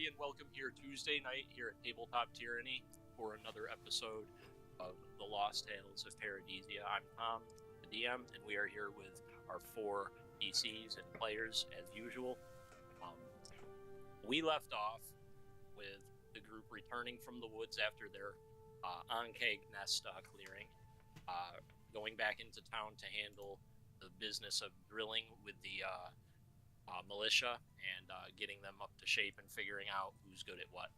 everybody, and welcome here Tuesday night here at Tabletop Tyranny for another episode of The Lost Tales of Paradisia. I'm Tom, the DM, and we are here with our four PCs and players as usual. We left off with the group returning from the woods after their Ankeg nest clearing, going back into town to handle the business of drilling with the militia and getting them up to shape and figuring out who's good at what.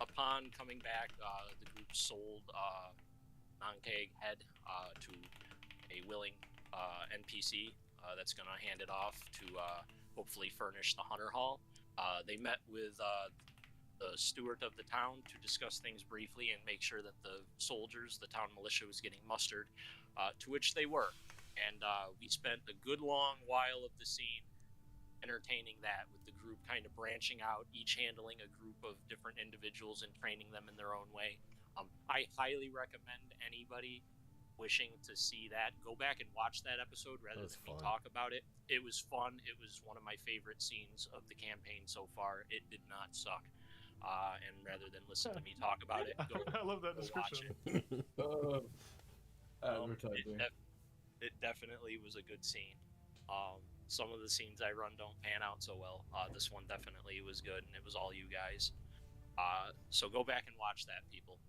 Upon coming back, the group sold Ankeg head to a willing NPC that's going to hand it off to hopefully furnish the Hunter Hall. They met with the steward of the town to discuss things briefly and make sure that the soldiers, the town militia, was getting mustered, to which they were. And we spent a good long while of the scene entertaining that, with the group kind of branching out, each handling a group of different individuals and training them in their own way. I highly recommend anybody wishing to see that go back and watch that episode rather than me talk about it. It was fun. It was one of my favorite scenes of the campaign so far. It did not suck. And rather than listen to me talk about it, go I love that description. Advertising. It definitely was a good scene. Some of the scenes I run don't pan out so well. This one definitely was good, and it was all you guys. So go back and watch that, people.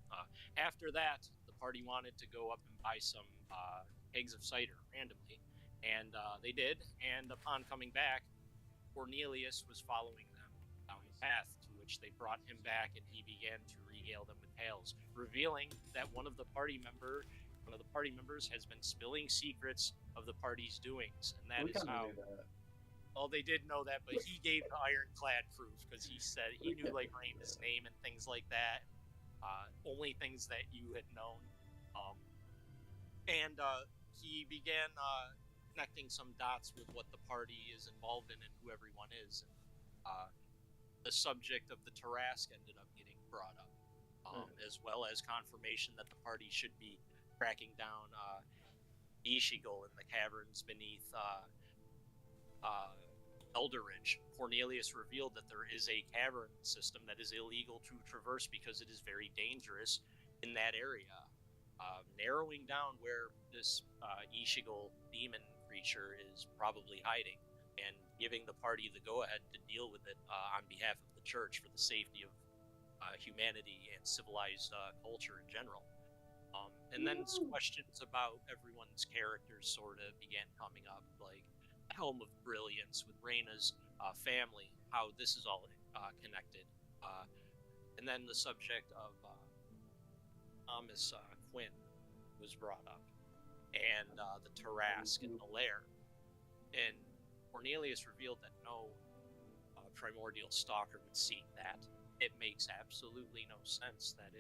After that, the party wanted to go up and buy some kegs of cider randomly, and they did. And upon coming back, Cornelius was following them down the path, to which they brought him back, and he began to regale them with tales, revealing that one of the party members has been spilling secrets of the party's doings, and that is how. Well, they did know that, but he gave the ironclad proof because he said he knew like Raina's name and things like that. Only things that you had known, and he began connecting some dots with what the party is involved in and who everyone is. And the subject of the Tarask ended up getting brought up, as well as confirmation that the party should be tracking down Ishigal in the caverns beneath Elderridge. Cornelius revealed that there is a cavern system that is illegal to traverse because it is very dangerous in that area. Narrowing down where this Ishigal demon creature is probably hiding, and giving the party the go-ahead to deal with it on behalf of the church for the safety of humanity and civilized culture in general. And then questions about everyone's characters sort of began coming up, like Helm of Brilliance with Raina's family, how this is all connected. And then the subject of Thomas Quinn was brought up, and the Tarask and the Lair. And Cornelius revealed that no primordial stalker would seek that. It makes absolutely no sense that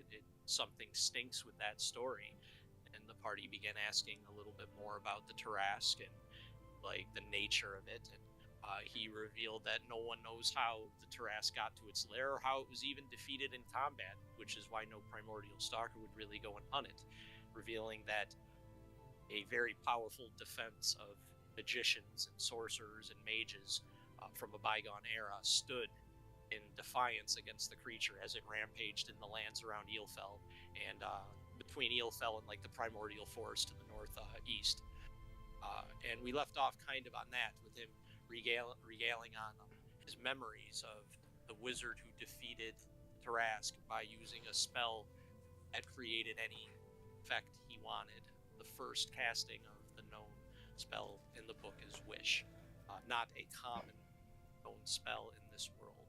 something stinks with that story. And the party began asking a little bit more about the Tarask and like the nature of it. And he revealed that no one knows how the Tarask got to its lair or how it was even defeated in combat, which is why no primordial stalker would really go and hunt it, revealing that a very powerful defense of magicians and sorcerers and mages from a bygone era stood in defiance against the creature as it rampaged in the lands around Eelfell and between Eelfell and like the primordial forest to the northeast. And we left off kind of on that, with him regaling on his memories of the wizard who defeated Tarask by using a spell that created any effect he wanted. The first casting of the known spell in the book is Wish, not a common known spell in this world.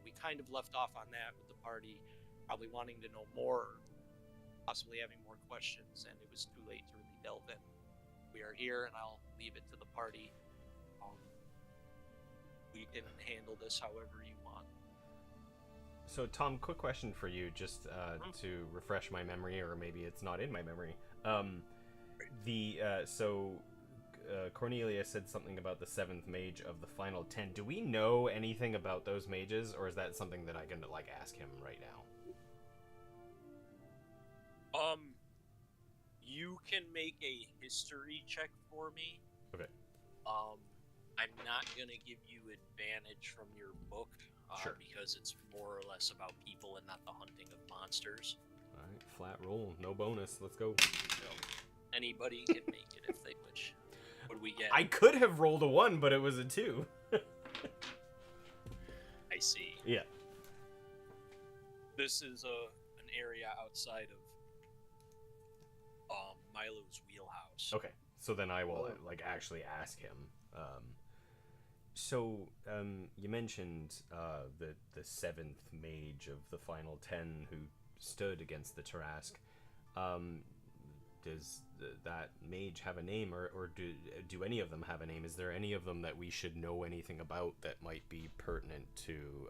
We kind of left off on that, with the party probably wanting to know more, possibly having more questions, and it was too late to really delve in. We are here, and I'll leave it to the party. We can handle this however you want. So, Tom, quick question for you, just to refresh my memory, or maybe it's not in my memory. Cornelia said something about the 7th mage of the final 10. Do we know anything about those mages, or is that something that I can ask him right now? You can make a history check for me. Okay. I'm not gonna give you advantage from your book. Sure. Because it's more or less about people and not the hunting of monsters. All right, flat roll, no bonus. Let's go. So anybody can make it if they wish. What do we get? I could have rolled a 1, but it was a 2. I see. Yeah. This is an area outside of Milo's wheelhouse. Okay, so then I will actually ask him. You mentioned the 7th mage of the final 10 who stood against the Tarask. Does that mage have a name, or do any of them have a name? Is there any of them that we should know anything about that might be pertinent to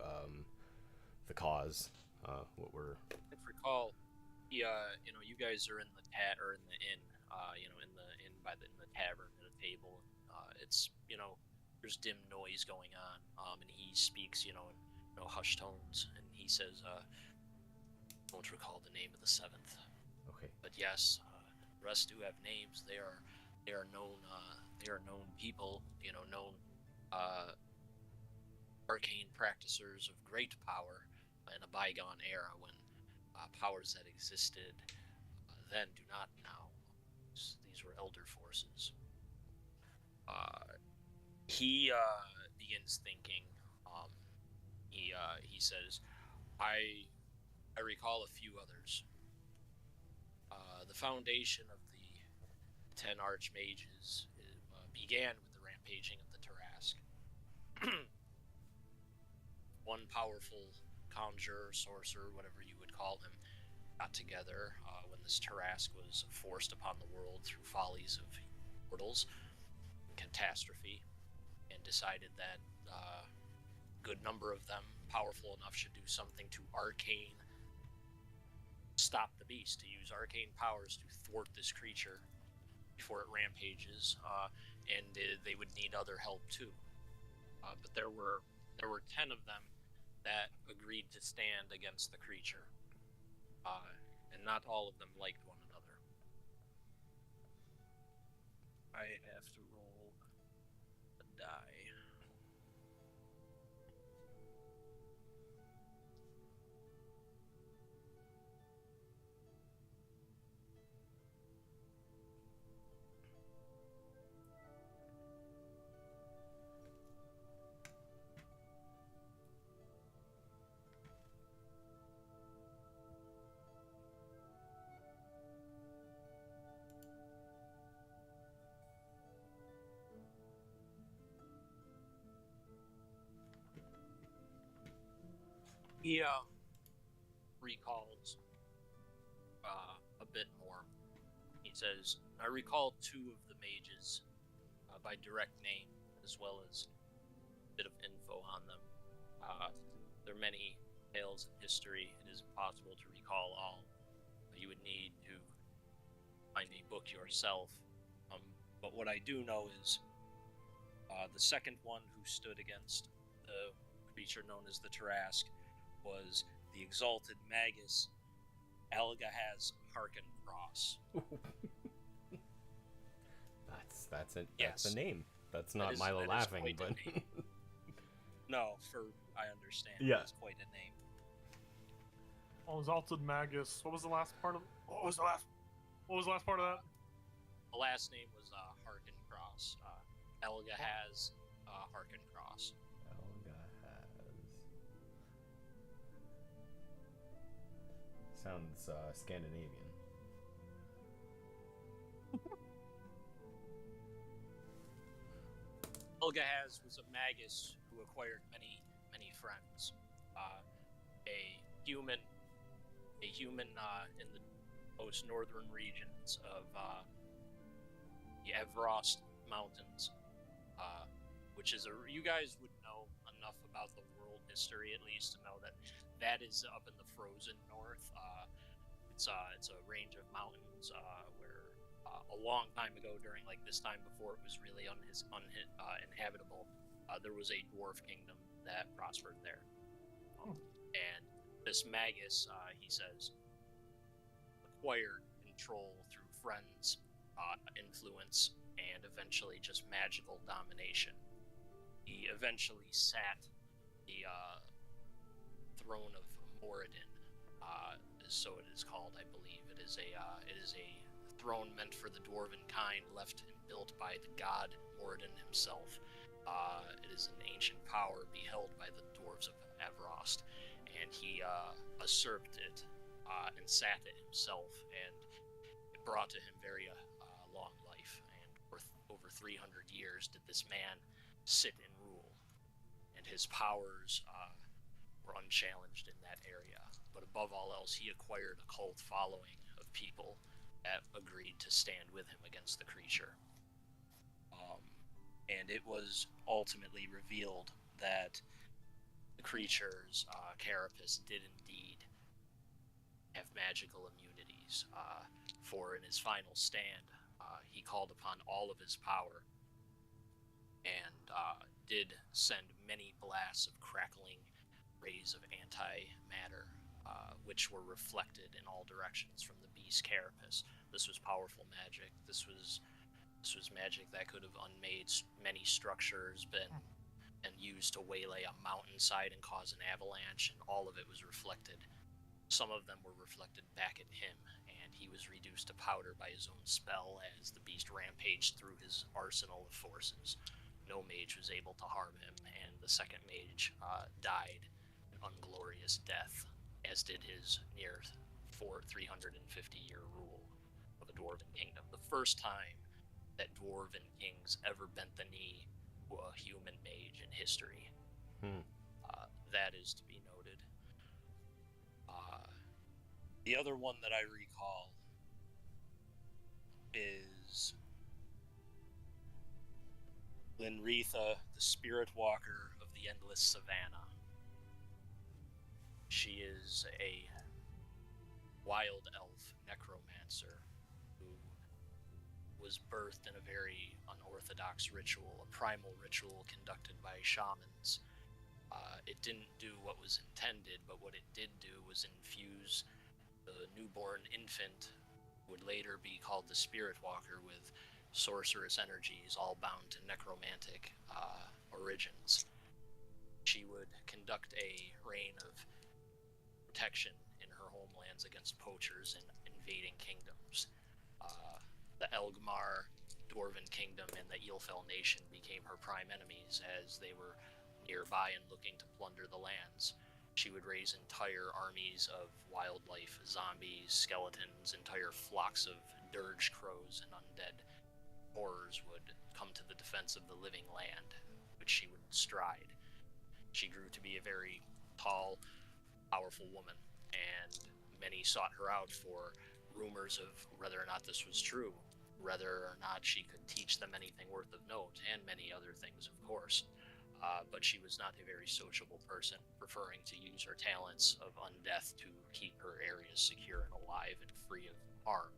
the cause? What we're... If recall, you guys are in the inn, in the tavern at a table. It's there's dim noise going on, and he speaks, in hushed tones, and he says, "I won't recall the name of the 7th." Okay. But yes, the rest do have names. They are known people, known arcane practicers of great power in a bygone era when powers that existed then do not now. These were elder forces. He begins thinking. He says, I recall a few others. The foundation of the 10 archmages began with the rampaging of the Tarask. One powerful conjurer, sorcerer, whatever you would call him, got together when this Tarask was forced upon the world through follies of mortals, catastrophe, and decided that a good number of them, powerful enough, should do something to stop the beast, to use arcane powers to thwart this creature before it rampages, and they would need other help too. But there were 10 of them that agreed to stand against the creature, and not all of them liked one another. I have to roll a die. He recalls a bit more. He says, I recall 2 of the mages by direct name, as well as a bit of info on them. There are many tales in history. It is impossible to recall all. You would need to find a book yourself. But what I do know is the second one who stood against the creature known as the Tarask was the exalted magus Algahaz Harkencross. That's a name. That's not Milo laughing, but no, I understand. Yeah. It's quite a name. Oh, exalted magus. What was the last part of? What was the last part of that? The last name was Harkencross. Algahaz Harkencross. Sounds Scandinavian. Algahaz was a magus who acquired many friends. A human in the most northern regions of the Evrost Mountains, which is you guys would know enough about the world history at least to know that is up in the frozen north. It's a range of mountains where a long time ago, during like this time before it was really uninhabitable, there was a dwarf kingdom that prospered there. And this magus, he says, acquired control through friends, influence, and eventually just magical domination. He eventually sat the throne of Moradin. So it is called, I believe. It is a throne meant for the dwarven kind, left and built by the god Moradin himself. It is an ancient power beheld by the dwarves of Avrost, and he usurped it and sat it himself, and it brought to him very long life. And for over 300 years did this man sit and rule, and his powers were unchallenged in that area. But above all else, he acquired a cult following of people that agreed to stand with him against the creature. And it was ultimately revealed that the creature's carapace did indeed have magical immunities. For in his final stand, he called upon all of his power and did send many blasts of crackling rays of antimatter, which were reflected in all directions from the beast's carapace. This was powerful magic. This was magic that could have unmade many structures, and used to waylay a mountainside and cause an avalanche, and all of it was reflected. Some of them were reflected back at him, and he was reduced to powder by his own spell as the beast rampaged through his arsenal of forces. No mage was able to harm him, and the second mage died an unglorious death, as did his near 350-year rule of the Dwarven Kingdom. The first time that Dwarven kings ever bent the knee to a human mage in history. That is to be noted. The other one that I recall is Linretha, the Spirit Walker of the Endless Savannah. She is a wild elf necromancer who was birthed in a very unorthodox ritual, a primal ritual conducted by shamans. It didn't do what was intended, but what it did do was infuse the newborn infant, who would later be called the Spirit Walker, with sorcerous energies, all bound to necromantic origins. She would conduct a reign of protection in her homelands against poachers and invading kingdoms. The Elgmar Dwarven Kingdom and the Eelfell Nation became her prime enemies as they were nearby and looking to plunder the lands. She would raise entire armies of wildlife, zombies, skeletons, entire flocks of dirge crows and undead horrors would come to the defense of the living land, which she would stride. She grew to be a very tall, powerful woman, and many sought her out for rumors of whether or not this was true, whether or not she could teach them anything worth of note, and many other things, of course. But she was not a very sociable person, preferring to use her talents of undeath to keep her areas secure and alive and free of harm.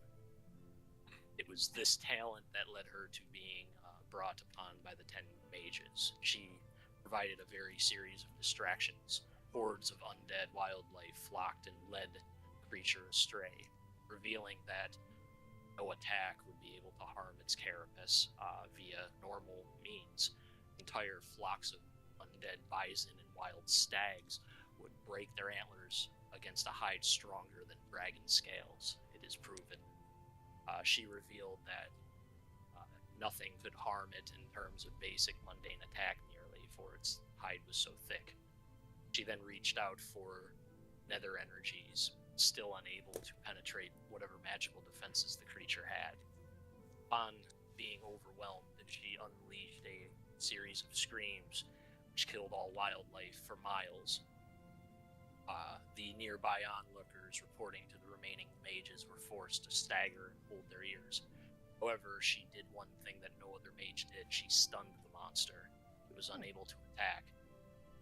It was this talent that led her to being brought upon by the 10 mages. She provided a very series of distractions. Hordes of undead wildlife flocked and led the creature astray, revealing that no attack would be able to harm its carapace via normal means. Entire flocks of undead bison and wild stags would break their antlers against a hide stronger than dragon scales, it is proven. She revealed that nothing could harm it in terms of basic mundane attack nearly, for its hide was so thick. She then reached out for nether energies, still unable to penetrate whatever magical defenses the creature had. Upon being overwhelmed, she unleashed a series of screams which killed all wildlife for miles. The nearby onlookers, reporting to the remaining mages, were forced to stagger and hold their ears. However, she did one thing that no other mage did. She stunned the monster. It was unable to attack.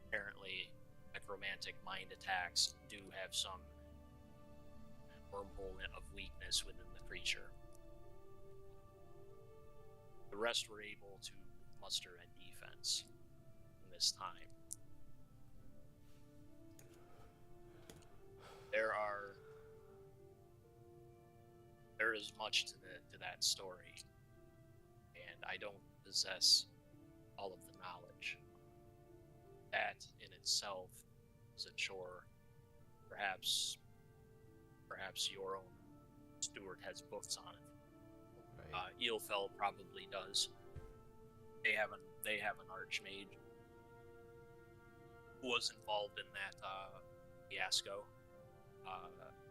Apparently, necromantic mind attacks do have some wormhole of weakness within the creature. The rest were able to muster a defense in this time. There is much to that story, and I don't possess all of the knowledge. That in itself is a chore perhaps your own steward has books on it. Right. Eelfell probably does. They have an archmage who was involved in that fiasco.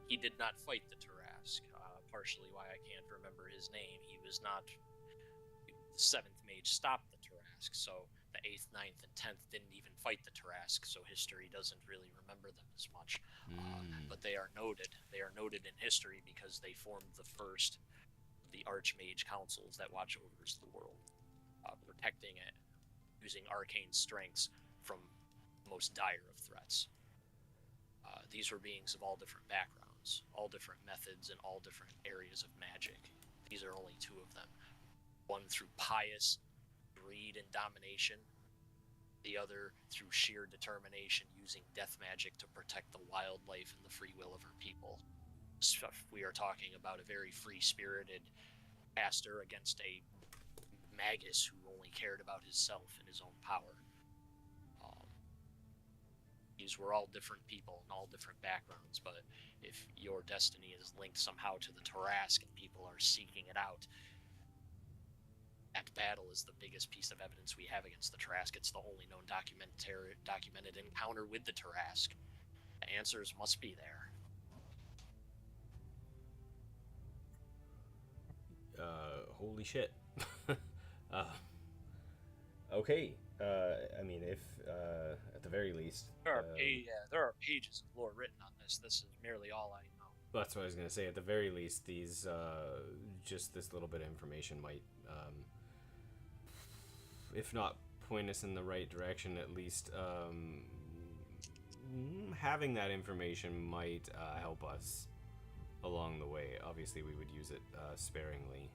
He did not fight the Tarrasque. Partially why I can't remember his name. He was not. The 7th mage stopped the Tarrasque, so the 8th, 9th, and 10th didn't even fight the Tarrasque, so history doesn't really remember them as much. But they are noted. They are noted in history because they formed the first of the Archmage councils that watch over the world, protecting it, using arcane strengths from the most dire of threats. These were beings of all different backgrounds, all different methods, and all different areas of magic. These are only 2 of them. One through pious greed and domination, the other through sheer determination, using death magic to protect the wildlife and the free will of her people. We are talking about a very free-spirited caster against a magus who only cared about himself and his own power. These were all different people and all different backgrounds, but if your destiny is linked somehow to the Tarrasque and people are seeking it out, that battle is the biggest piece of evidence we have against the Tarrasque. It's the only known documented encounter with the Tarrasque. The answers must be there. Holy shit. Okay. I mean, if at the very least, there are pages of lore written on this. This is merely all I know. That's what I was gonna say. At the very least, these just this little bit of information might, if not point us in the right direction, at least having that information might help us along the way. Obviously, we would use it sparingly,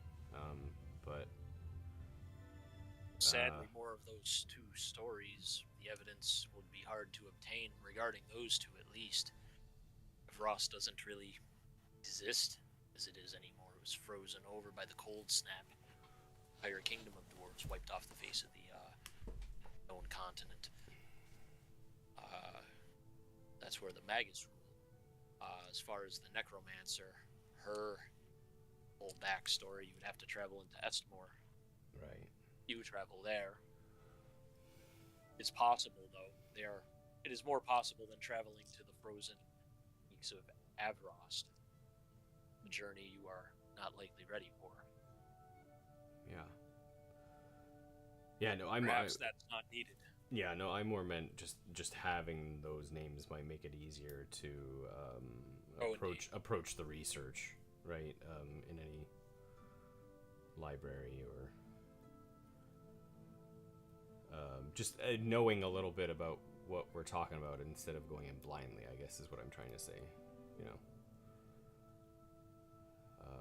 but. Sadly, more of those 2 stories, the evidence would be hard to obtain regarding those 2 at least. If Ross doesn't really exist as it is anymore, it was frozen over by the cold snap. The entire kingdom of dwarves wiped off the face of the known continent. That's where the magus rule. As far as the necromancer, her whole backstory, you would have to travel into Estmore. Right. You travel there. It's possible, though. It is more possible than traveling to the frozen peaks of Avrost. A journey you are not likely ready for. Yeah. Yeah, no, Perhaps that's not needed. Yeah, no, I more meant just having those names might make it easier to approach the research, right? In any library or just knowing a little bit about what we're talking about instead of going in blindly, I guess is what I'm trying to say, you know.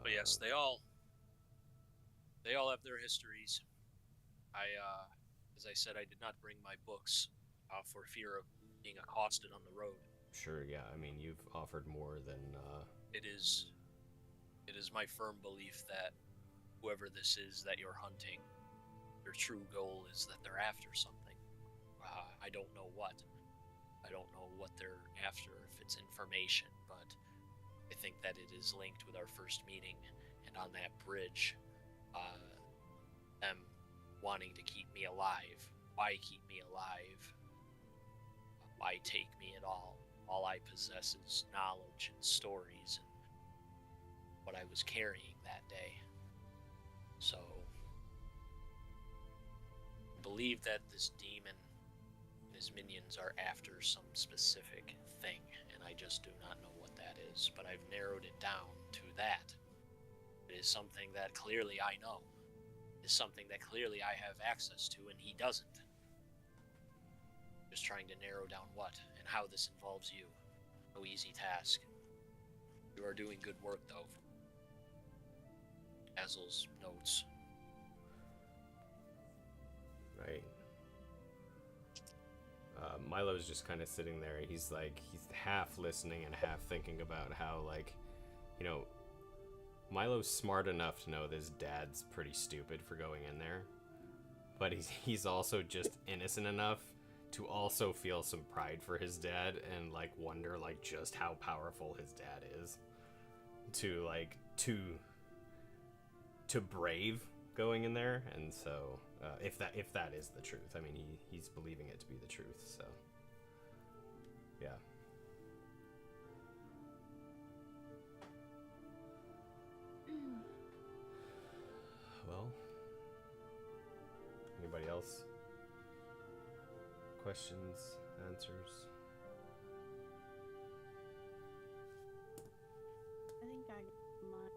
But yes, they all have their histories. As I said, I did not bring my books for fear of being accosted on the road. Sure, yeah. I mean, you've offered more than. It is my firm belief that whoever this is that you're hunting, their true goal is that they're after something. I don't know what. I don't know what they're after, if it's information, but I think that it is linked with our first meeting, and on that bridge, them wanting to keep me alive. Why keep me alive? Why take me at all? All I possess is knowledge and stories and what I was carrying that day. So, I believe that this demon and his minions are after some specific thing, and I just do not know what that is, but I've narrowed it down to that. It is something that clearly I know. It is something that clearly I have access to, and he doesn't. Just trying to narrow down what and how this involves you. No easy task. You are doing good work, though. Basil's notes. Right. Milo's just kind of sitting there. He's half listening and half thinking about how, Milo's smart enough to know this dad's pretty stupid for going in there, but he's also just innocent enough to also feel some pride for his dad and like wonder like just how powerful his dad is to like to brave going in there. And so if that is the truth, I mean he's believing it to be the truth, so yeah. Well, anybody else? Questions, answers? I think I got mine.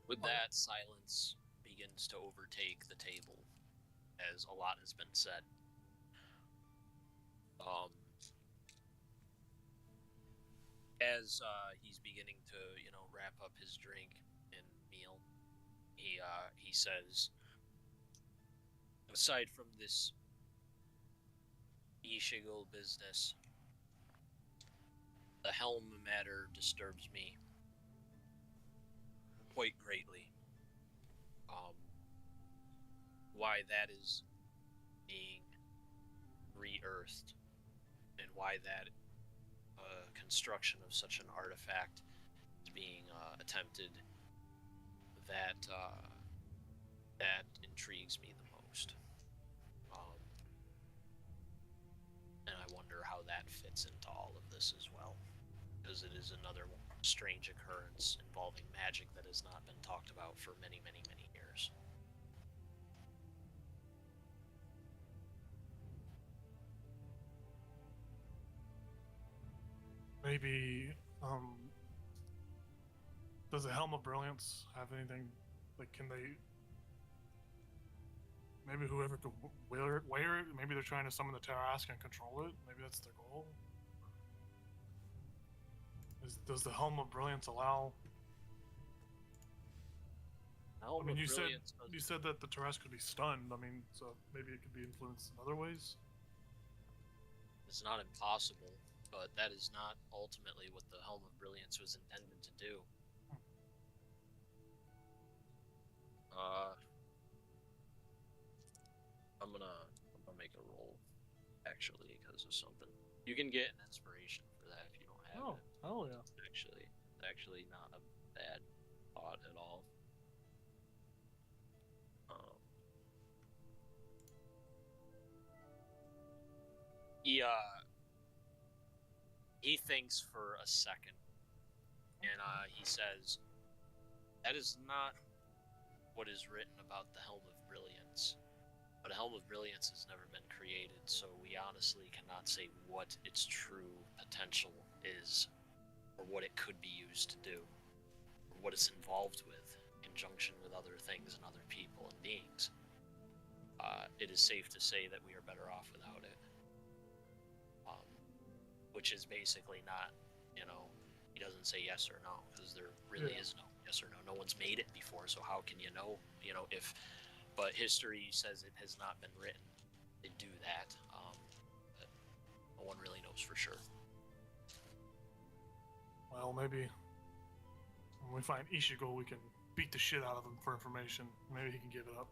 With that, silence begins to overtake the table, as a lot has been said. As he's beginning to, wrap up his drink and meal, he says, aside from this Ishigal business, the Helm matter disturbs me quite greatly. Why that is being re-earthed, and why that construction of such an artifact is being attempted, that intrigues me the most. And I wonder how that fits into all of this as well, because it is another strange occurrence involving magic that has not been talked about for many, many, many years. Maybe, does the Helm of Brilliance have anything, like, can they, maybe whoever could wear it, maybe they're trying to summon the Tarrasque and control it, maybe that's their goal? Does the Helm of Brilliance allow... I mean, you said that the Tarrasque could be stunned, I mean, so maybe it could be influenced in other ways? It's not impossible, but that is not ultimately what the Helm of Brilliance was intended to do. I'm gonna make a roll, actually, because of something. You can get an inspiration for that if you don't have it. Oh yeah. Actually not a bad thought at all. He thinks for a second, and he says, "That is not what is written about the Helm of Brilliance. But a Helm of Brilliance has never been created, so we honestly cannot say what its true potential is, or what it could be used to do, or what it's involved with, in conjunction with other things and other people and beings. It is safe to say that we are better off without it." Which is basically not, he doesn't say yes or no, because there really is no yes or no. No one's made it before, so how can you know, if... But history says it has not been written to do that. But no one really knows for sure. Well, maybe when we find Ishigo, we can beat the shit out of him for information. Maybe he can give it up.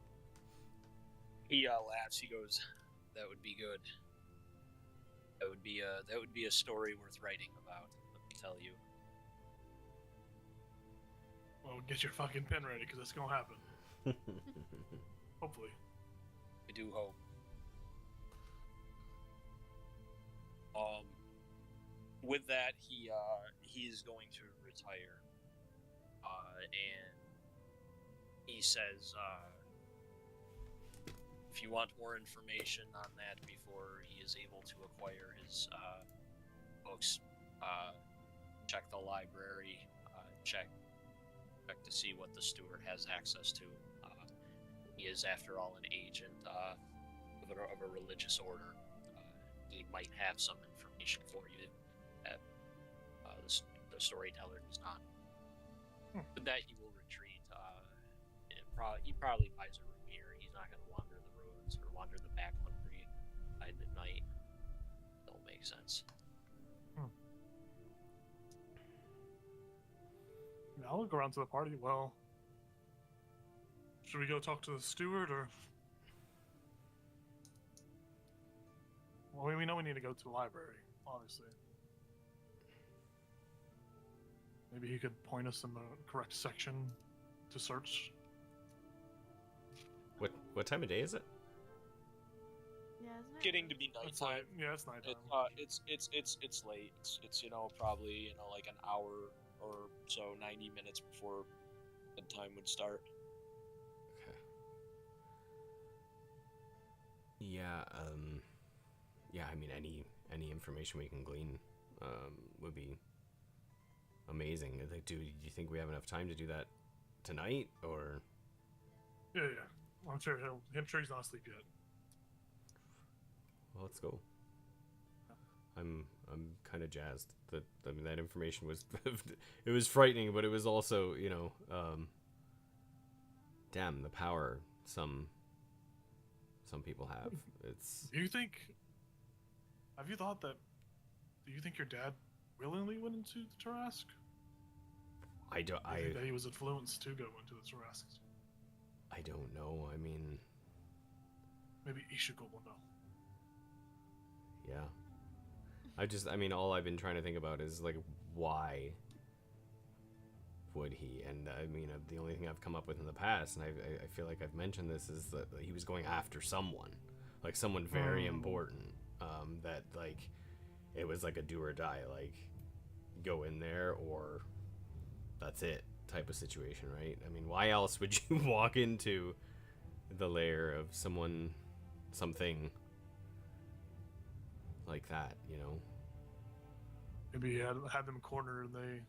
He laughs. He goes, "That would be good. That would be a story worth writing about, let me tell you." Well, get your fucking pen ready, because it's gonna happen. Hopefully. I do hope. With that, he is going to retire, and he says, if you want more information on that before he is able to acquire his books, check the library, check to see what the steward has access to. He is, after all, an agent of a religious order. He might have some information for you that the storyteller does not. With that, he will retreat. He probably buys a room here. He's not going to wander the roads or wander the back country at night. Don't make makes sense. Yeah, I'll look around to the party. Well, should we go talk to the steward, or? Well, we know we need to go to the library, obviously. Maybe he could point us in the correct section to search. What time of day is it? Yeah, isn't it? Getting to be It's nighttime. late. Yeah, it's nighttime. It's late. It's probably like an hour or so, 90 minutes before the time would start. Okay. Yeah. Yeah. I mean, any information we can glean would be amazing. Like, do you think we have enough time to do that tonight, or? Yeah. I'm sure he's not asleep yet. Well, let's go. I'm kind of jazzed. That information was it was frightening, but it was also, damn, the power some people have. It's. Have you thought that? Do you think your dad willingly went into the Tarask? I don't. Do you think that he was influenced to go into the Tarask? I don't know. I mean, maybe Ishigo will know. Yeah. All I've been trying to think about is, like, why would he? And, the only thing I've come up with in the past, and I feel like I've mentioned this, is that he was going after someone. Like, someone very important. That, like, it was like a do or die. Like, go in there or that's it type of situation, right? I mean, why else would you walk into the lair of something like that, Maybe he had them cornered and they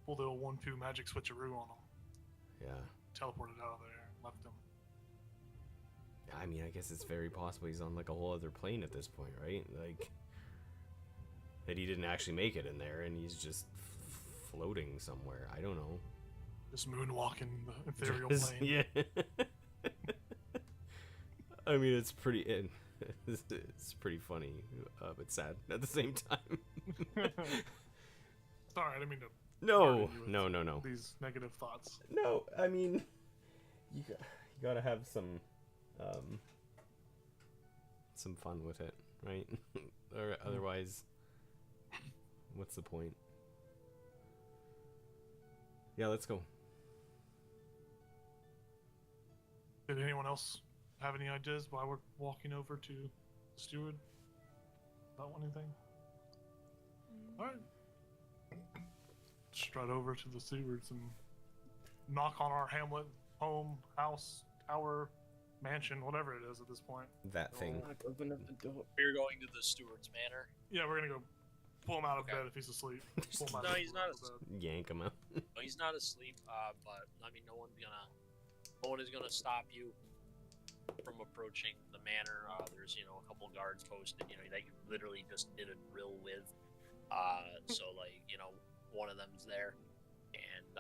pulled the old 1-2 magic switcheroo on him. Yeah. Teleported out of there and left him. I mean, I guess it's very possible he's on, like, a whole other plane at this point, right? Like, that he didn't actually make it in there and he's just floating somewhere. I don't know. Just moonwalking the ethereal plane. Yeah. I mean, it's pretty funny, but sad at the same time. Sorry, I didn't mean to. No. These negative thoughts. No, I mean, you gotta have some fun with it, right? Or otherwise, what's the point? Yeah, let's go. Did anyone else have any ideas while we're walking over to the steward about anything? Alright. Strut over to the stewards and knock on our hamlet, home, house, tower, mansion, whatever it is at this point. That thing. Open up the door. We're going to the steward's manor. Yeah, we're gonna go pull him out of Okay. bed if he's asleep. Pull him out No, of he's not bed. Yank him out. No, he's not asleep. But I mean, no one is gonna stop you from approaching the manor. There's a couple guards posted, that you literally just did a drill with. So one of them's there, and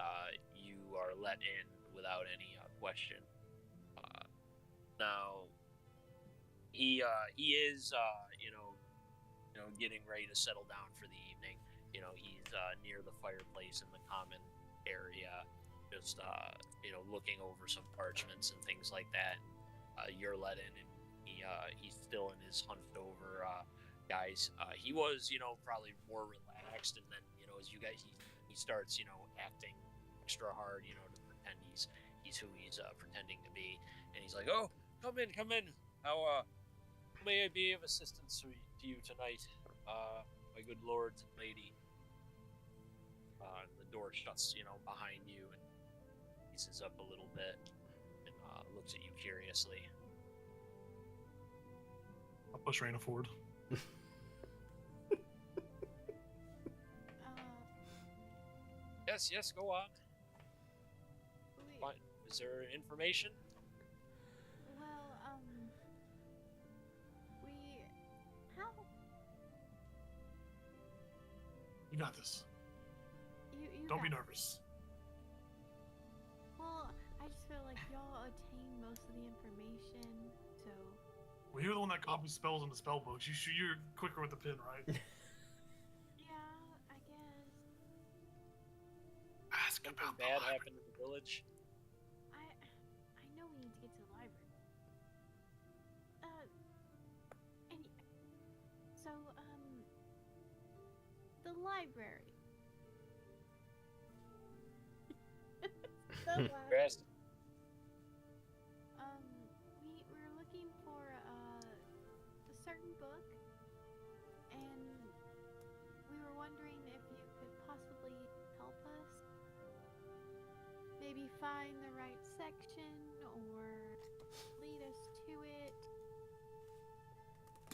you are let in without any question. Now he is getting ready to settle down for the evening. He's near the fireplace in the common area, just looking over some parchments and things like that. You're let in, and he's still in his hunched over guys. He was probably more relaxed, and then as you guys he starts acting extra hard to pretend he's who he's pretending to be, and he's like, "Oh, come in. How may I be of assistance to you tonight, my good lord and lady?" The door shuts behind you, and eases up a little bit and looks at you curiously. I'll push Raina forward. Yes, go on. Wait, Fine. Is there information? well, how, You got this. you Don't be got- nervous. Well, I just feel like y'all attain most of the information, so. Well, you're the one that copies spells into spell books. You're quicker with the pen, right? Yeah, I guess. Ask Something about the bad library. happened in the village. I know we need to get to the library. Any, so, the library. The library. Rest. We were looking for a certain book, and we were wondering if you could possibly help us. Maybe find the right section or lead us to it.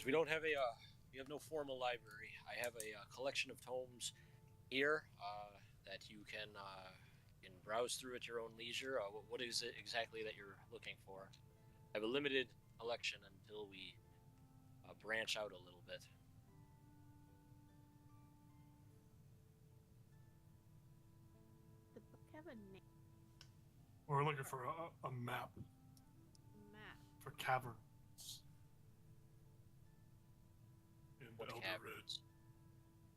We don't have we have no formal library. I have a collection of tomes here that you can browse through at your own leisure. What is it exactly that you're looking for? I have a limited collection until we branch out a little bit. The book have a name. We're looking for a map Map. for caverns. In What Elder caverns? Ridge.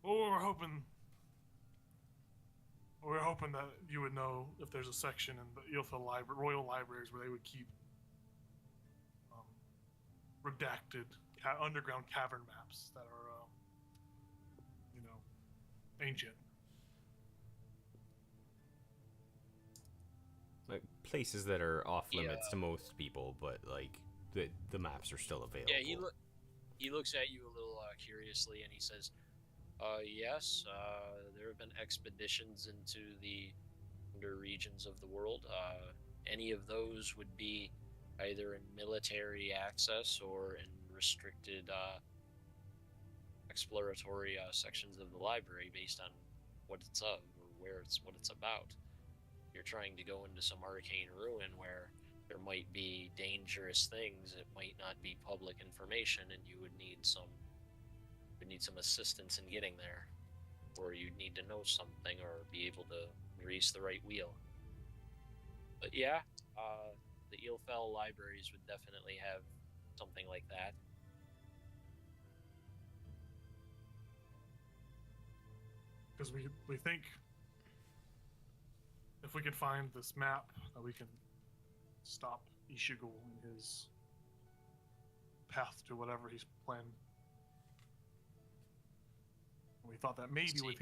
Well, we're hoping that you would know if there's a section in the Eelfell Royal Libraries where they would keep redacted underground cavern maps that are, ancient. Like places that are off limits Yeah. to most people, but like the maps are still available. Yeah, he looks at you a little curiously, and he says, yes, there have been expeditions into the under regions of the world. Any of those would be either in military access or in restricted exploratory sections of the library based on what it's of or what it's about. You're trying to go into some arcane ruin where there might be dangerous things. It might not be public information, and you would need some assistance in getting there, or you'd need to know something or be able to grease the right wheel. But yeah, the Eelfell libraries would definitely have something like that. Because we think if we can find this map, that we can stop Ishigul in his path to whatever he's planned. We thought that maybe with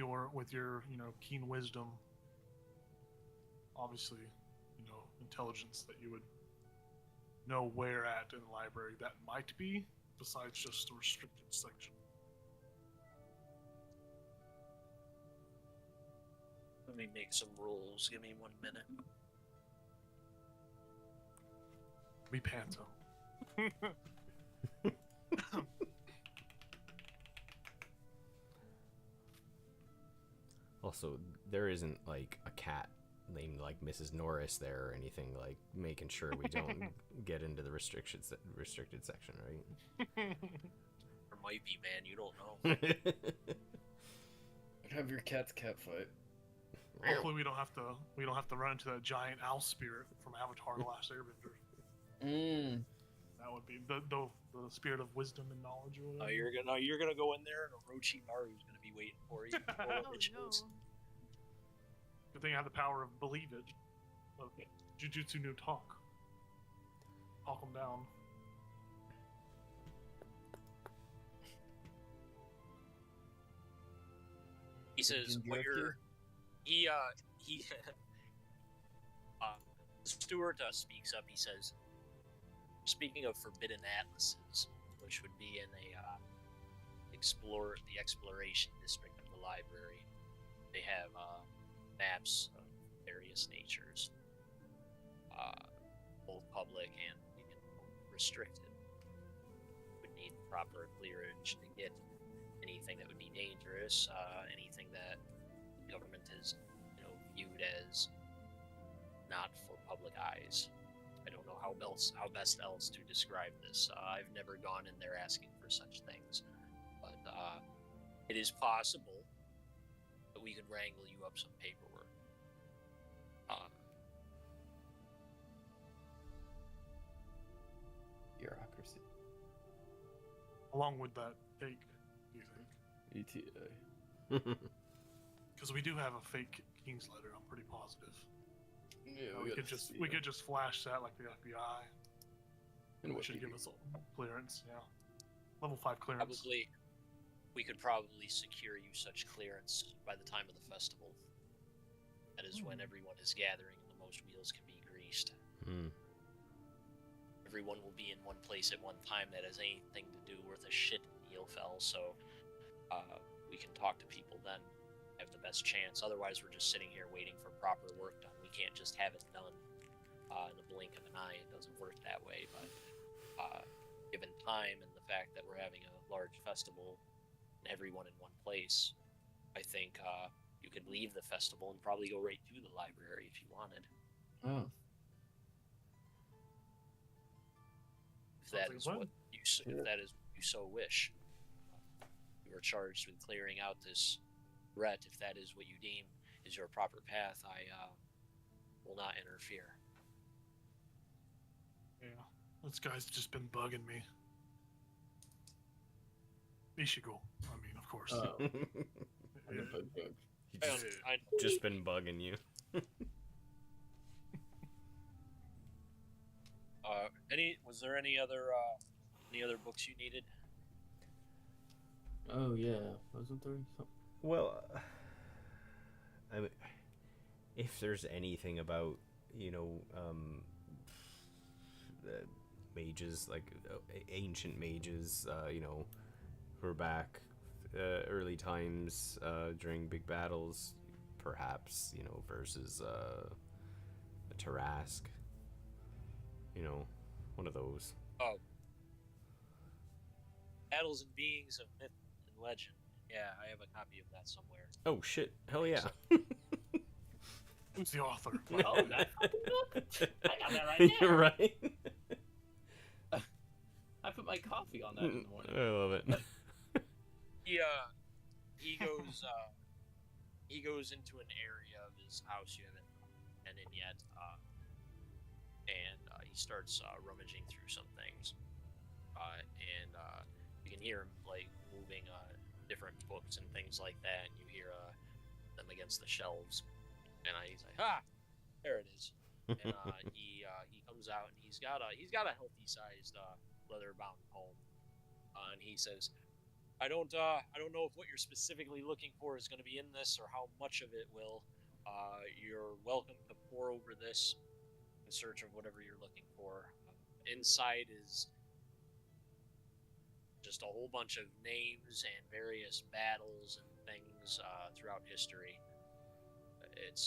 your keen wisdom, obviously, intelligence, that you would know where at in the library that might be, besides just a restricted section. Let me make some rolls. Give me 1 minute. We panto. Also, there isn't like a cat named like Mrs. Norris there or anything, like making sure we don't get into the restricted section, right? There might be, man. You don't know. Have your cat's cat fight. Hopefully we don't have to run into that giant owl spirit from Avatar: The Last Airbender. That would be the spirit of wisdom and knowledge or whatever. You're gonna go in there, and Orochimaru's gonna be waiting for you. Oh no. Good thing I have the power of believe it. Okay. Jujutsu no talk. Talk them down. He says, "What you're." He the steward speaks up. He says, "Speaking of forbidden atlases, which would be in the exploration district of the library, they have maps of various natures, both public and restricted. Would need proper clearance to get anything that would be dangerous, anything that the government is, viewed as not for public eyes. I don't know how best else to describe this. I've never gone in there asking for such things, but it is possible that we could wrangle you up some paperwork. Bureaucracy. along with that fake, do you think? ETA. Because we do have a fake King's Letter, I'm pretty positive. Yeah, we could just flash that like the FBI. And it should give us clearance, yeah. Level 5 clearance. We could probably secure you such clearance by the time of the festival. That is when everyone is gathering and the most wheels can be greased. Everyone will be in one place at one time that has anything to do worth a shit in Neofell, so we can talk to people then, have the best chance. Otherwise, we're just sitting here waiting for proper work done. We can't just have it done in a blink of an eye. It doesn't work that way, but given time and the fact that we're having a large festival and everyone in one place, I think you could leave the festival and probably go right to the library if you wanted. Oh. If that is what you so wish. You are charged with clearing out this threat. If that is what you deem is your proper path, I will not interfere. Yeah, this guy's just been bugging me. Ishigo, I mean, of course. He's just been bugging you. Was there any other books you needed? Oh yeah, wasn't there something? Well, I mean, if there's anything about, mages, like ancient mages, who are back early times during big battles, perhaps, versus a Tarask, one of those. Oh. Battles and Beings of Myth and Legend. Yeah, I have a copy of that somewhere. Oh shit! Hell yeah! Who's the author? Oh, that fucking book! I got that right there. Right? I put my coffee on that in the morning. I love it. He goes into an area of his house you haven't been in yet, and he starts rummaging through some things, and you can hear him like moving different books and things like that, and you hear them against the shelves, and he's like, there it is. And he comes out and he's got a healthy sized leather bound poem, and he says, I don't know if what you're specifically looking for is going to be in this or how much of it will. You're welcome to pore over this in search of whatever you're looking for. Inside is just a whole bunch of names and various battles and things throughout history. It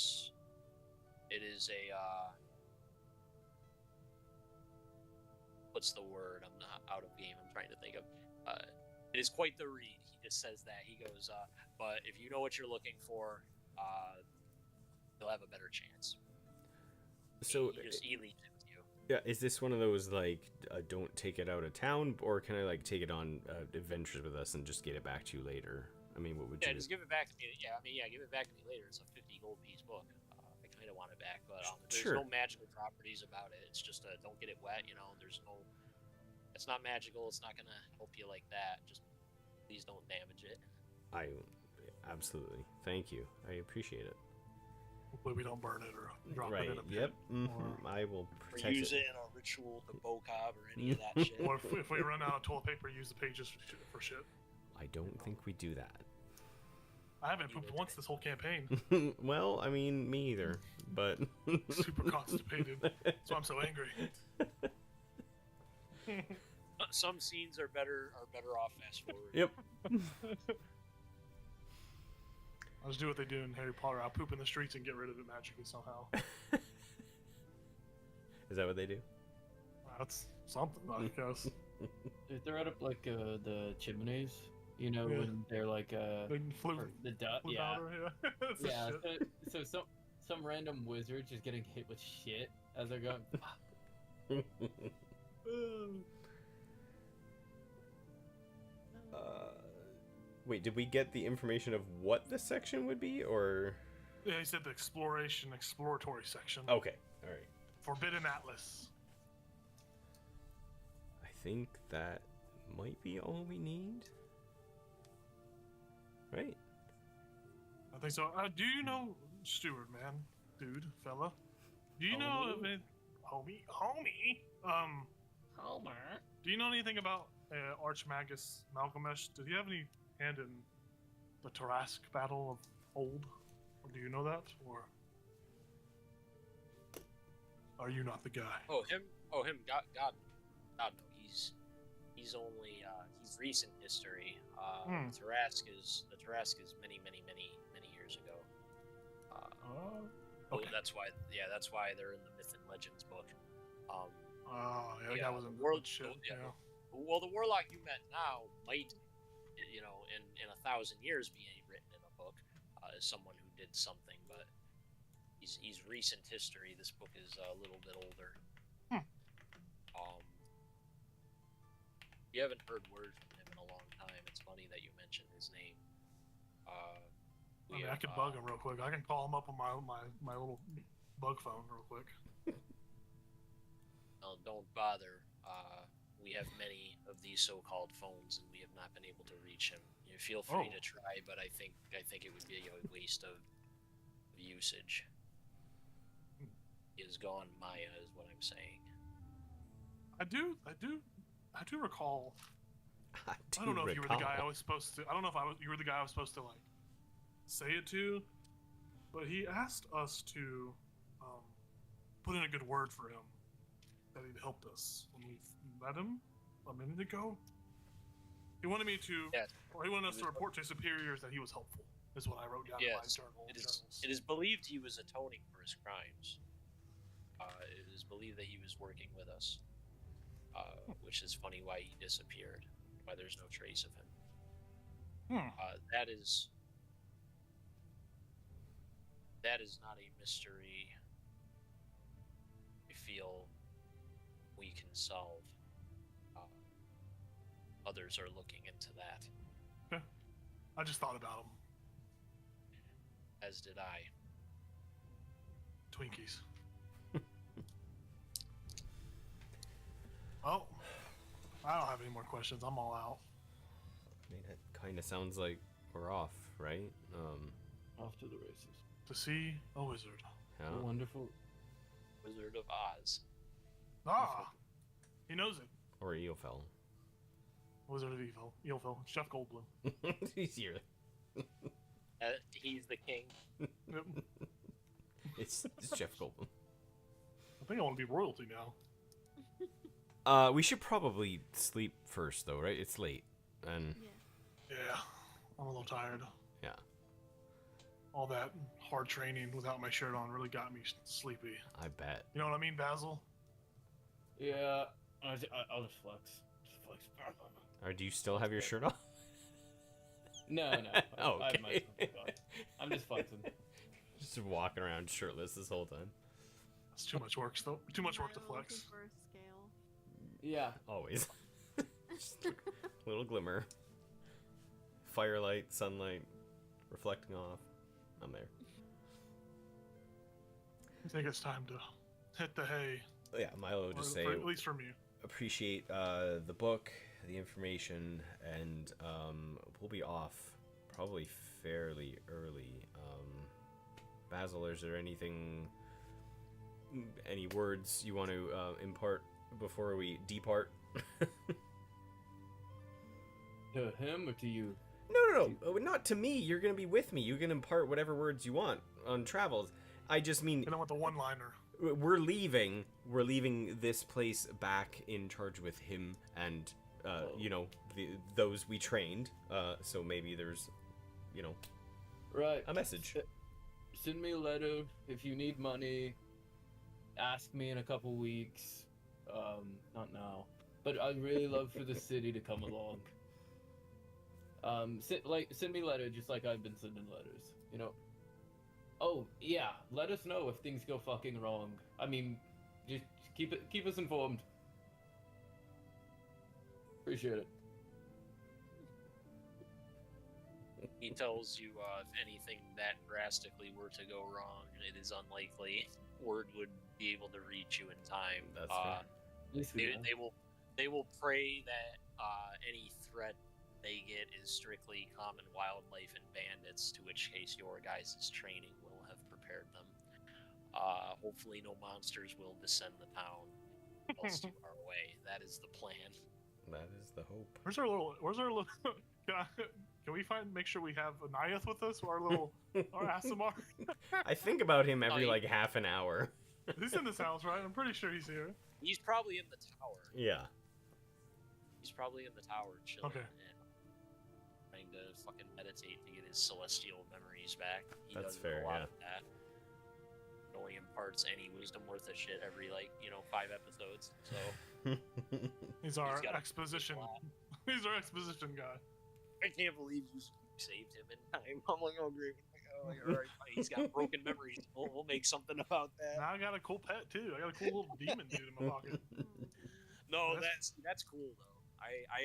is a what's the word? I'm not out of game. I'm trying to think of. It is quite the read. He just says that. He goes, but if you know what you're looking for, you'll have a better chance. So he leaves it with you. Yeah, is this one of those like don't take it out of town, or can I like take it on adventures with us and just get it back to you later? I mean, what would you? Yeah, just give it back to me. Yeah, give it back to me later. It's a 50 gold piece book. I kind of want it back, but there's Sure. no magical properties about it. It's just don't get it wet. There's no. It's not magical. It's not gonna help you like that. Just please don't damage it. I absolutely thank you. I appreciate it. Hopefully we don't burn it or drop Right. it in a pit. Yep. I will Or protect use it in a ritual to Bocob or any of that shit. Or if we run out of toilet paper, use the pages for shit. I don't think we do that. I haven't pooped once this whole campaign. Well, I mean, me either. But Super constipated. So I'm so angry. Some scenes are better off fast forward. Yep. I'll just do what they do in Harry Potter. I'll poop in the streets and get rid of it magically somehow. Is that what they do? That's something, I guess. They throw it up like the chimneys, when they're like They flew the duck. flew Yeah, powder, yeah. That's the yeah. shit. So some random wizard just getting hit with shit as they're going. Wait, did we get the information of what the section would be, or? Yeah, he said the exploratory section. Okay, all right. Forbidden Atlas. I think that might be all we need. Right? I think so. Do you know Stewart, man? Dude, fella. Do you know of it? Homie? Homer. Do you know anything about Archmagus Malgamesh? Did he have any hand in the Tarask battle of old? Or do you know that? Or are you not the guy? Oh, him. God, no. He's only he's recent history. The Tarask is many years ago. Okay. That's why they're in the Myth and Legends book. That guy wasn't shit. Well, the warlock you met now might, in 1,000 years be written in a book as someone who did something, but he's recent history. This book is a little bit older. You haven't heard word from him in a long time. It's funny that you mentioned his name. I could bug him real quick. I can call him up on my little bug phone real quick. No, don't bother. We have many of these so-called phones, and we have not been able to reach him. You feel free to try, but I think it would be a waste of usage. He is gone, Maya, is what I'm saying. I do recall. I don't know if you were the guy I was supposed to. I don't know if you were the guy I was supposed to like say it to, but he asked us to put in a good word for him. That he'd helped us when we met him a minute ago. He wanted me to, or he wanted us to report to superiors that he was helpful. Is what I wrote down in my journals. It is believed he was atoning for his crimes. It is believed that he was working with us. Which is funny why he disappeared, why there's no trace of him. That is not a mystery I feel we can solve. Others are looking into that. Okay. I just thought about him. As did I. Twinkies. Well, I don't have any more questions. I'm all out. I mean, it kind of sounds like we're off, right? Off to the races. To see a wizard. Yeah. The wonderful Wizard of Oz. He knows it. Or Eofel. Wizard of Eofel. It's Jeff Goldblum. He's here. He's the king. Yep. It's Jeff Goldblum. I think I want to be royalty now. We should probably sleep first, though, right? It's late, and Yeah, I'm a little tired. yeah, All that hard training without my shirt on really got me sleepy. I bet. You know what I mean, Basil? Yeah, I'll just flex. Or do you still have your shirt on? No. Oh, I have my okay. I'm just flexing. Just walking around shirtless this whole time. It's too much work, though. Too much work to Milo flex. looking for a scale. Yeah. Always. Just a little glimmer. Firelight, sunlight, reflecting off. I'm there. I think it's time to hit the hay. Yeah, Milo just say, at least for me. appreciate the book, the information, and we'll be off probably fairly early. Basil, is there anything, any words you want to impart before we depart? To him or to you? No, not to me. You're gonna be with me. You can impart whatever words you want on travels. I just mean, You know what, the one-liner. we're leaving. We're leaving this place back in charge with him and those we trained. So maybe there's, Right. a message. Send me a letter if you need money. Ask me in a couple weeks. Not now. But I'd really love for the city to come along. Send me a letter just like I've been sending letters, Oh, yeah, let us know if things go fucking wrong. I mean, just keep us informed. Appreciate it. He tells you if anything that drastically were to go wrong, it is unlikely word would be able to reach you in time. That's fair. At least we know. They will pray that any threat they get is strictly common wildlife and bandits, to which case your guys' training will have prepared them. Hopefully no monsters will descend the town whilst you are away. That is the plan. That is the hope. Where's our little? Can we make sure we have Anayeth with us? Our Asimar. I think about him every like half an hour. He's in this house, right? I'm pretty sure he's here. He's probably in the tower. Yeah. He's probably in the tower chilling Okay. and trying to fucking meditate to get his celestial memories back. He That's does fair, a lot yeah. of that. It only imparts any wisdom worth of shit every 5 episodes. So He's our got a exposition. big lot. He's our exposition guy. I can't believe you saved him in time. I'm like, oh great. All right, fine. He's got broken memories. We'll make something about that. Now I got a cool pet too. I got a cool little demon dude in my pocket. No, that's cool though. I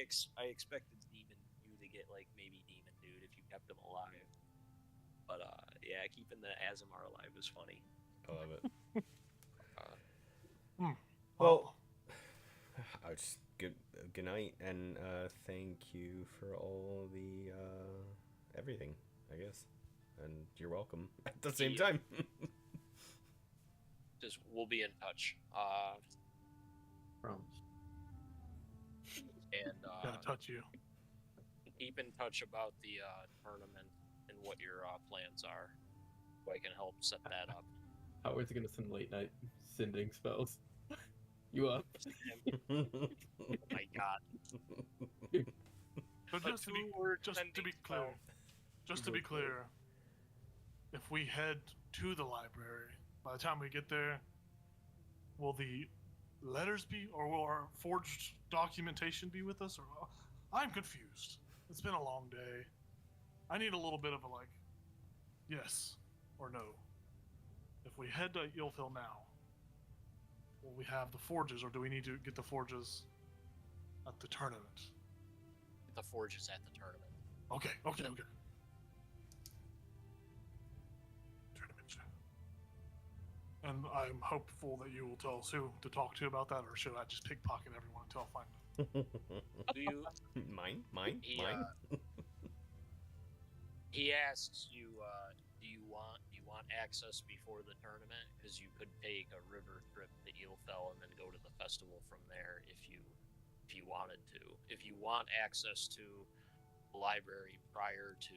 expected demon you to get like maybe demon dude if you kept him alive. But yeah, keeping the Azamar alive was funny. I love it. Well, I'll just good night and thank you for all the everything, I guess. And you're welcome at the same time. Just we'll be in touch. Promise. And gotta touch you. keep in touch about the tournament and what your plans are, so I can help set that up. Howard's gonna send late night sending spells. You up? Oh my god. So just to be clear, if we head to the library, by the time we get there, will the letters be, or will our forged documentation be with us? Or I'm confused. It's been a long day. I need a little bit of a yes or no. If we head to Ilfil now, will we have the forges, or do we need to get the forges at the tournament? The forge is at the tournament. Okay. Tournament. And I'm hopeful that you will tell us who to talk to about that, or should I just pickpocket everyone until I find them? Do you? Mine. He asks you, do you want access before the tournament? Because you could take a river trip to Eelfell and then go to the festival from there if you wanted to. If you want access to the library prior to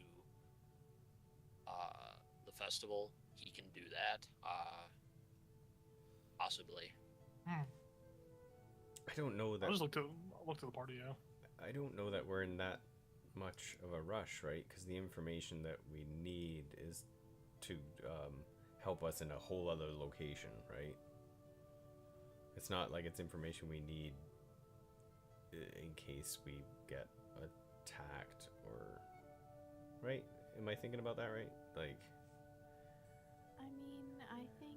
the festival, he can do that. Possibly. I don't know that. I just looked at the party, yeah. I don't know that we're in that much of a rush, right? Because the information that we need is to help us in a whole other location, right? It's not like it's information we need in case we get attacked or... Right? Am I thinking about that right? Like... I mean, I think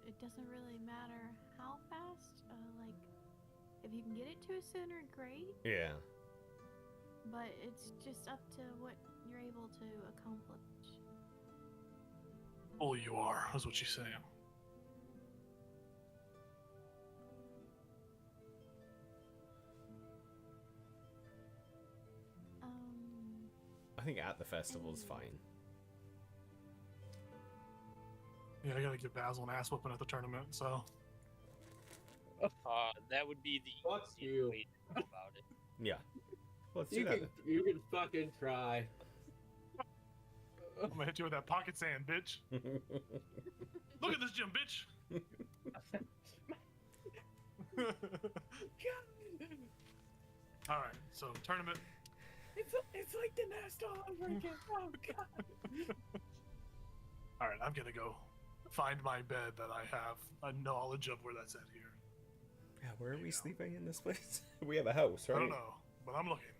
it doesn't really matter how fast. If you can get it to us sooner, great. Yeah. But it's just up to what you're able to accomplish. Oh, you are, is what she's saying. I think at the festival is fine. Yeah, I gotta give Basil an ass whooping at the tournament, so... That would be the Fuck easiest you. way to go about it. Yeah. Let's do You that. can, you can fucking try. I'm gonna hit you with that pocket sand, bitch. Look at this gym, bitch! Alright, so tournament. It's like the nest all over again. Oh god. Alright, I'm gonna go find my bed that I have a knowledge of where that's at here. Yeah, where are we sleeping in this place? We have a house, right? I don't know, but I'm looking.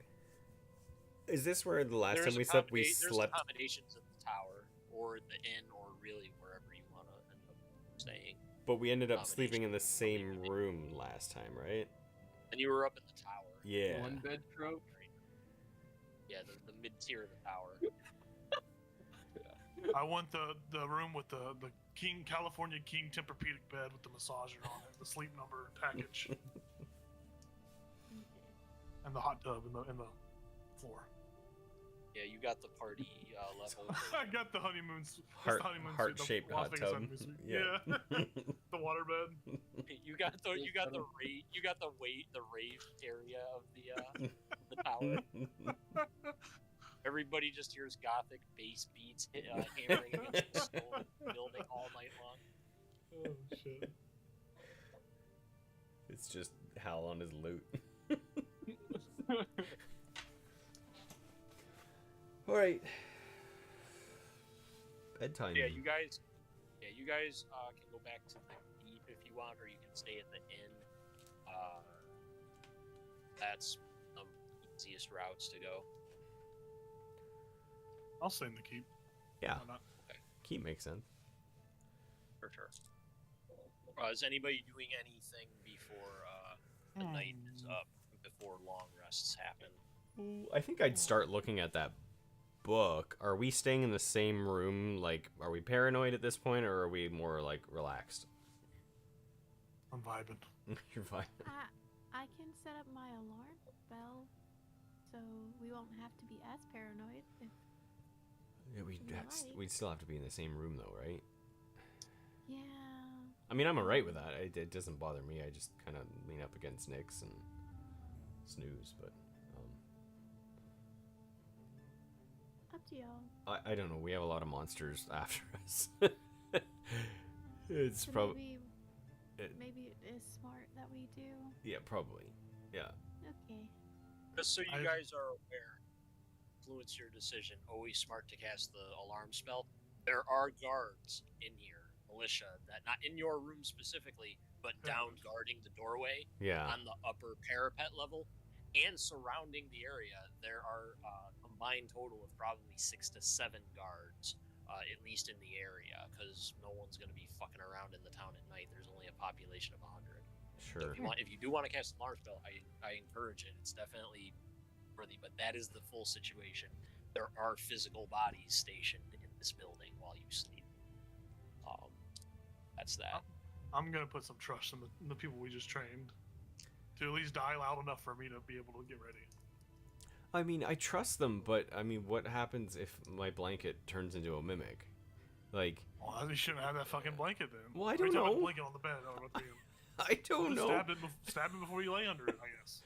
Is this where the last There's time we slept, we there's slept? accommodations at the tower, or the inn, or really wherever you want to end up staying. But we ended up sleeping in the same room last time, right? And you were up in the tower. Yeah. One bed trope. Yeah, the mid-tier of the tower. I want the room with the California King Tempur-Pedic bed with the massager on it, the sleep number package. and the hot tub in the floor. Yeah, you got the party level. I got the honeymoon. Heart-shaped hot tub. Yeah. The waterbed. You got the rave area of the tower. Everybody just hears gothic bass beats hammering against the stone building all night long. Oh shit! It's just Hal on his lute. All right. Bedtime. Yeah, you guys can go back to the deep if you want, or you can stay at the inn. That's the easiest routes to go. I'll stay in the keep. Yeah. Why not? Okay. Keep makes sense. For sure. Is anybody doing anything before the night is up, before long rests happen? I think I'd start looking at that book. Are we staying in the same room? Like, are we paranoid at this point, or are we more, like, relaxed? I'm vibing. You're vibing. I can set up my alarm bell, so we won't have to be as paranoid. Yeah, we'd still have to be in the same room, though, right? Yeah. I mean, I'm alright with that. It doesn't bother me. I just kind of lean up against Nyx and snooze, but... Up to y'all. I don't know. We have a lot of monsters after us. It's So probably... maybe it is smart that we do. Yeah, probably. Yeah. Okay. Just so you guys are aware, influence your decision. Always smart to cast the alarm spell. There are guards in here, militia, that not in your room specifically, but down guarding the doorway. Yeah. On the upper parapet level, and surrounding the area, there are a combined total of probably 6 to 7 guards, at least in the area, because no one's going to be fucking around in the town at night. There's only a population of 100. Sure. So if you do want to cast an alarm spell, I encourage it. It's definitely worthy, but that is the full situation. There are physical bodies stationed in this building while you sleep. That's that. I'm gonna put some trust in the people we just trained to at least die loud enough for me to be able to get ready. I mean, I trust them, but I mean, what happens if my blanket turns into a mimic? Like... Well, you shouldn't have that fucking blanket then. Well, I don't know. Blanket on the bed. I don't know. Stab it before you lay under it, I guess.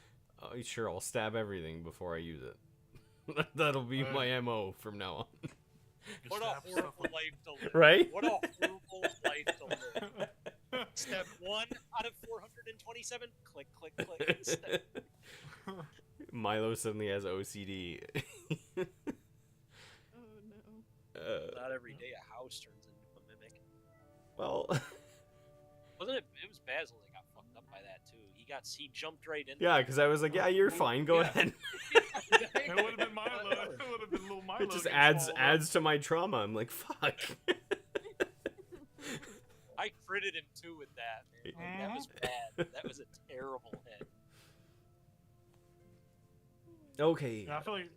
Sure, I'll stab everything before I use it. That'll be my MO from now on. What a horrible life to live. Right? What a horrible life to live. Step 1 out of 427. Click, click, click. Step. Milo suddenly has OCD. Oh no. Not every day a house turns into a mimic. Well... Wasn't it? It was Basil that got fucked up by that too. He jumped right in. Yeah, because I was like, yeah, you're fine. Go ahead. It would have been Milo. It would have been little Milo. It just adds to my trauma. I'm like, fuck. I critted him too with that, man. Like, that was bad. That was a terrible hit. Okay. Yeah, I feel like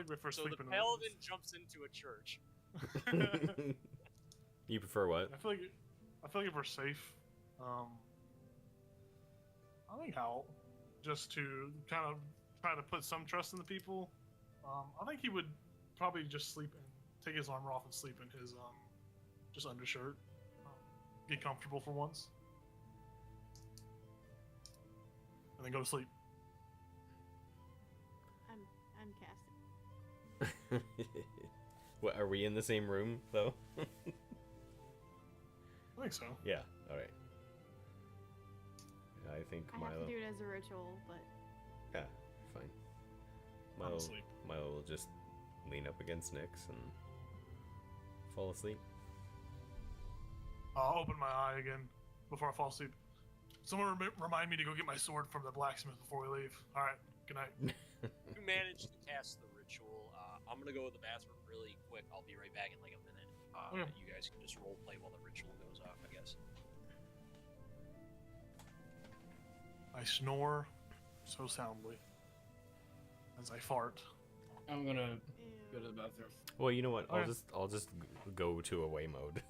we're first So sleeping. the paladin jumps into a church. You prefer what? I feel like if we're safe, I think Hal, just to kind of try to put some trust in the people. I think he would probably just sleep and take his armor off and sleep in his just undershirt. Get comfortable for once, and then go to sleep. I'm casting. What, are we in the same room though? I think so. Yeah. All right. I think I Milo. have to do it as a ritual, but Yeah, fine. I'm asleep. Milo will just lean up against Nyx and fall asleep. I'll open my eye again before I fall asleep. Someone remind me to go get my sword from the blacksmith before we leave. All right. Good night. You managed to cast the ritual. I'm gonna go to the bathroom really quick. I'll be right back in like a minute. Okay. You guys can just role play while the ritual goes off, I guess. I snore so soundly as I fart. I'm gonna go to the bathroom. Well, you know what? Okay. I'll just go to away mode.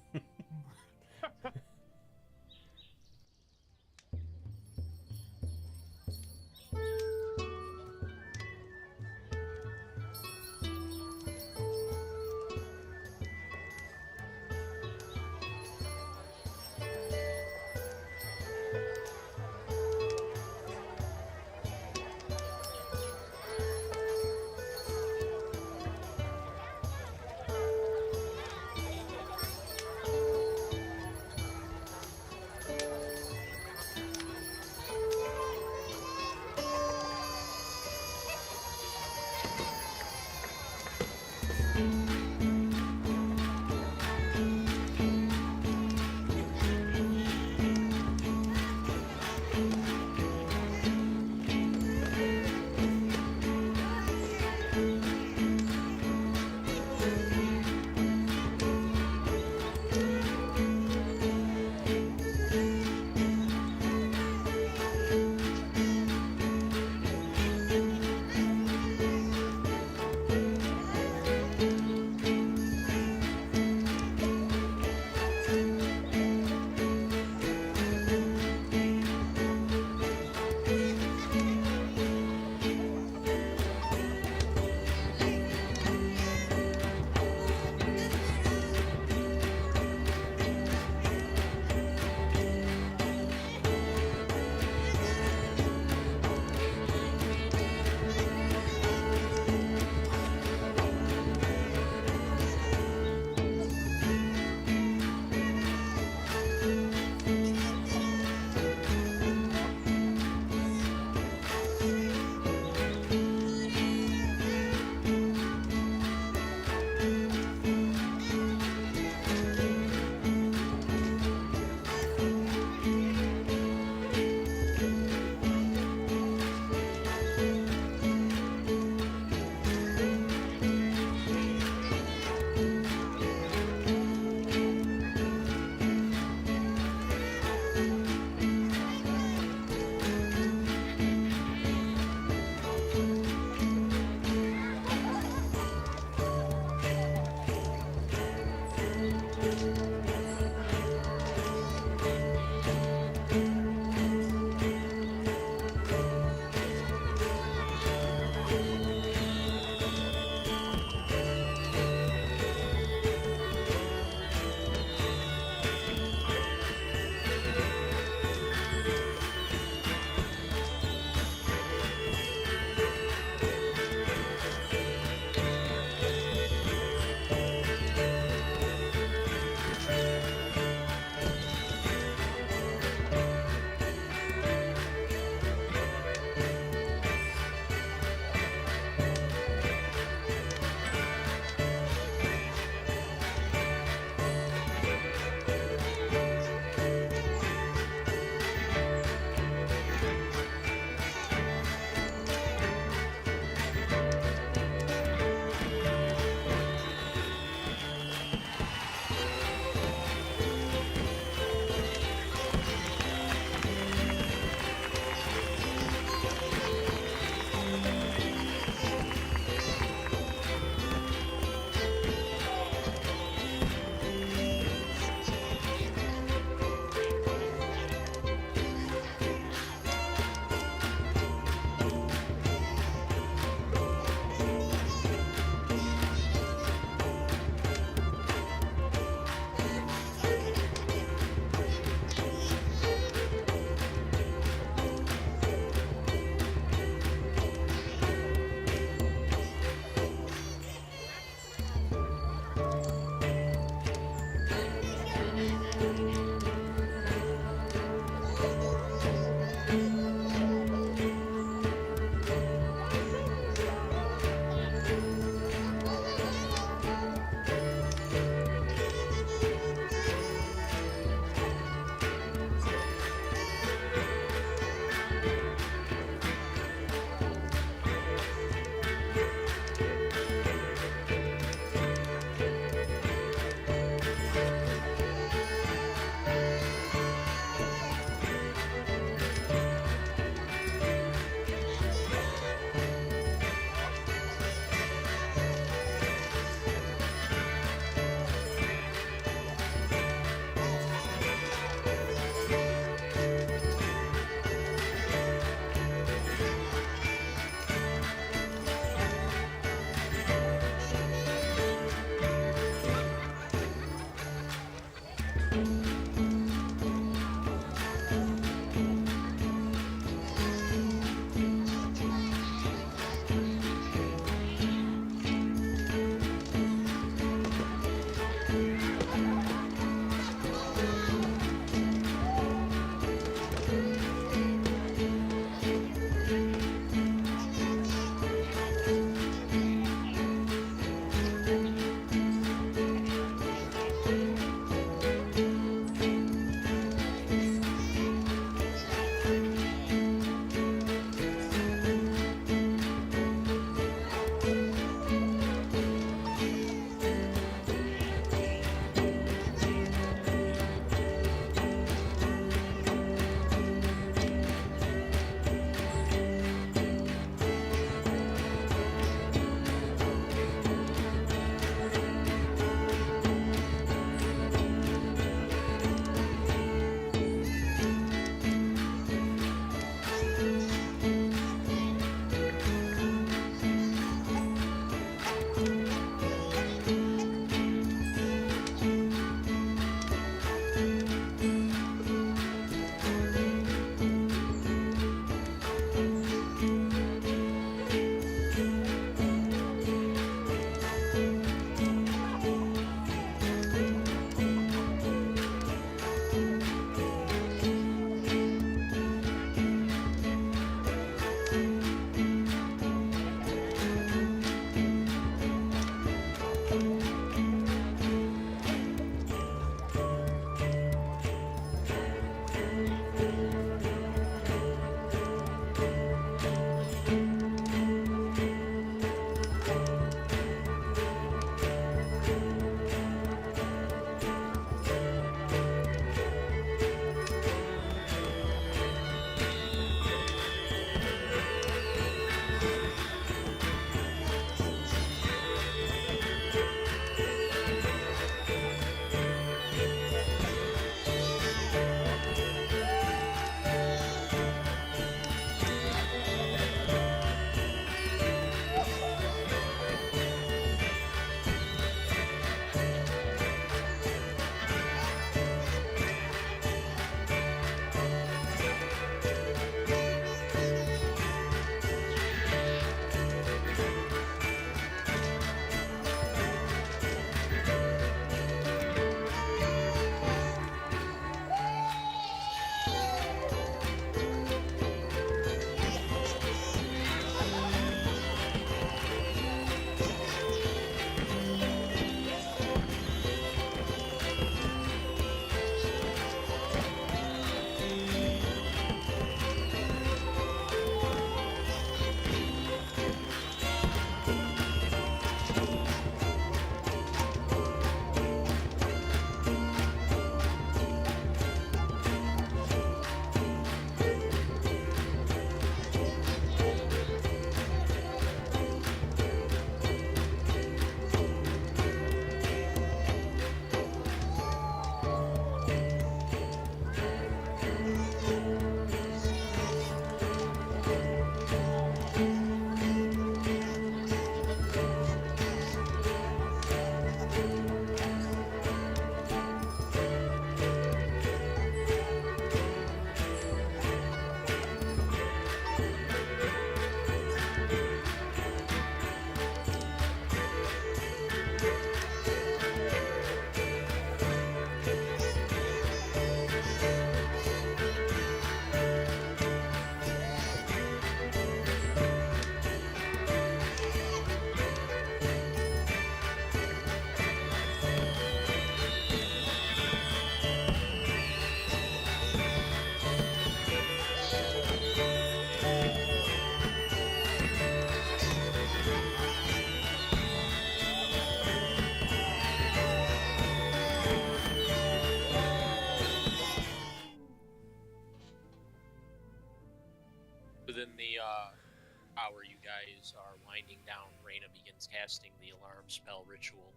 casting the alarm spell ritual,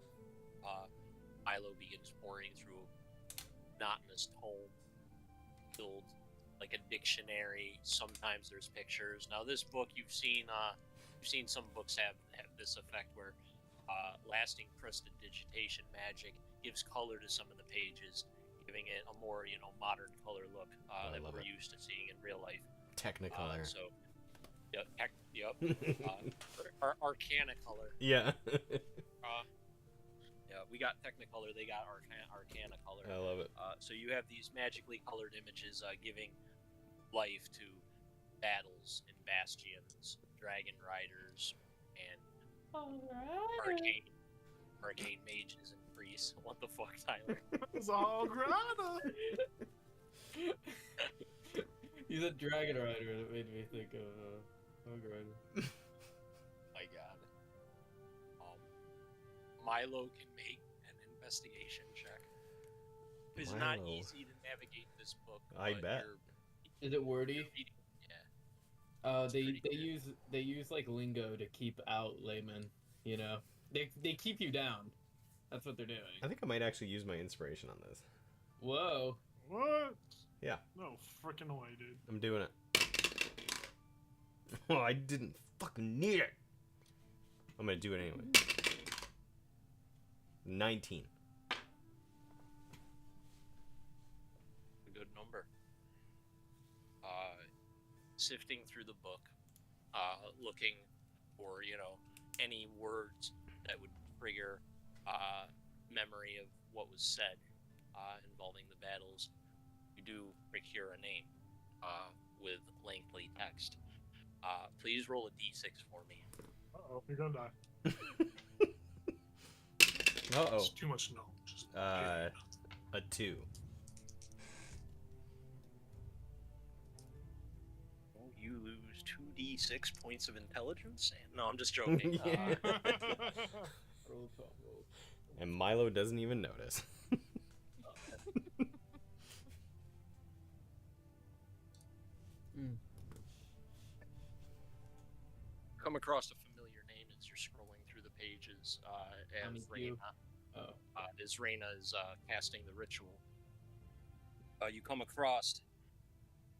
Milo begins pouring through a monotonous tome filled like a dictionary. Sometimes there's pictures. Now this book you've seen some books have this effect where lasting prestidigitation magic gives color to some of the pages, giving it a more modern color look that we're used to seeing in real life. Technicolor. Arcana color. Yeah. We got Technicolor, they got Arcana color. I love it. So you have these magically colored images giving life to battles and bastions, dragon riders, and arcane mages and priests. What the fuck, Tyler? It's all grana. You said Dragon Rider, and it made me think of Hog Rider. My God. Milo can make an investigation check. It's not easy to navigate this book. I bet. Is it wordy? Yeah. They use like lingo to keep out laymen. You know, they keep you down. That's what they're doing. I think I might actually use my inspiration on this. Whoa. What? Yeah. No freaking way, dude. I'm doing it. Oh, I didn't fucking need it. I'm gonna do it anyway. 19. A good number. Sifting through the book, looking for, any words that would trigger memory of what was said involving the battles. You do procure a name with lengthy text. Please roll a d6 for me. Uh-oh, you're gonna die. Uh-oh. It's too much knowledge. A 2. Oh, you lose 2d6 points of intelligence? No, I'm just joking. Yeah. And Milo doesn't even notice. Come across a familiar name as you're scrolling through the pages as Reina. As Reina is casting the ritual. You come across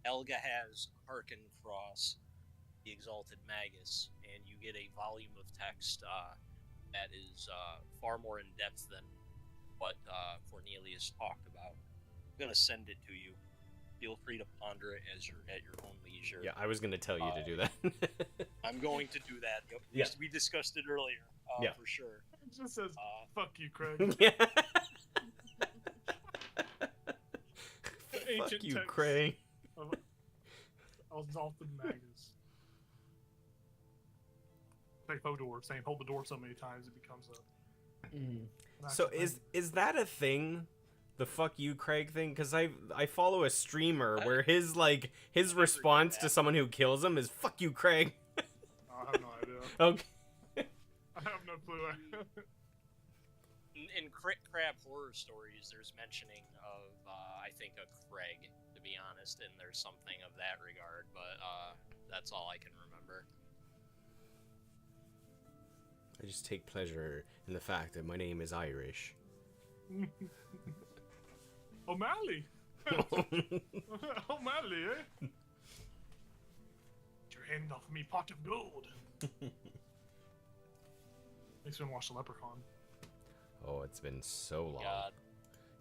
Elgahaz Harken Cross, the Exalted Magus, and you get a volume of text that is far more in depth than what Cornelius talked about. I'm gonna send it to you. Feel free to ponder it as you're at your own leisure. Yeah, I was gonna tell you to do that. I'm going to do that. Yep. Yeah. We discussed it earlier. Yeah. For sure. It just says, fuck you, Craig. Yeah. Ancient Fuck you, text Craig. of Exalted Magus. Like Hodor saying hold the door so many times it becomes a... an So actual thing. is that a thing? The fuck you, Craig thing? Because I follow a streamer where his response to someone who kills him is "fuck you, Craig." I have no idea. Okay. I have no clue. In Crab horror stories, there's mentioning of I think a Craig, to be honest, and there's something of that regard, but that's all I can remember. I just take pleasure in the fact that my name is Irish. O'Malley. O'Malley, eh? Get your hand off me, pot of gold. Makes me want to watch The Leprechaun. Oh, it's been so long. God.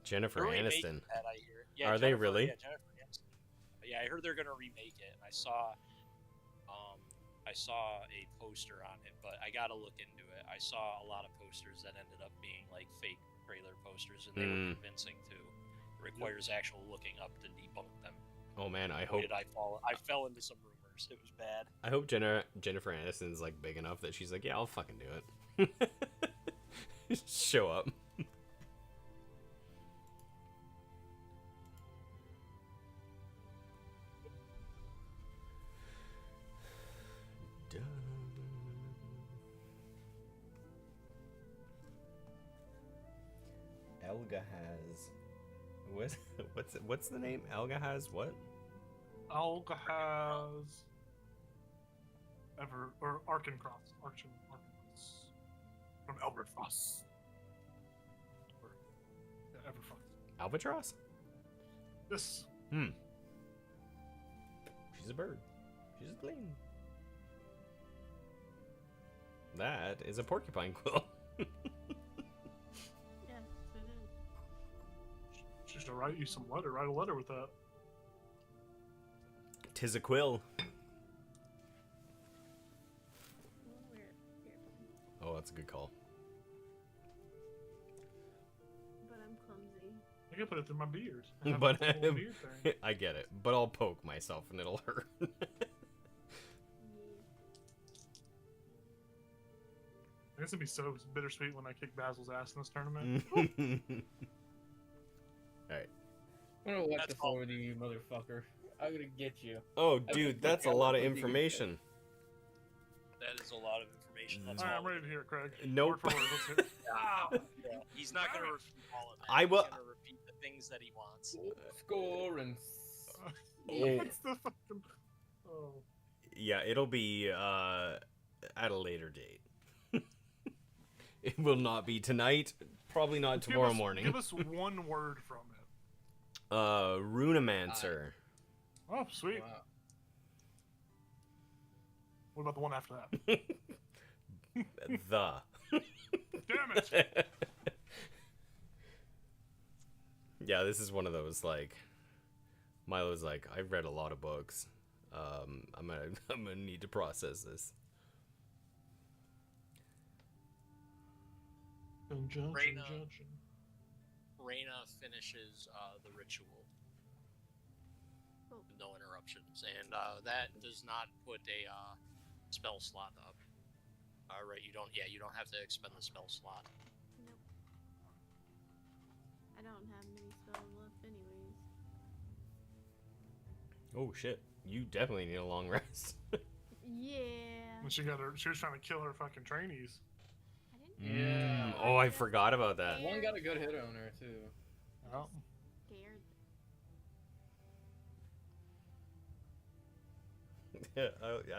Jennifer They're remaking Aniston. that, I hear. Yeah, Are they really? Yeah, Jennifer Aniston. Yeah, I heard they're gonna remake it, and I saw a poster on it, but I gotta look into it. I saw a lot of posters that ended up being like fake trailer posters, and they were convincing too. It requires actual looking up to debunk them. Oh man, I Boy, hope did I fall? I fell into some rumors. It was bad. I hope Jennifer Aniston's like big enough that she's like, yeah, I'll fucking do it. Show up. Elga has what's the name? Elga has what? Alcahaz. Arkencross. From Elberfrost. Yeah, Everfrost. Albatross? Yes. She's a bird. She's a plane. That is a porcupine quill. Yes, it is. She should write you some letter. Write a letter with that. 'Tis a quill. Oh, that's a good call. But I'm clumsy. I can put it through my beard. I have But a little beard thing. I get it. But I'll poke myself and it'll hurt. I guess it'd be so bittersweet when I kick Basil's ass in this tournament. Alright. I'm gonna wipe That's the floor with you, motherfucker. I'm gonna get you. Oh, dude, that's a lot of information. That is a lot of information. That's Alright, all. I'm ready to hear it, Craig. Nope. Word for word, let's hear it. Yeah, he's not going to repeat all of that. I will- He's going to repeat the things that he wants. Score and. Oh. What's the fucking... Oh. Yeah, it'll be at a later date. It will not be tonight. Probably not tomorrow morning. Give us one word from it. Runemancer. Oh, sweet. Wow. What about the one after that? The. Damn it! Yeah, this is one of those, like, Milo's like, I've read a lot of books. I'm gonna need to process this. Reyna. Junction. Reyna finishes the ritual. Cool. No interruptions. And that does not put a spell slot up. Right, you don't have to expend the spell slot. Nope. I don't have many spells left anyways. Oh shit, you definitely need a long rest. Yeah. And she was trying to kill her fucking trainees. I didn't Yeah. Oh, I forgot about that. One got a good hit on her too. Oh. scared. Yeah,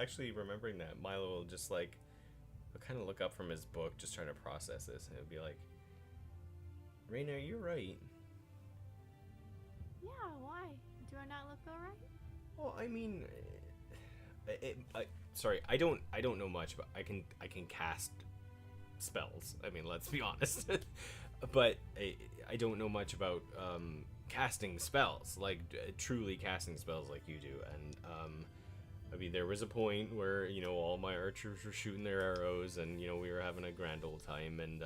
actually remembering that, Milo will just like, he'll kind of look up from his book, just trying to process this, and it'll be like, Reyna, you're right. Yeah, why? Do I not look alright? Well, I mean, sorry, I don't know much, but I can cast spells. I mean, let's be honest. But I don't know much about casting spells, like truly casting spells like you do. And I mean, there was a point where, you know, all my archers were shooting their arrows, and, you know, we were having a grand old time, and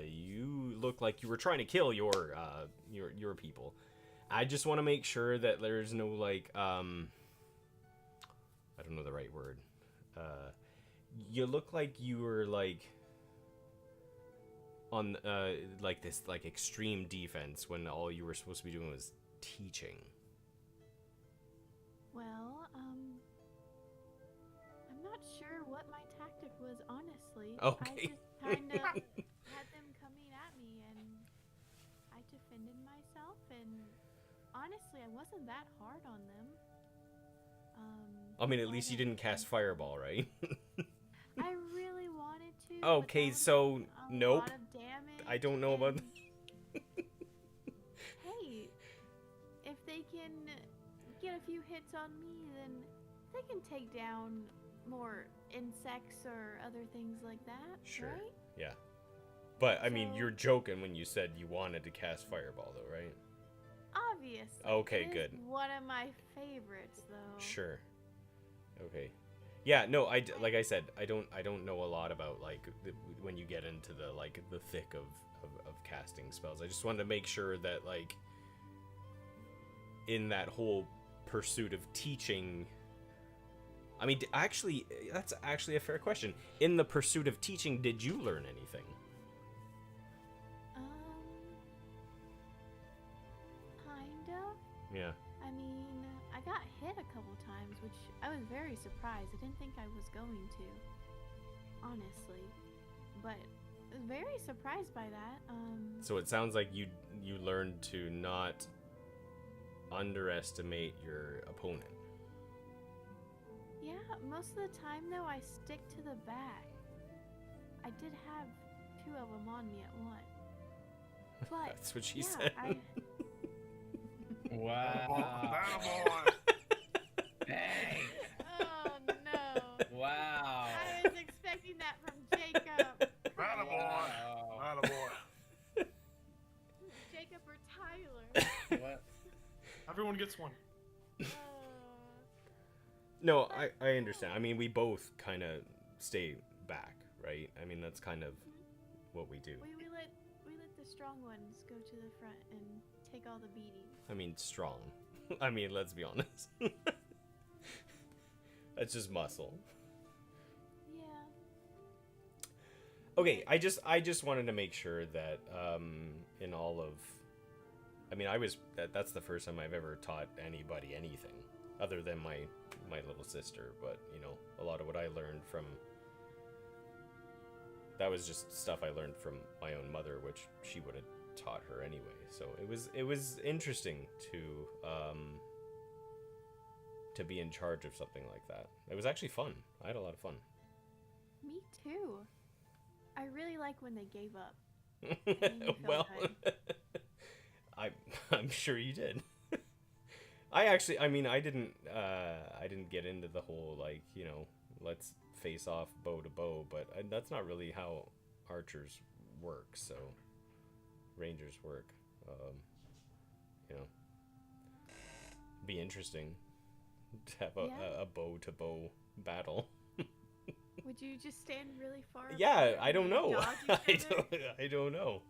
you looked like you were trying to kill your people. I just want to make sure that there's no, like, I don't know the right word. You look like you were, like, on, like, this, like, extreme defense when all you were supposed to be doing was teaching. Well, I'm not sure what my tactic was, honestly. Okay. I just kind of had them coming at me, and I defended myself, and honestly, I wasn't that hard on them. I mean, at least you didn't cast Fireball, right? I really wanted to. but Okay, that so, was a nope. lot of damage, I don't know about and- Hey, if they can get a few hits on me, then they can take down more insects or other things like that, Sure. right? Yeah. But, I mean, So- you're joking when you said you wanted to cast Fireball, though, right? Obviously. Okay, it is good. one of my favorites, though. Sure. Okay. Yeah, no, like I said, I don't know a lot about, like, when you get into the, like, the thick of casting spells. I just wanted to make sure that, like, in that whole pursuit of teaching, I mean, actually, that's actually a fair question. In the pursuit of teaching, did you learn anything? Kind of. Yeah. I mean, I got hit a couple times, which I was very surprised. I didn't think I was going to, honestly. But I was very surprised by that. So it sounds like you learned to not underestimate your opponent. Yeah, most of the time, though, I stick to the back. I did have 2 2 of them on me at once. But That's what she yeah, said. Wow. Attaboy. Dang. Oh no. Wow. I was expecting that from Jacob. Attaboy. Attaboy. Jacob or Tyler. What? Everyone gets one. No, I understand. I mean, we both kind of stay back, right? I mean, that's kind of what we do. We let the strong ones go to the front and take all the beating. I mean, strong. I mean, let's be honest. That's just muscle. Yeah. Okay, I just wanted to make sure that in all of, I mean, that's the first time I've ever taught anybody anything other than my little sister, but you know, a lot of what I learned from that was just stuff I learned from my own mother, which she would have taught her anyway. So it was interesting to be in charge of something like that. It was actually fun. I had a lot of fun. Me too. I really like when they gave up. It made me feel Well, good. I'm sure you did. I didn't get into the whole, like, you know, let's face off bow to bow, but that's not really how archers work. So rangers work. You know, be interesting to have a bow to bow battle. Would you just stand really far Yeah, apart I don't and know. dodge each other? I don't know.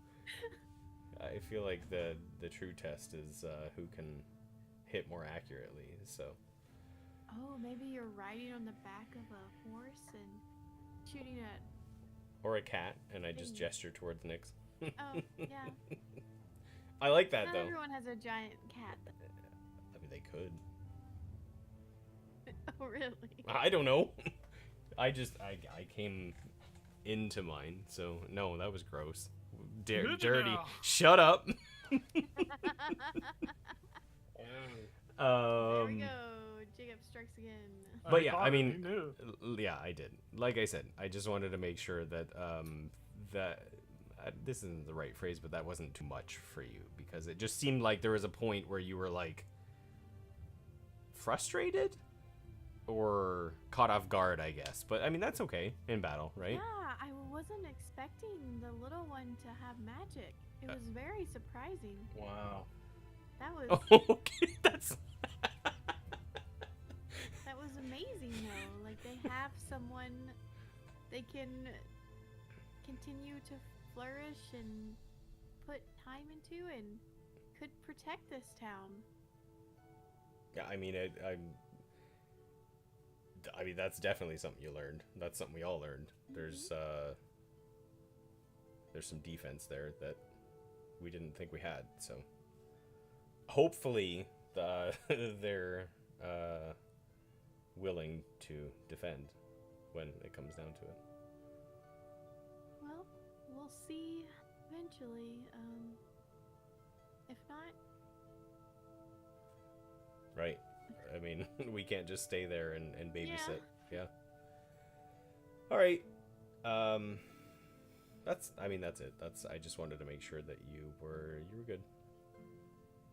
I feel like the true test is who can hit more accurately. So. Oh, maybe you're riding on the back of a horse and shooting at. Or a cat, and I just gesture towards Nyx. Oh, yeah. I like that Not though. everyone has a giant cat. I mean, they could. Oh, really? I don't know. I came into mine, so no, that was gross. Good to Dirty. know. Shut up. There we go. Jacob strikes again. But yeah, thought I it, mean, he knew. yeah, I did. Like I said, I just wanted to make sure that that this isn't the right phrase, but that wasn't too much for you, because it just seemed like there was a point where you were like frustrated or caught off guard, I guess. But I mean, that's okay in battle, right? Yeah, I wasn't expecting the little one to have magic. It was very surprising. Wow. That was Okay, that's that was amazing though. Like they have someone they can continue to flourish and put time into and could protect this town. yeah. I mean, I mean, that's definitely something you learned. That's something we all learned. There's some defense there that we didn't think we had. So hopefully they're willing to defend when it comes down to it. Well, we'll see eventually. If not, Right. I mean, we can't just stay there and babysit. Yeah. All right. That's it. I just wanted to make sure that you were good.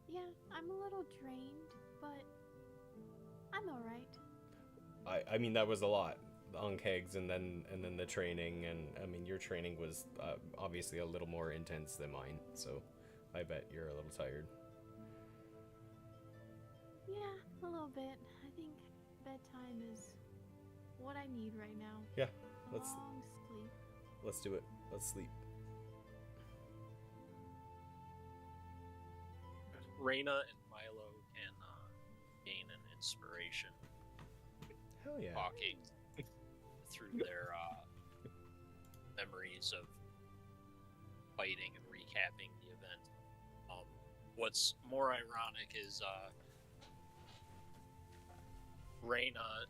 yeah, I'm a little drained, but I'm all right. I mean, that was a lot on kegs, and then the training, and I mean, your training was obviously a little more intense than mine, so I bet you're a little tired. Yeah, a little bit. I think bedtime is what I need right now. Yeah, A let's long sleep. let's do it. Let's sleep. Reyna and Milo can gain an inspiration Hell yeah. talking through their memories of fighting and recapping the event. What's more ironic is Reyna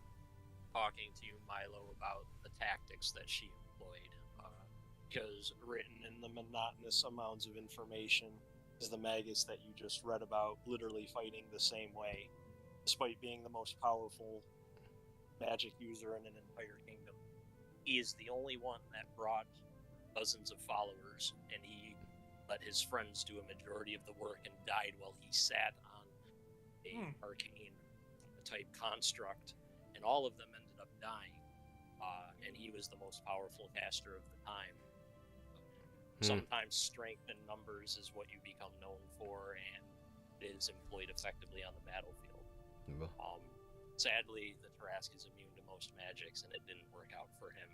talking to Milo about the tactics that she employed, because written in the monotonous amounts of information is the Magus that you just read about, literally fighting the same way, despite being the most powerful magic user in an entire kingdom. He is the only one that brought dozens of followers, and he let his friends do a majority of the work and died while he sat on a arcane type construct, and all of them ended up dying. And he was the most powerful caster of the time. Sometimes strength in numbers is what you become known for, and it is employed effectively on the battlefield. Sadly, the Tarrasque is immune to most magics, and it didn't work out for him.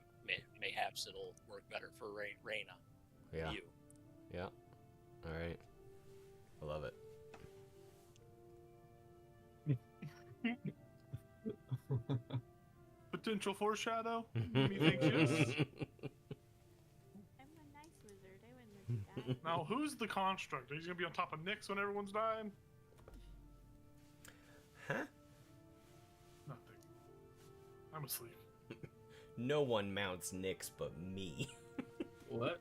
Mayhaps it'll work better for Reyna. Yeah. You. Yeah. All right. I love it. Potential foreshadow? Methinks yes. I'm a nice wizard. I wouldn't let you die. Now, who's the construct? He's gonna be on top of Nyx when everyone's dying? Huh? Nothing. I'm asleep. No one mounts Nyx but me. What?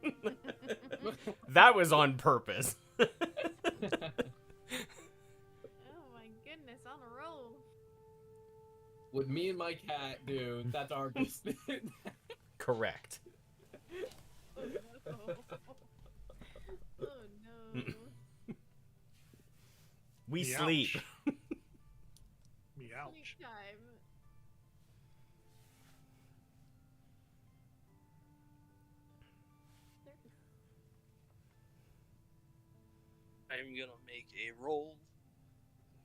That was on purpose. Oh my goodness, on a roll. What me and my cat do, that's our business. Correct. Oh no. Oh no. We Meouch. sleep. Meow. Sleep time. I'm gonna make a roll.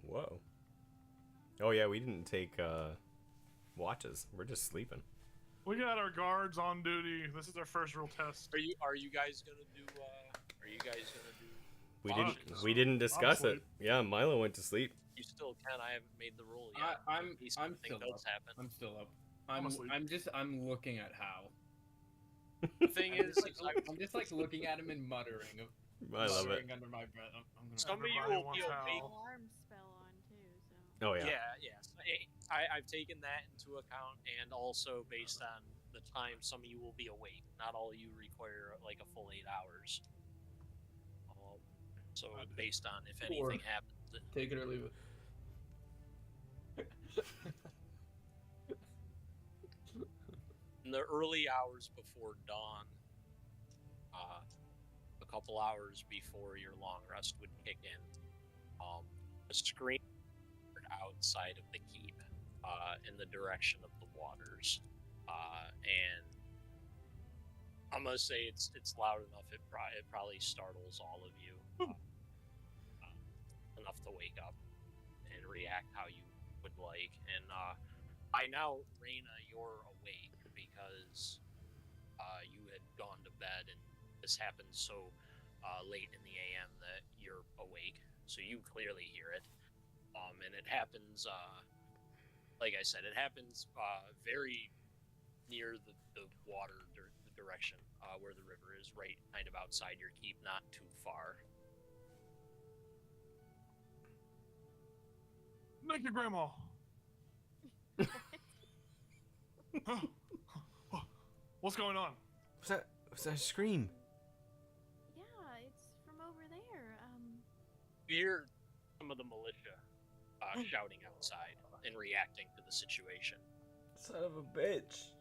Whoa. Oh yeah, we didn't take watches. We're just sleeping. We got our guards on duty. This is our first real test. Are you guys gonna do? Are you guys gonna do? We didn't discuss it. Honestly. Yeah, Milo went to sleep. You still can. I haven't made the roll yet. I'm In case still something does up. happen. I'm still up. Honestly. I'm looking at how. The thing is, I'm just like looking at him and muttering. I love it. Muttering under my breath. I'm gonna. some of you Everybody will be wants awake. out. Alarm spell on too, so. Oh yeah. Yes. I've taken that into account, and also based on the time, some of you will be awake. Not all of you require like a full 8 hours. So based on if anything happens, Take it or leave it. in the early hours before dawn, a couple hours before your long rest would kick in, a scream outside of the keep, in the direction of the waters, and I'm gonna say it's loud enough. It probably startles all of you enough to wake up and react how you would like. And by now, Reyna, you're awake because you had gone to bed, and this happened so late in the AM that you're awake, so you clearly hear it. And it happens, like I said, it happens very near the water, the direction where the river is, right kind of outside your keep, not too far. Thank you, Grandma. What's going on? Was that a scream? Yeah, it's from over there. You hear some of the militia shouting outside and reacting to the situation. Son of a bitch.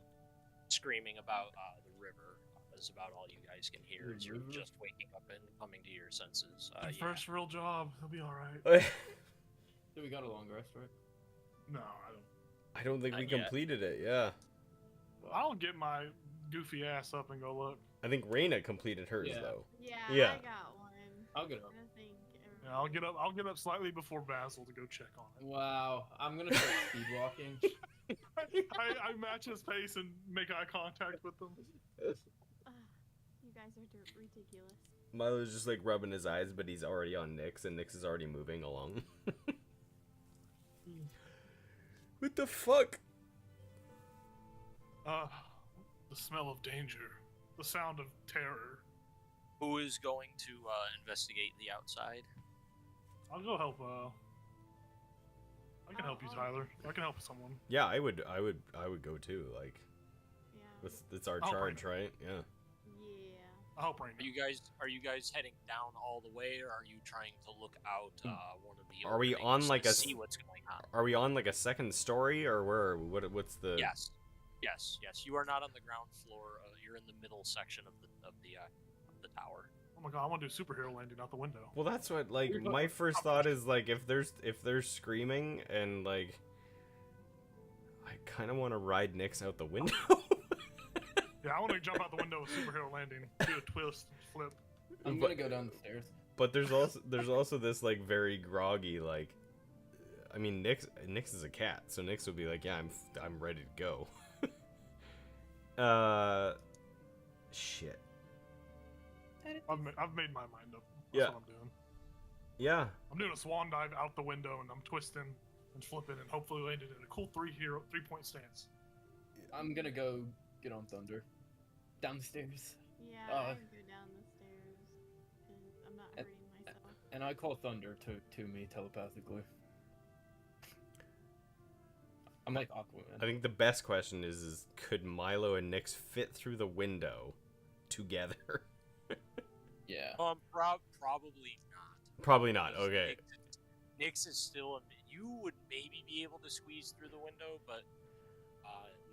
Screaming about the river is about all you guys can hear as you're river? just waking up and coming to your senses. Your Yeah. first real job. He'll be all right. So we got a long rest, right? No, I don't. I don't think we Not yet. completed it. Yeah. I'll get my goofy ass up and go look. I think Reyna completed hers Yeah. though. Yeah, Yeah. I got one. I'll get up. I think Yeah, I'll get up. I'll get up slightly before Basil to go check on it. Wow, I'm gonna start speed walking. I match his pace and make eye contact with him. you guys are ridiculous. Milo's just like rubbing his eyes, but he's already on Nyx, and Nyx is already moving along. What the fuck? The smell of danger, the sound of terror. Who is going to investigate the outside? I'll go help. I can help you, Tyler. I can help someone. Yeah, I would go too. Like, Yeah. that's our I'll charge, bring right? Yeah. Yeah. I'll help Raina. Are you guys heading down all the way, or are you trying to look out one of the? Are we openings on, like, to a see what's going on? Are we on like a second story, or where? What's the? Yes. You are not on the ground floor. you're in the middle section of the tower. Oh my god, I want to do superhero landing out the window. Well, that's what, like, my first thought is, like, if they're screaming and, like, I kind of want to ride Nyx out the window. Yeah, I want to jump out the window with superhero landing, do a twist, flip. I'm gonna go down the stairs. But there's also this, like, very groggy, like, I mean, Nyx is a cat, so Nyx would be like, yeah, I'm ready to go. Shit. I've made my mind up. That's Yeah. what I'm doing. Yeah. I'm doing a swan dive out the window, and I'm twisting and flipping, and hopefully landing in a cool 3-point stance. I'm gonna go get on Thunder. Down the stairs. Yeah, I would go down the stairs. 'Cause I'm not hurting myself. And I call Thunder to me telepathically. I'm like Aquaman. I think the best question is could Milo and Nyx fit through the window together? Yeah. Probably not. Probably not. Okay. Nyx is still you would maybe be able to squeeze through the window, but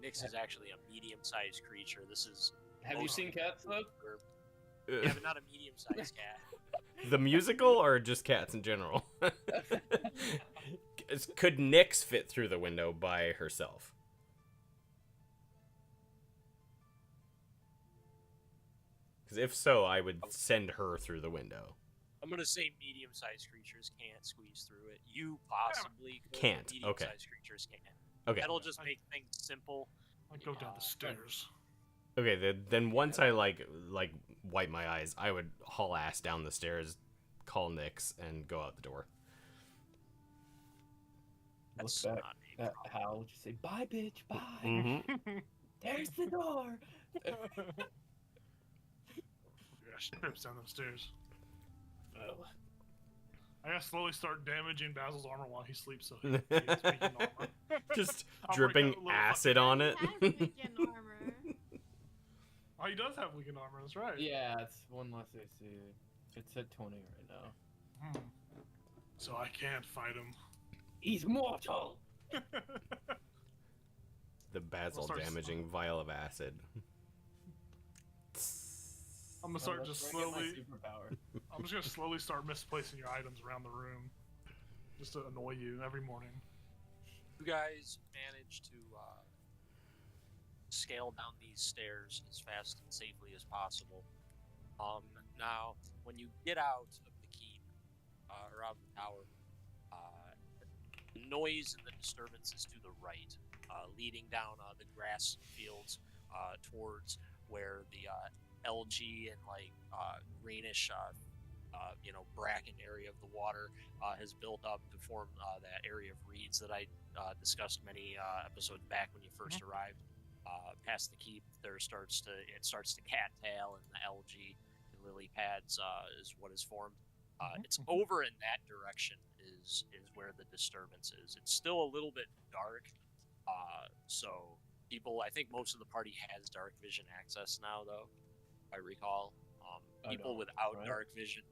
Nyx is actually a medium-sized creature. This is. Have you seen cats though? Yeah, but not a medium-sized cat. The musical or just cats in general? Could Nyx fit through the window by herself? Because if so, I would send her through the window. I'm gonna say medium-sized creatures can't squeeze through it. You possibly could, Can't, but okay. Medium-sized creatures can. Okay. That'll just make things simple. I go down the stairs. Okay, then once I like wipe my eyes, I would haul ass down the stairs, call Nyx, and go out the door. That's Look not back a at problem. Hal, just say, bye, bitch, bye. Mm-hmm. There's the door. Yeah, she trips down those stairs. Oh. I gotta slowly start damaging Basil's armor while he sleeps, so he gets weakened armor. Just I'll dripping break a little acid on it. Has weekend armor. Oh, he does have weakened armor. That's right. Yeah, it's one less AC. It's at 20 right now. Hmm. So I can't fight him. He's mortal. The Basil start damaging vial of acid. I'm gonna start Oh, just that's where I get my slowly. superpower. I'm just gonna slowly start misplacing your items around the room, just to annoy you every morning. You guys manage to scale down these stairs as fast and safely as possible. Now, when you get out of the keep, or out of the tower, the noise and the disturbance is to the right, leading down the grass fields towards where the algae and greenish, bracken area of the water has built up to form that area of reeds that I discussed many episodes back when you first arrived. Past the keep, it starts to cattail, and the algae and lily pads is what is formed. It's over in that direction is where the disturbance is. It's still a little bit dark, so I think most of the party has dark vision access now, though. I recall. People without dark vision,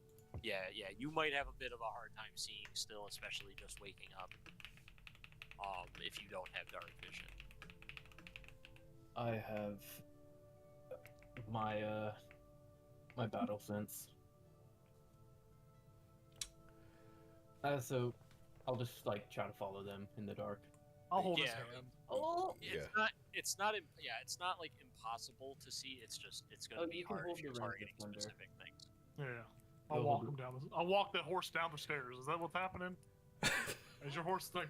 yeah, you might have a bit of a hard time seeing still, especially just waking up. If you don't have dark vision. I have my my battle sense. So I'll just try to follow them in the dark. I'll hold his Yeah. hand. Oh, It's not like impossible to see. It's going to be you can hard hold if you're your range targeting thunder. specific things. Yeah. I'll You'll walk hold him down. I'll walk the horse down the stairs. Is that what's happening? Is your horse like?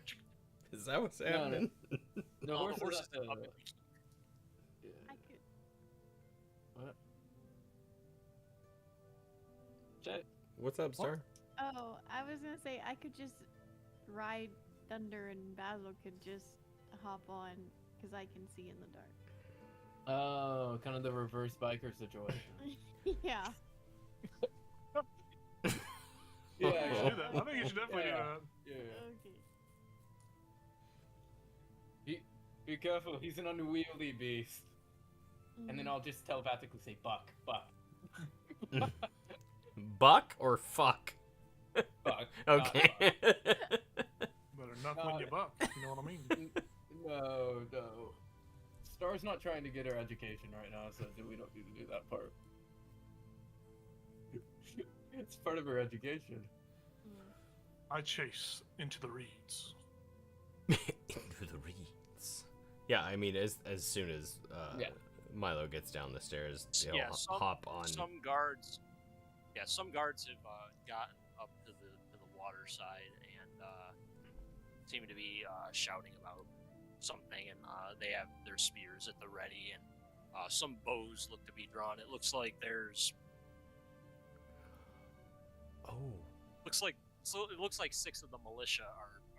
Is that what's no. happening? The Oh, horse the horse is is at up the- in the keep. I could. What? Check. What's up, Star? Oh, I was gonna say I could just ride Thunder, and Basil could just hop on because I can see in the dark. Oh, kind of the reverse biker situation. Yeah. Yeah, you should do that. I think you should definitely Yeah. do that. Yeah. Okay. Be careful, he's an unwieldy beast. And then Mhm. I'll just telepathically say, buck, buck, Buck or fuck? buck. Okay. Better not when you buck. You know what I mean? No. Star's not trying to get her education right now, so we don't need to do that part. It's part of her education. I chase into the reeds. Into the reeds. Yeah, I mean, as soon as Milo gets down the stairs, he'll hop on. Some guards have gotten up to the water side and seem to be shouting about something, and they have their spears at the ready, and some bows look to be drawn. It looks like there's it looks like 6 of the militia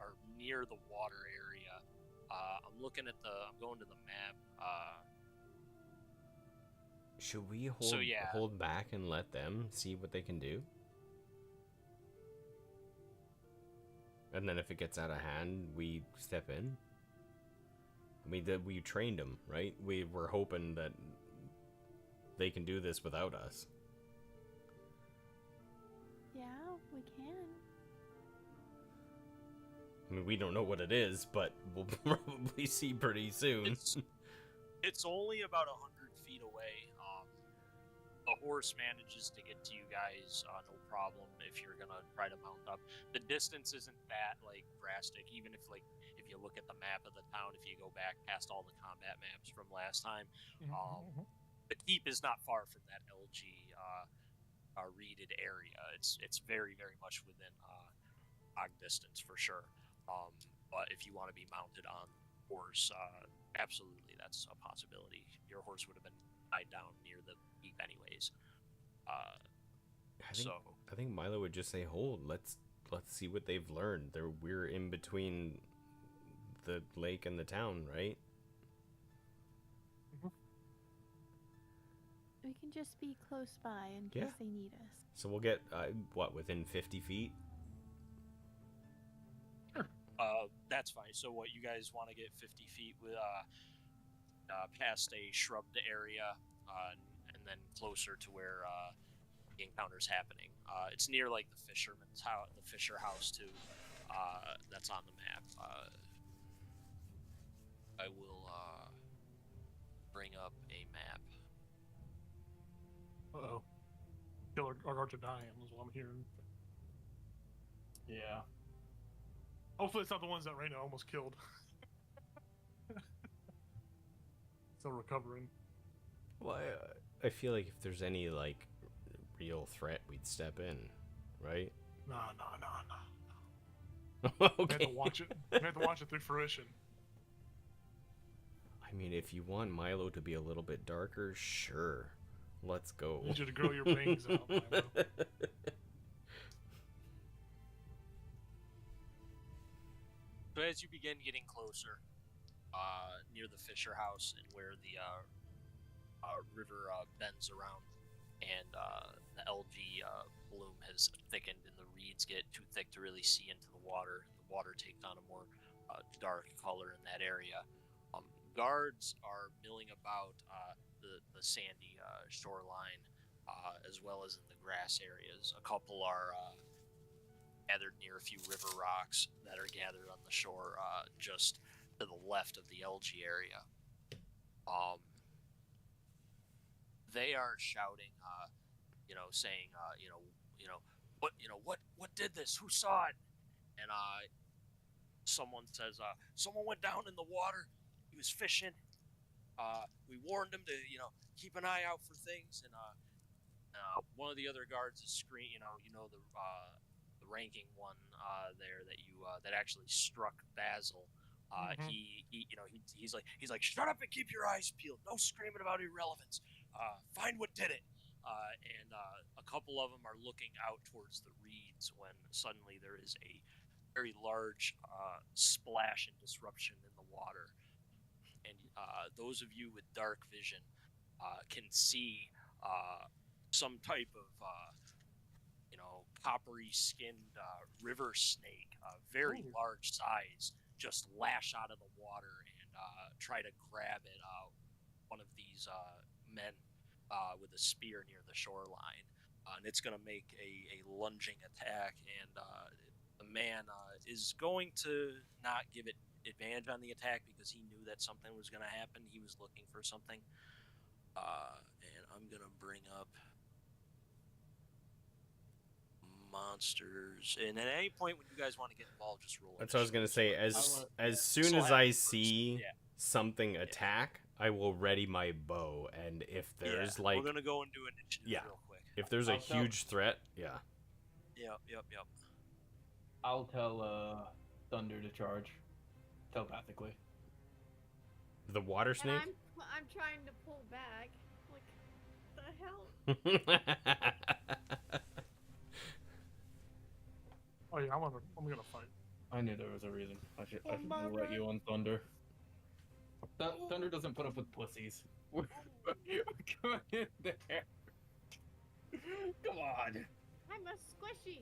are near the water area. I'm going to the map. Should we hold back and let them see what they can do? And then if it gets out of hand, we step in? I mean, we trained them, right? We were hoping that they can do this without us. Yeah, we can. I mean, we don't know what it is, but we'll probably see pretty soon. It's only about 100 feet away. The horse manages to get to you guys no problem if you're gonna try to mount up. The distance isn't that drastic. Even if you look at the map of the town, if you go back past all the combat maps from last time, the keep is not far from that LG reeded area. It's very, very much within dog distance for sure. But if you want to be mounted on horse, absolutely, that's a possibility. Your horse would have been tied down near the keep anyways. I think Milo would just say, "Hold, let's see what they've learned." We're in between the lake and the town, right? We can just be close by in case they need us. So we'll get within 50 feet. That's fine. So what, you guys want to get 50 feet with past a shrubbed area, and then closer to where the encounter's happening. It's near the fisherman's house, the fisher house too. That's on the map. I will bring up a map. Uh-oh. Our guards are dying, is what I'm hearing. Yeah. Hopefully it's not the ones that Reyna almost killed. Still recovering. Well, I feel like if there's any real threat, we'd step in, right? No. Okay. We have to watch it. We have to watch it through fruition. I mean, if you want Milo to be a little bit darker, sure. Let's go. I need you to grow your wings out, Milo. So as you begin getting closer, near the Fisher House and where the river bends around, and the algae bloom has thickened and the reeds get too thick to really see into the water takes on a more dark color in that area. Guards are milling about the sandy shoreline, as well as in the grass areas. A couple are gathered near a few river rocks that are gathered on the shore just to the left of the algae area. They are shouting, saying, what did this? Who saw it? And someone says, someone went down in the water. He was fishing. We warned him to, keep an eye out for things. And one of the other guards is screaming, the ranking one there that actually struck Basil. He's like, shut up and keep your eyes peeled. No screaming about irrelevance. Find what did it. And a couple of them are looking out towards the reeds when suddenly there is a very large splash and disruption in the water. And those of you with dark vision can see some type of coppery skinned river snake, very large size, just lash out of the water and try to grab at one of these men with a spear near the shoreline. And it's going to make a lunging attack, and the man is going to not give it advantage on the attack because he knew that something was going to happen. He was looking for something. And I'm going to bring up monsters. And at any point when you guys want to get involved, just roll. That's what I was going to say. As soon as I see something attack, I will ready my bow. And if there's like... We're going to go and do initiative real quick. If there's a huge threat, Yep. I'll tell Thunder to charge telepathically. The water snake? And I'm trying to pull back. Like, the hell? Oh yeah, I'm gonna fight. I knew there was a reason. I should let you on Thunder. Thunder doesn't put up with pussies. We're going in there. Come on. I'm a squishy.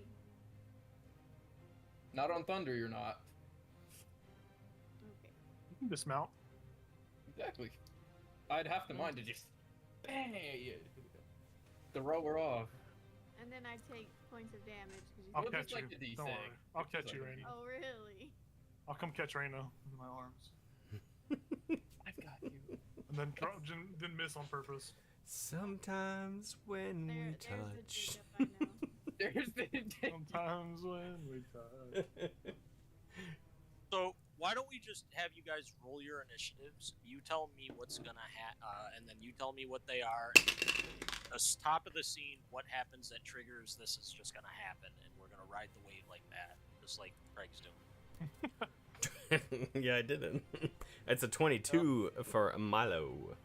Not on Thunder, you're not. Okay. You can dismount. Exactly. I'd have to mind to just bang the rower off. And then I take points of damage. I'll Well, catch just like you. the D6. Don't worry. I'll catch you, like- Rainy. Oh, really? I'll come catch Raina in my arms. I've got you. And then didn't miss on purpose. Sometimes when we touch. There's the Sometimes when we touch. So why don't we just have you guys roll your initiatives? You tell me what's gonna and then you tell me what they are. The top of the scene, what happens that triggers this is just gonna happen, and we're gonna ride the wave like that, just like Craig's doing. Yeah, I didn't. It's a 22 for Milo.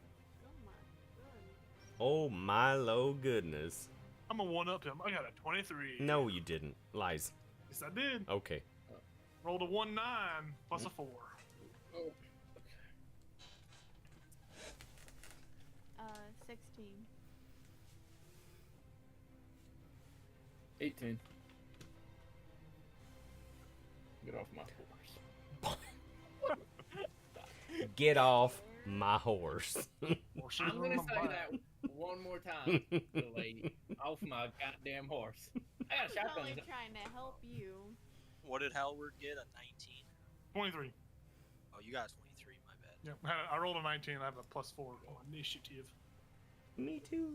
Oh, Milo goodness. I'm gonna one up him. I got a 23. No, you didn't. Lies. Yes, I did. Okay. Rolled a 1-9 plus a 4. Oh. 16. 18. Get off my horse. Get off my horse. I'm gonna say that one more time, little lady. Off my goddamn horse. I got a I'm shotgun. only trying to help you. What did Hellward get? A 19? 23. Oh, you got 23. My bad. Yeah, I rolled a 19. I have a plus 4 on initiative. Me too.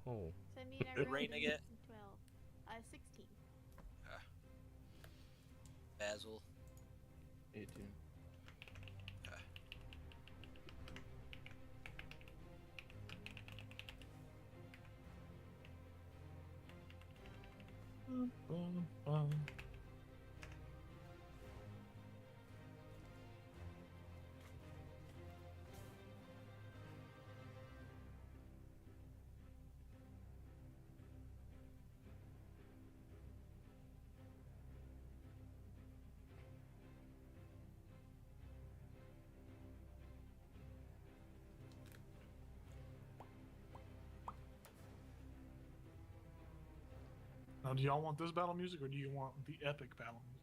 Oh. So I mean, I Did rolled Raina a get? 12. 16. Basil. 18. Now, do y'all want this battle music or do you want the epic battle music?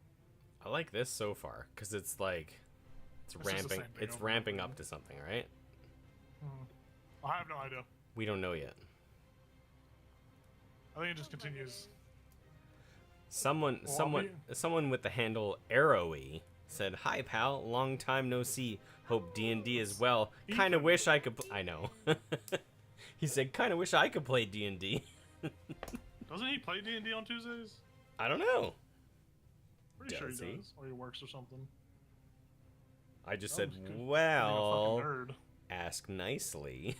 I like this so far because it's like it's just the ramping. same thing It's over ramping and up over. to something, right? I have no idea. We don't know yet. I think it just continues. Someone with the handle Arrowy said, "Hi, pal. Long time no see. Hope D&D as well. Kind of wish I could. I know." He said, "Kind of wish I could play D&D." Doesn't he play D&D on Tuesdays? I don't know. Pretty sure he Does he? does. Or he works or something. I just Oh, said, he's good. Being a "Well, fucking nerd. ask nicely."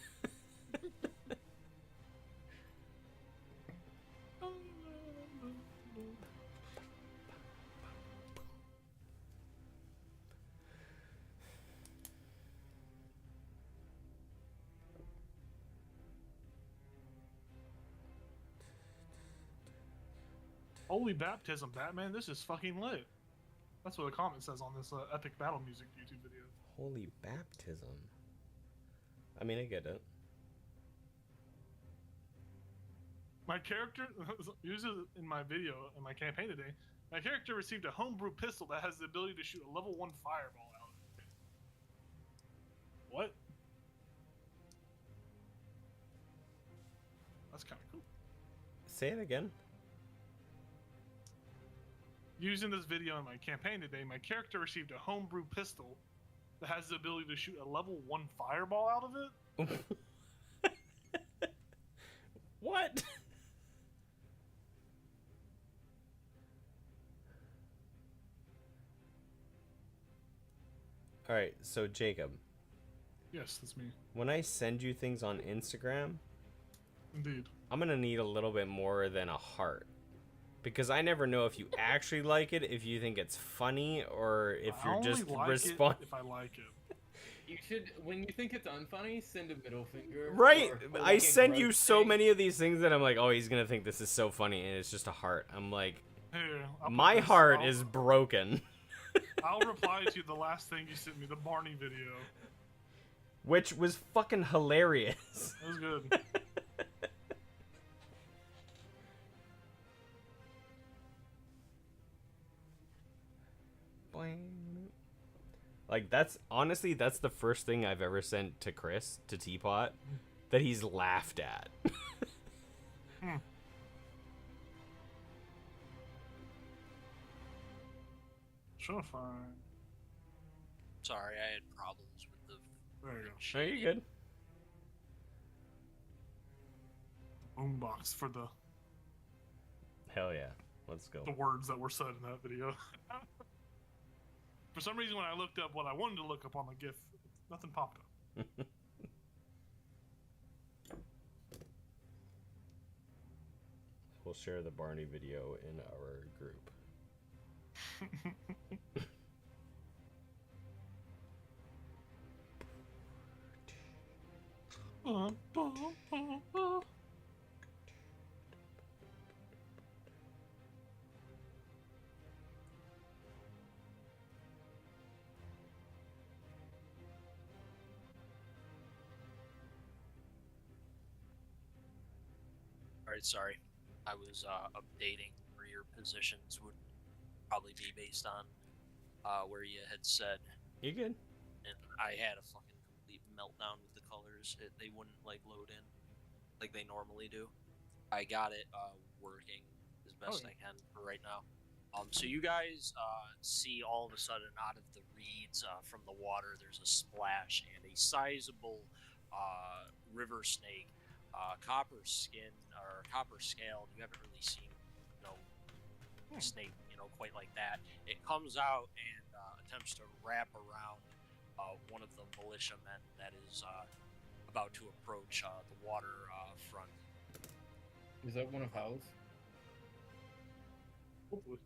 Holy baptism, Batman! This is fucking lit. That's what the comment says on this epic battle music YouTube video. Holy baptism. I mean, I get it. My character, usually in my video, in my campaign today, my character received a homebrew pistol that has the ability to shoot a level 1 fireball out. What? That's kind of cool. Say it again. using this video in my campaign today, my character received a homebrew pistol that has the ability to shoot a level 1 fireball out of it. What? All right, so Jacob. Yes, that's me. When I send you things on Instagram, Indeed, I'm gonna need a little bit more than a heart. Because I never know if you actually like it, if you think it's funny, or if you're just responding. If I like it, You should, when you think it's unfunny, send a middle finger. Right. Or I like a send you gross so thing. many of these things that I'm like, oh, he's gonna think this is so funny, and it's just a heart. I'm like, here, I'll put my this- heart I'll- is broken. I'll reply to the last thing you sent me, the Barney video. Which was fucking hilarious. That was good. Like, that's honestly, that's the first thing I've ever sent to Chris, to Teapot, that he's laughed at. Trying to find. Sorry, I had problems with the. There you Oh, you're good. go. Boombox for the Hell yeah. Let's go. words that were said in that video. For some reason, when I looked up what I wanted to look up on the GIF, nothing popped up. We'll share the Barney video in our group. Alright, sorry. I was updating where your positions would probably be based on where you had said, You good? and I had a fucking complete meltdown with the colors. They wouldn't like load in like they normally do. I got it working as best I can for right now. So you guys see all of a sudden out of the reeds from the water, there's a splash and a sizable river snake, copper skin or copper scaled. You haven't really seen, a snake, quite like that. It comes out and attempts to wrap around one of the militiamen that is about to approach the water front. Is that one of Hal's? Hopefully.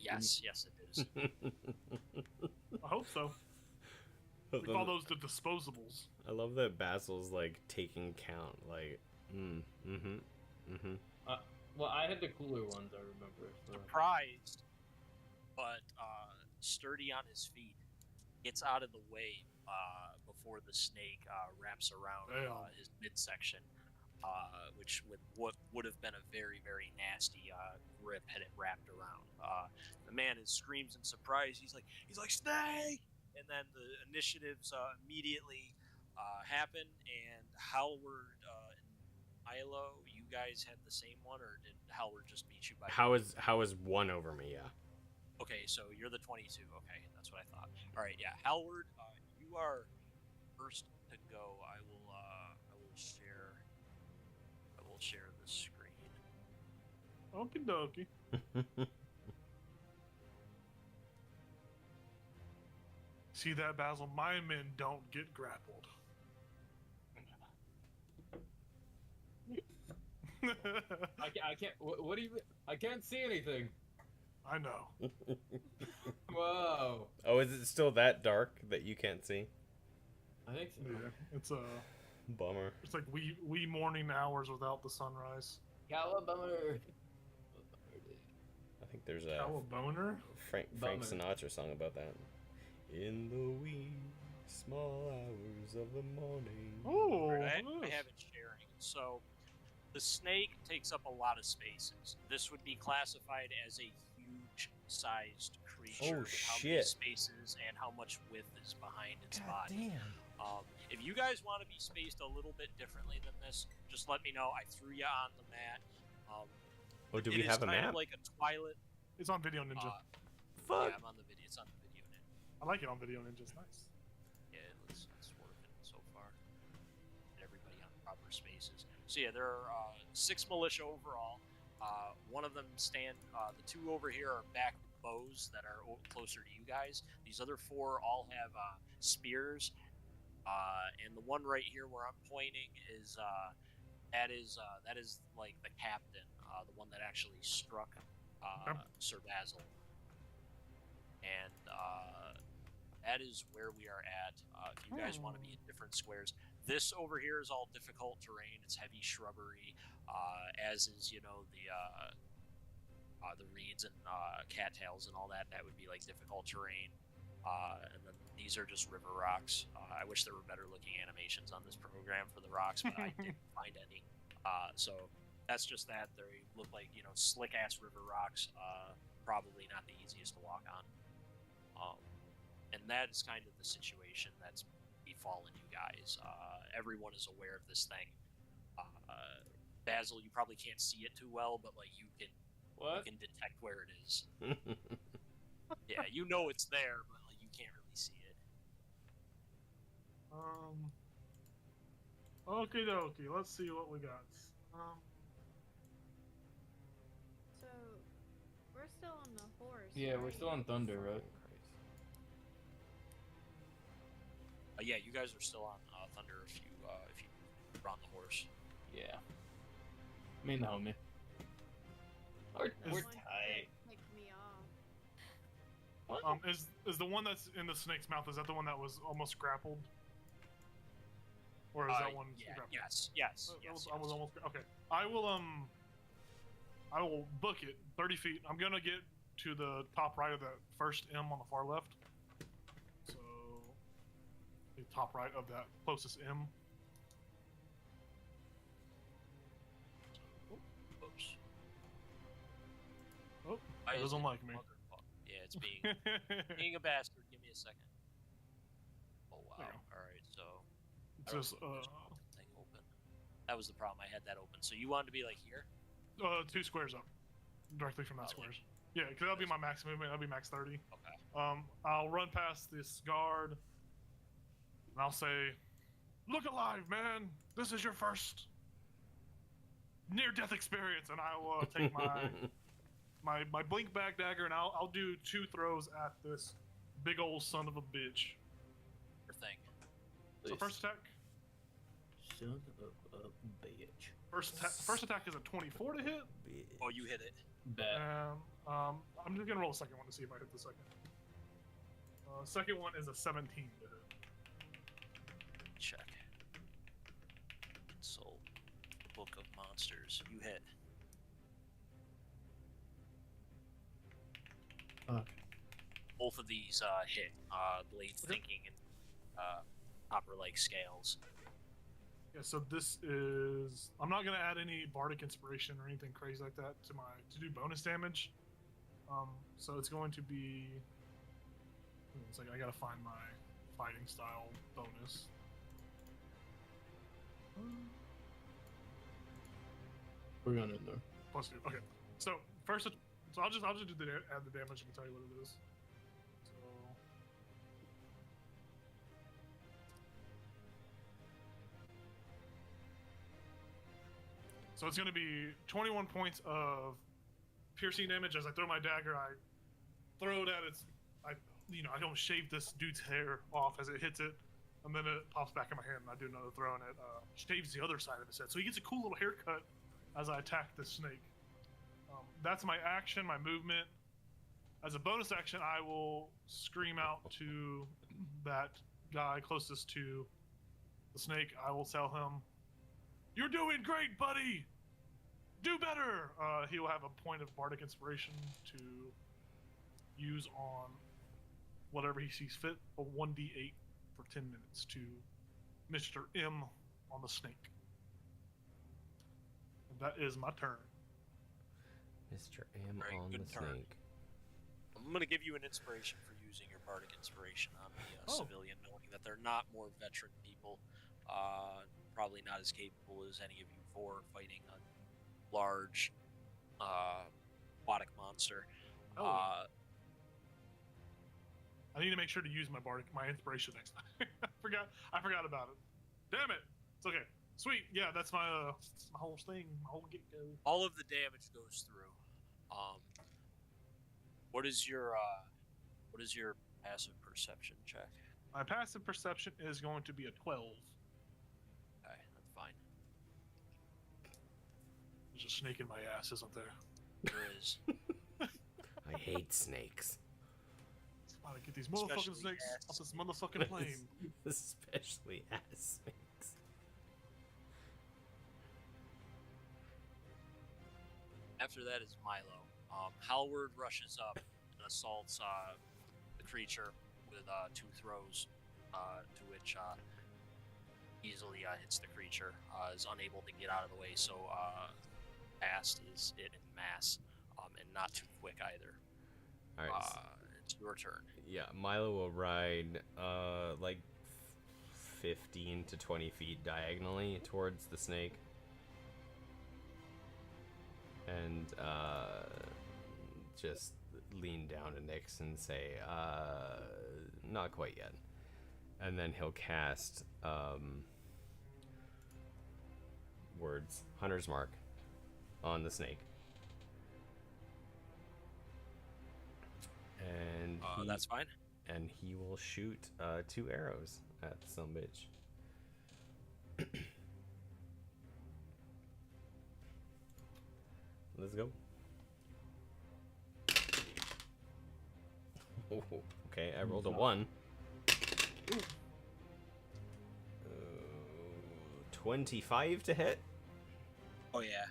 Yes, it is. I hope so. We call those the disposables. I love that Basil's like taking count. Like, Well, I had the cooler ones, I remember. So. Surprised, but sturdy on his feet, gets out of the way before the snake wraps around his midsection, which would have been a very, very nasty grip had it wrapped around. The man screams in surprise. He's like snake, and then the initiatives immediately happen. And Howard and Milo, you guys had the same one, or did Howard just beat you by? how is one over me? Yeah. Okay, so you're the 22. Okay, that's what I thought. All right, yeah, Howard, you are first to go. I will share the screen. Okie dokie. See that, Basil? My men don't get grappled. I can't. What do you? I can't see anything. I know. Whoa. Oh, is it still that dark that you can't see? I think so. Yeah, it's Bummer. it's like wee morning hours without the sunrise. Cowabunga. I think there's a Cowabunga? Frank Bummer. Sinatra song about that. In the wee small hours of the morning. Oh, I have it sharing. So the snake takes up a lot of spaces. This would be classified as a huge-sized creature with how many shit. spaces and how much width is behind its God body. damn. If you guys want to be spaced a little bit differently than this, just let me know. I threw you on the mat. Oh, do It we is have a kind map? of like a Twilight. It's on Video Ninja. Fuck. Yeah, I'm on the video. It's on the video now. I like it on Video Ninja. It's nice. Yeah, it's working so far. And everybody on proper spaces. So yeah, there are 6 militia overall. One of them the 2 over here are back with bows that are closer to you guys. These other 4 all have spears. And the one right here where I'm pointing is that is like the captain, the one that actually struck Sir Basil. And that is where we are at. If you guys want to be in different squares, this over here is all difficult terrain. It's heavy shrubbery, as is the reeds and cattails and all that. That would be like difficult terrain. And then these are just river rocks. I wish there were better looking animations on this program for the rocks, but I didn't find any. So that's just that. They look like, slick ass river rocks. Probably not the easiest to walk on. And that is kind of the situation that's befallen you guys. Everyone is aware of this thing. Basil, you probably can't see it too well, but like you can detect where it is. Yeah, you know it's there, but like you can't really see it. Okie dokie. Let's see what we got. So, we're still on the horse. Yeah, we're right? still on Thunder, right? Yeah, you guys are still on Thunder if you are on the horse. Yeah. Me and the homie. We're One tight. picked me off. Is the one that's in the snake's mouth? Is that the one that was almost grappled? Or is that one? Yeah, grappled? yes. I was almost okay. I will book it 30 feet. I'm gonna get to the top right of that first M on the far left. So the top right of that closest M. Oops. Oh, it doesn't like me. Yeah, it's being a bastard. Give me a second. Oh wow. Yeah. All right, so It's just thing open. That was the problem. I had that open. So you wanted to be like here? 2 squares up, directly from that squares. Yeah, because that'll be my max movement. That'll be max 30. Okay. I'll run past this guard, and I'll say, "Look alive, man! This is your first near-death experience." And I will take my blink back dagger, and I'll do 2 throws at this big old son of a bitch. Your thing. So first attack. Son of a bitch. First attack is a 24 to hit. Oh, you hit it. Bet. And I'm just gonna roll a second one to see if I hit the second. Second one is a 17 to hit. Check. Consult. Book of Monsters. You hit. Both of these hit. Blade thinking and copper-like scales. Yeah, so this is. I'm not gonna add any bardic inspiration or anything crazy like that to do bonus damage. So it's going to be. It's like I gotta find my fighting style bonus. We're going in there. +2. Okay. So first, so I'll just add the damage and tell you what it is. So it's going to be 21 points of piercing damage as I throw my dagger. I throw it at its. I don't shave this dude's hair off as it hits it, and then it pops back in my hand, and I do another throw, and it shaves the other side of his head. So he gets a cool little haircut as I attack the snake. That's my action, my movement. As a bonus action, I will scream out to that guy closest to the snake. I will tell him, "You're doing great, buddy! Do better!" He will have a point of bardic inspiration to use on whatever he sees fit, a 1d8 for 10 minutes to Mr. M on the snake. And that is my turn. Mr. M Very on good the turn. snake. I'm going to give you an inspiration for using your bardic inspiration on the civilian, knowing that they're not more veteran people, probably not as capable as any of you four fighting a large aquatic monster. Oh. I need to make sure to use my inspiration next time. I forgot about it. Damn it! It's okay. Sweet. Yeah, that's my whole thing. My whole get-go. All of the damage goes through. What is your passive perception check? My passive perception is going to be a 12. Okay, that's fine. There's a snake in my ass, isn't there? There is. I hate snakes. Gotta get these motherfucking snakes off this motherfucking plane. Especially ass snakes. After that is Milo. Howard rushes up and assaults the creature with 2 throws, to which easily hits the creature. Is unable to get out of the way, so fast is it in mass, and not too quick either. All right. It's your turn. Yeah, Milo will ride like 15 to 20 feet diagonally towards the snake. And just lean down to Nyx and say, not quite yet. And then he'll cast words, Hunter's Mark, on the snake. And that's fine. And he will shoot 2 arrows at some bitch. Let's go. Oh, okay, I rolled a 1. 25 to hit. Oh yeah.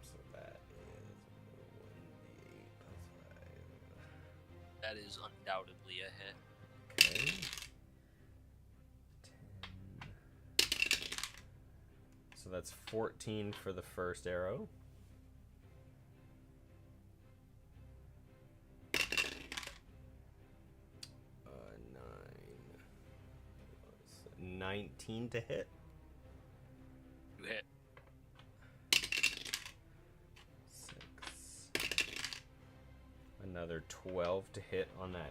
So that is 1d8 plus 5. That is undoubtedly a hit. Okay. 10. So that's 14 for the first arrow. Uh, 19 to hit. You hit. 6. Another 12 to hit on that arrow.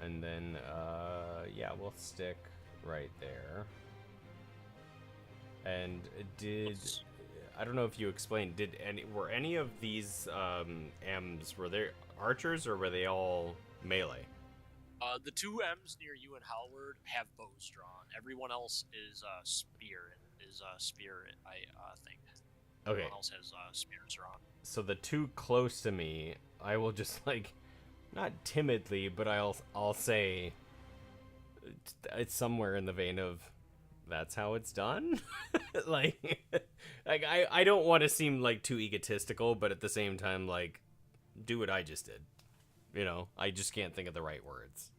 And then, yeah, we'll stick right there. And I don't know if you explained, were any of these M's, were they archers or were they all melee? The 2 M's near you and Howard have bows drawn. Everyone else is spear, I think. Okay. Everyone else has spears drawn. So the 2 close to me, I will just like, not timidly, but I'll say it's somewhere in the vein of, that's how it's done. like I don't want to seem like too egotistical, but at the same time, like, do what I just did. You know, I just can't think of the right words.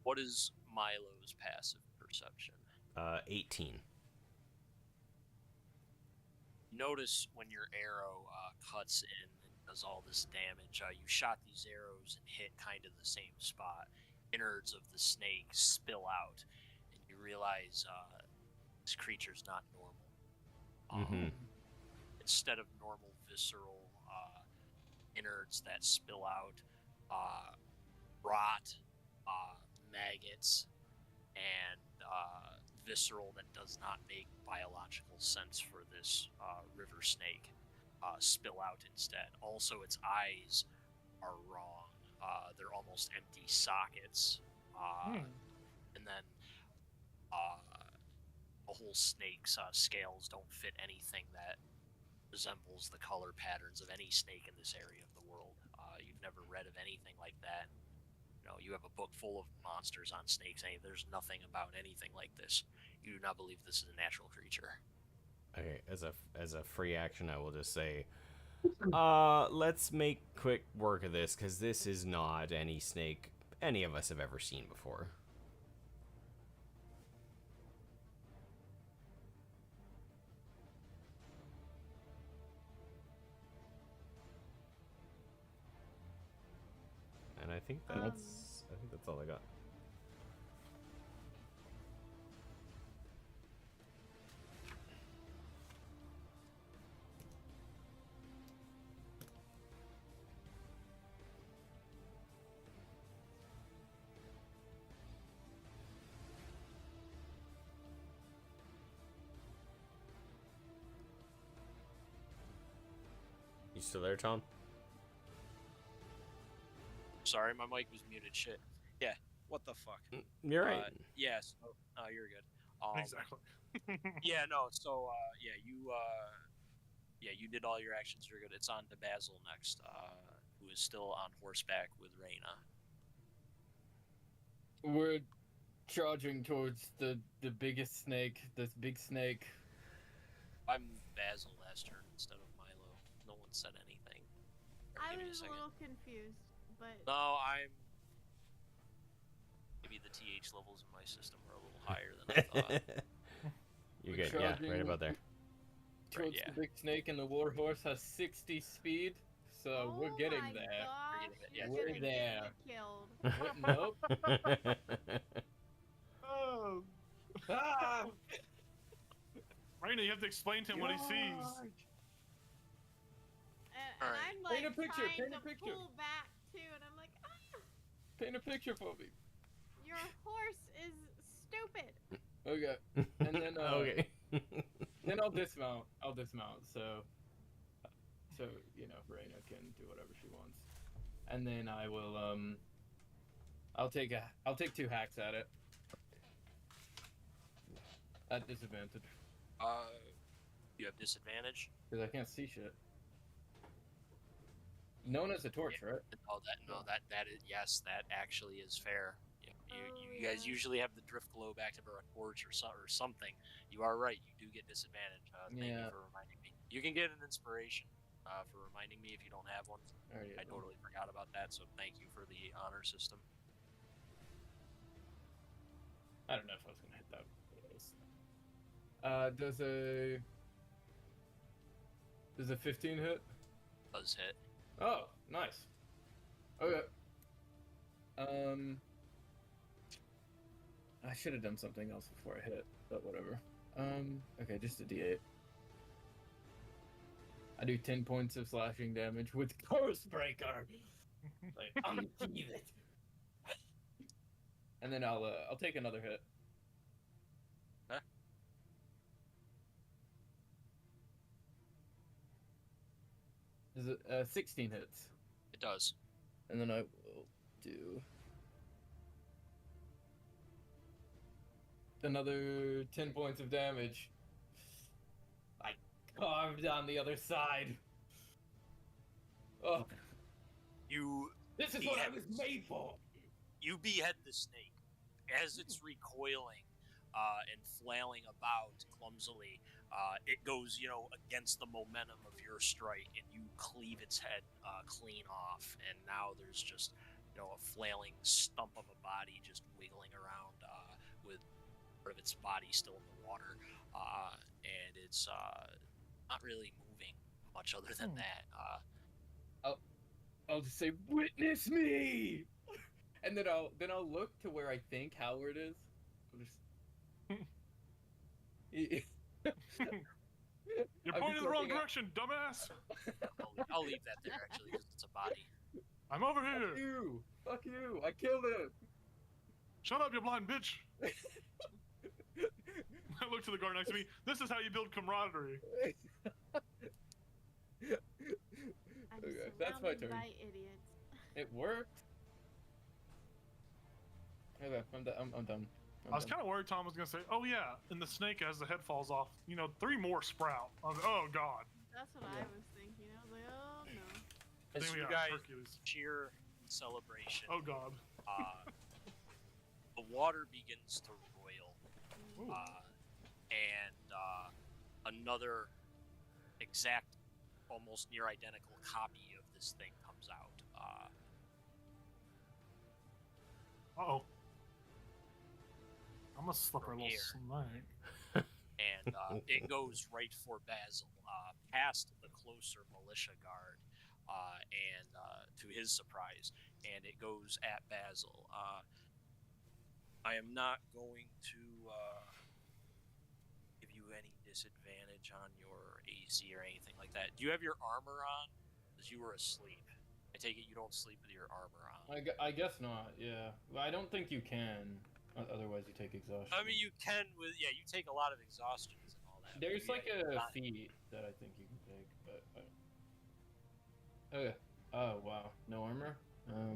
What is Milo's passive perception? 18. Notice when your arrow cuts in and does all this damage, you shot these arrows and hit kind of the same spot. Innards of the snake spill out, and you realize this creature's not normal. Instead of normal visceral innards that spill out, rot, maggots, and visceral that does not make biological sense for this river snake spill out instead. Also, its eyes are wrong. They're almost empty sockets. And then the whole snake's scales don't fit anything that resembles the color patterns of any snake in this area of the world. You've never read of anything like that. You know, you have a book full of monsters on snakes, and there's nothing about anything like this. You do not believe this is a natural creature. Okay, as a free action, I will just say, let's make quick work of this, because this is not any snake any of us have ever seen before. And I think that's all I got. You still there, Tom? Sorry, my mic was muted. Shit. Yeah. What the fuck? You're right. Yes. Oh, you're good. Exactly. Yeah. No. So. You did all your actions. You're good. It's on to Basil next. Who is still on horseback with Reyna. We're charging towards the biggest snake. This big snake. I'm Basil last turn instead of Milo. No one said anything. I was a little confused, but no, I'm. Maybe the TH levels in my system are a little higher than I thought. You're good. Yeah, right about there. Towards the big snake, and the warhorse has 60 speed, so we're getting there. Gosh, we're there. Killed. Nope. Oh. Ah! Raina, you have to explain to him what he sees. And I'm like Paint a picture, trying paint a to picture. pull back too, and I'm like, ah! Paint a picture for me. Your horse is stupid. Okay. And then okay. Then I'll dismount. So Reyna can do whatever she wants. And then I will I'll take 2 hacks at it. At disadvantage. You have disadvantage? Because I can't see shit. Known as a torch, right? That is, yes, that actually is fair. You guys usually have the drift globe active or a torch or something. You are right. You do get disadvantage. Thank you for reminding me. You can get an inspiration for reminding me if you don't have one. I totally forgot about that. So thank you for the honor system. I don't know if I was gonna hit that. Does a 15 hit? Does hit. Oh, nice. Okay. I should have done something else before I hit, but whatever. Okay, just a D8. I do 10 points of slashing damage with Curse Breaker. Like, unsheath it. And then I'll take another hit. Huh? Is it 16 hits? It does. And then I will do another 10 points of damage. I carved on the other side. Oh. This is what I was made for. You behead the snake as it's recoiling and flailing about clumsily. It goes, against the momentum of your strike, and you cleave its head clean off. And now there's just, a flailing stump of a body just wiggling around with part of its body still in the water, and it's not really moving much other than that. I'll just say, "Witness me," and then I'll look to where I think Howard is. You're pointing in the wrong direction, dumbass. I'll leave that there actually because it's a body. I'm over here. Fuck you! I killed him. Shut up, you blind bitch. I look to the guard next to me. This is how you build camaraderie. Okay, that's my turn. By idiots. It worked. Okay, I'm done. I was kind of worried Tom was going to say, oh yeah, and the snake as the head falls off, 3 more sprout. I was like, oh god. That's what I was thinking. I was like, oh no. As Then you we got guys Hercules. cheer in celebration, Oh god. the water begins to roil, and another exact, almost near identical copy of this thing comes out. Uh-oh. I'm a slippery little snake. And it goes right for Basil, past the closer militia guard, and to his surprise, and it goes at Basil. I am not going to give you any disadvantage on your AC or anything like that. Do you have your armor on? Because you were asleep. I take it you don't sleep with your armor on. I guess not. Yeah, but I don't think you can. Otherwise, you take exhaustion. I mean, you can with you take a lot of exhaustions and all that. There's like a feat that I think you can take, but. Okay. Oh wow, no armor.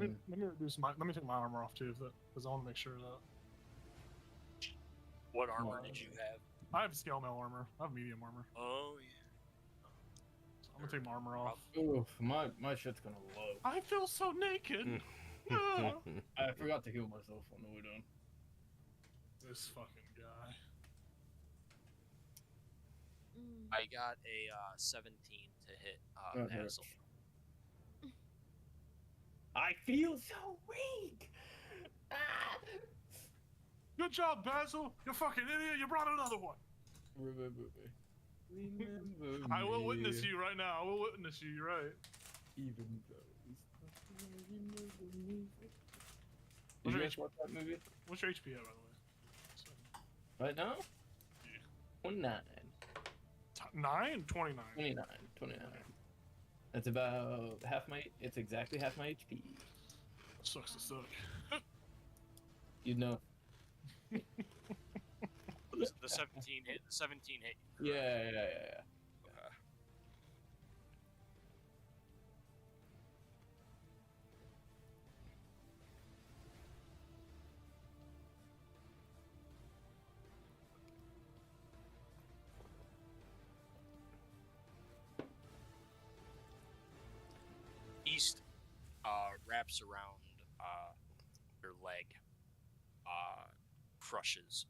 Let me take my armor off too, because I want to make sure that. What armor did you have? I have scale mail armor. I have medium armor. Oh yeah. So I'm gonna take my armor off. Oof, my shit's gonna load. I feel so naked. I forgot to heal myself on the way down. This fucking guy. I got a 17 to hit Basil. I feel so weak. Good job, Basil. You fucking idiot. You brought another one. Remember I will witness you right now. I will witness you. You're right. Even though. Did you guys watch that movie? What's your HP at, by the way? Right now? Yeah. 29. 9? 29. 29. That's about half my. It's exactly half my HP. Sucks to suck. You know. The 17 hit. The 17 hit. Yeah. East wraps around your leg, crushes.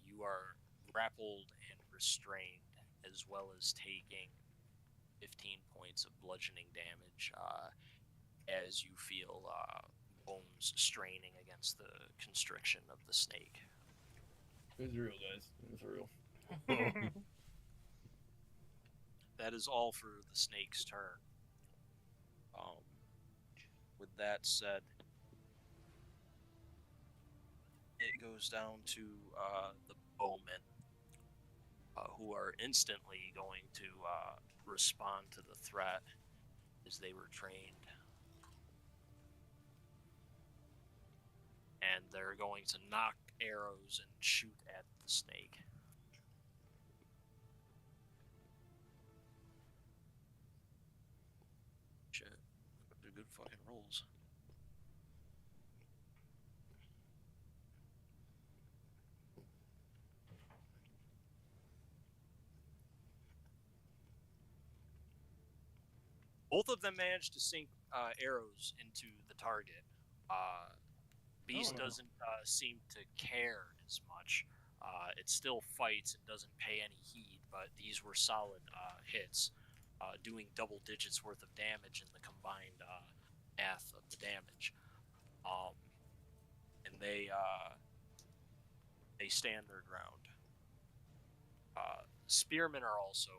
You are grappled and restrained, as well as taking 15 points of bludgeoning damage as you feel bones straining against the constriction of the snake. It was real, guys. It was real. That is all for the snake's turn. With that said, it goes down to the bowmen, who are instantly going to respond to the threat as they were trained. And they're going to knock arrows and shoot at the snake. Shit. They're good fucking rolls. Both of them managed to sink arrows into the target. Beast doesn't seem to care as much. It still fights and doesn't pay any heed, but these were solid hits, doing double digits worth of damage in the combined math of the damage. And they stand their ground. Spearmen are also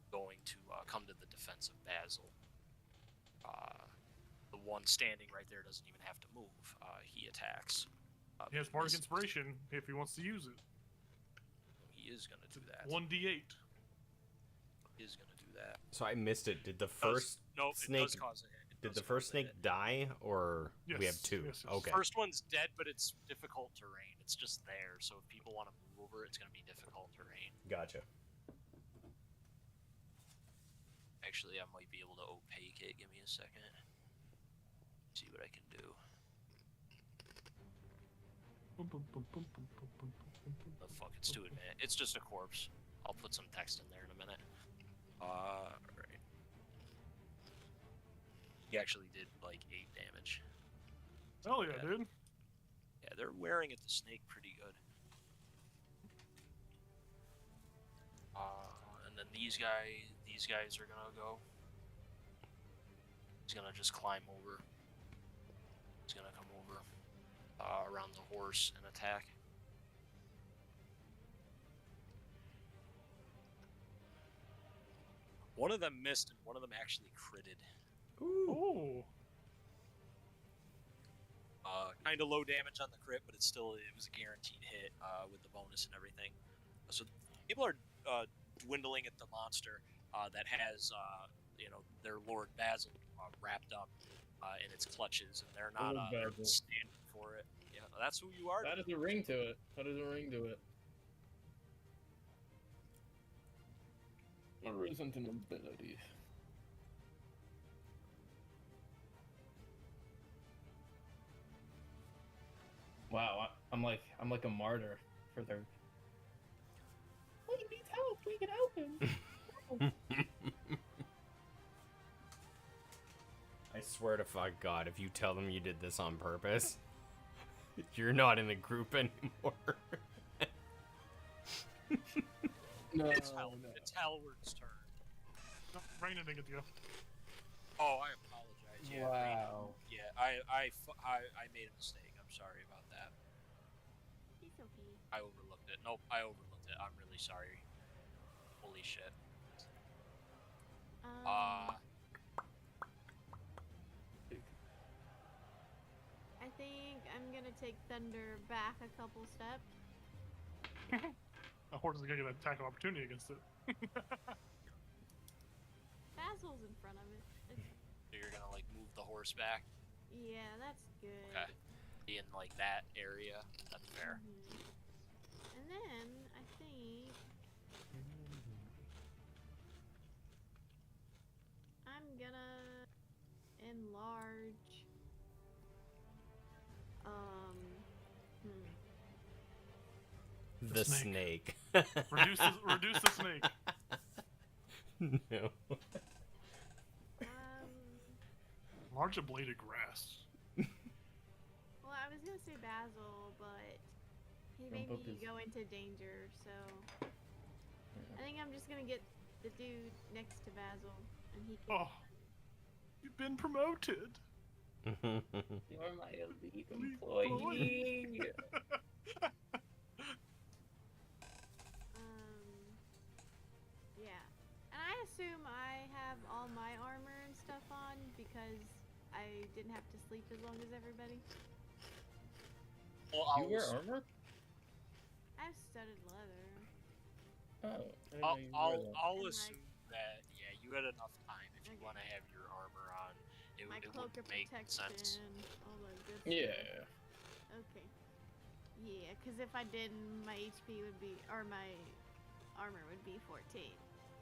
going to come to the defense of Basil. The one standing right there doesn't even have to move. He attacks. He has Bardic Inspiration if he wants to use it. He is going to do that. 1d8. He is going to do that. So I missed it. Did the first snake? It does cause a hit. Did the first snake die, or Yes, we have two? yes. Okay. First one's dead, but it's difficult terrain. It's just there, so if people want to move over, it's going to be difficult terrain. Gotcha. Actually, I might be able to opaque it. Give me a second. See what I can do. The fuck, it's 2 minutes. It's just a corpse. I'll put some text in there in a minute. Alright. He actually did like 8 damage. Hell yeah, dude. Yeah, they're wearing at the snake pretty good. And then these guys are gonna go. He's gonna just climb over. He's gonna come over around the horse and attack. One of them missed, and one of them actually critted. Ooh. Kind of low damage on the crit, but it was a guaranteed hit with the bonus and everything. So people are dwindling at the monster that has their Lord Basil wrapped up in its clutches, and they're not standing for it. Yeah, that's who you are. That is a ring to it. That is a ring to it. Or isn't an ability. Wow, I'm like a martyr for their. Oh, he needs help. We can help him. I swear to fuck God, if you tell them you did this on purpose, you're not in the group anymore. No, It's Halward's turn. No, Raina didn't get to go. Oh, I apologize. Yeah, wow. Yeah, I made a mistake. I'm sorry about that. It's okay. I overlooked it. Nope, I overlooked it. I'm really sorry. Holy shit. I think I'm gonna take Thunder back a couple steps. A horse is gonna get an attack of opportunity against it. Basil's in front of it. So you're gonna like move the horse back? Yeah, that's good. Okay. Be in like that area. That's fair. And then I think I'm gonna enlarge. The snake. Reduce the snake. No. Large a blade of grass. Well, I was gonna say Basil, but he made me go into danger, so I think I'm just gonna get the dude next to Basil, and he can. Oh, you've been promoted. You're my elite employee. Yeah, and I assume I have all my armor and stuff on because I didn't have to sleep as long as everybody. Well, You wear armor? I have studded leather. Oh. I'll assume that you had enough time if you want to have your armor on. It My would cloak of make protection, sense. all that good Yeah. stuff. Okay. Yeah, because if I didn't, my HP would be, or my armor would be 14.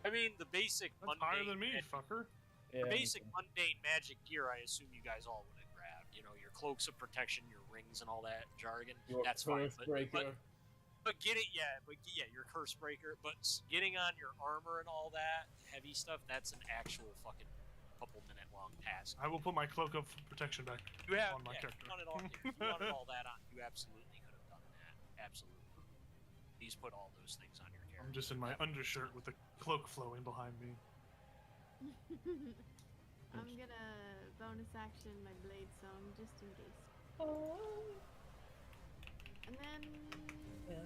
I mean, the basic That's higher than me, fucker. The basic mundane magic gear, I assume you guys all would have grabbed. You know, your cloaks of protection, your rings, and all that jargon. That's fine. But get it, your curse breaker. But getting on your armor and all that heavy stuff, that's an actual fucking couple-minute long task. I will put my cloak of protection back on my character. If you wanted all that on, you absolutely could have done that. Absolutely. Please put all those things on your character. I'm just in my undershirt with the cloak flowing behind me. I'm gonna bonus action my blade song just in case. And then I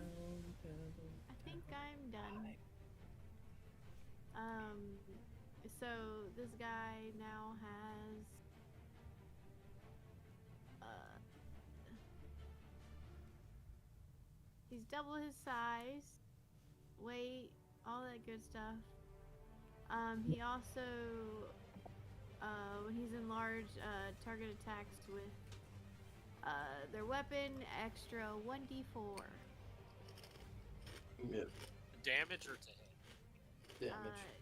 think I'm done. So this guy now has he's double his size, weight, all that good stuff. He also when he's enlarged, target attacks with their weapon extra 1d4. Yeah. Damage or to hit? Damage.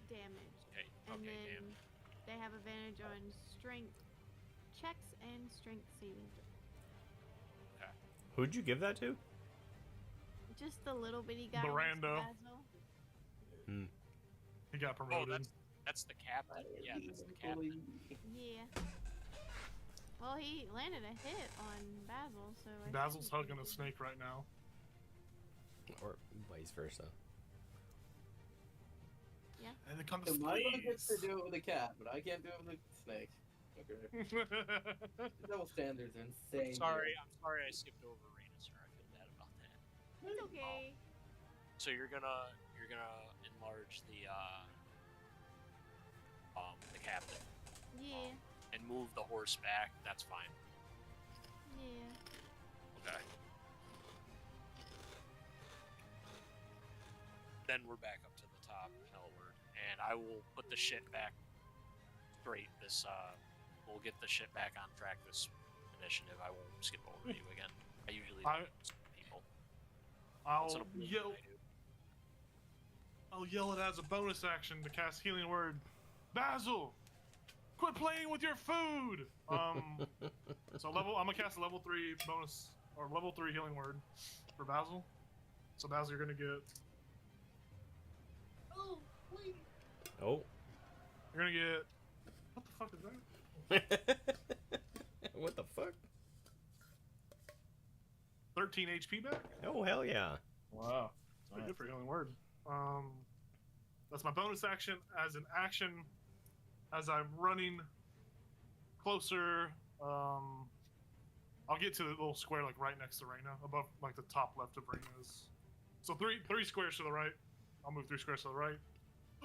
Damage. Okay, And then damage. they have advantage on strength checks and strength saving throws. Okay. Who'd you give that to? Just the little bitty guy. The next to rando. Basil. He got promoted. That's the captain. Yeah, that's the captain. Yeah. Well, he landed a hit on Basil, so I Basil's think he hugging a can- snake right now. Or vice versa. Yeah. And it comes So my one gets to please. do it with a cat, but I can't do it with a snake. Okay. Double standards are insane. I'm sorry I skipped over Raina, sir. I feel bad about that. It's okay. So you're gonna enlarge the captain. Yeah. move the horse back, that's fine. Yeah. Okay. Then we're back up to the top, hellward, and I will put the shit back straight. We'll get the shit back on track this initiative. I won't skip over you again. I usually don't skip people. I'll yell it as a bonus action to cast Healing Word. Basil, quit playing with your food. So I'm gonna cast a level 3 bonus or level 3 Healing Word for Basil. So Basil, you're gonna get. Oh wait. Oh. You're gonna get. What the fuck is that? What the fuck? 13 HP back. Oh hell yeah! Wow. Pretty good for Healing Word. That's my bonus action. As an action, as I'm running closer, I'll get to the little square like right next to Reyna, above like the top left of Reyna's. So three squares to the right. I'll move 3 squares to the right.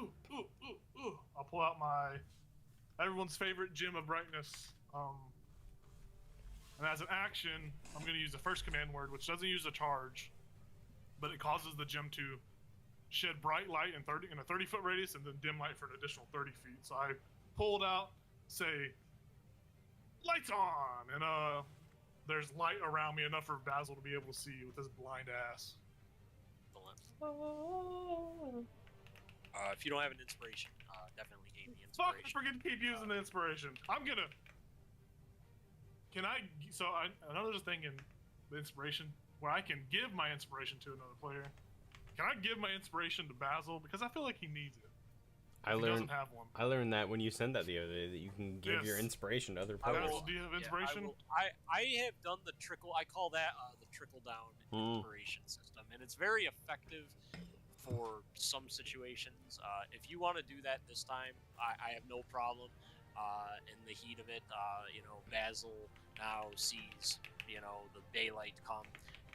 Ooh, ooh, ooh, ooh. I'll pull out my everyone's favorite gem of brightness. And as an action, I'm going to use the first command word, which doesn't use a charge, but it causes the gem to shed bright light in a 30-foot radius and then dim light for an additional 30 feet. So I pulled out, say, lights on, and there's light around me enough for Basil to be able to see with his blind ass. If you don't have an inspiration, definitely gain the Fuck, inspiration. I forget to keep using the inspiration. Another thing in the inspiration where I can give my inspiration to another player. Can I give my inspiration to Basil? Because I feel like he needs it. He doesn't have one. I learned that when you sent that the other day, that you can give your inspiration to other players. Basil, do you have inspiration? I have done the trickle. I call that the trickle down inspiration system, and it's very effective for some situations. If you want to do that this time, I have no problem. In the heat of it, Basil now sees, the daylight come,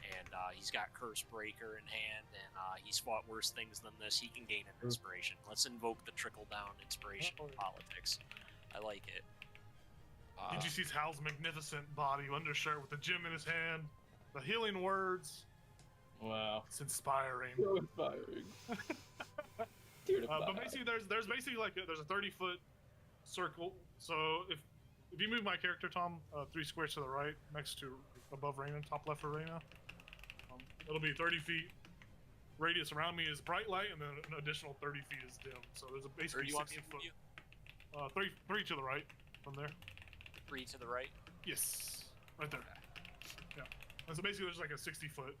and he's got Curse Breaker in hand, and he's fought worse things than this. He can gain an inspiration. Let's invoke the trickle-down inspiration politics. I like it. Did you see Hal's magnificent body undershirt with the gem in his hand? The healing words. Wow. It's inspiring. So inspiring. But basically, there's basically there's a 30-foot circle. So if you move my character, Tom, 3 squares to the right, next to above Reyna, top left of Reyna, it'll be 30 feet. Radius around me is bright light, and then an additional 30 feet is dim. So there's a basically 60 foot. 3 to the right from there. 3 to the right. Yes, right there. Yeah. And so basically, there's like a 60-foot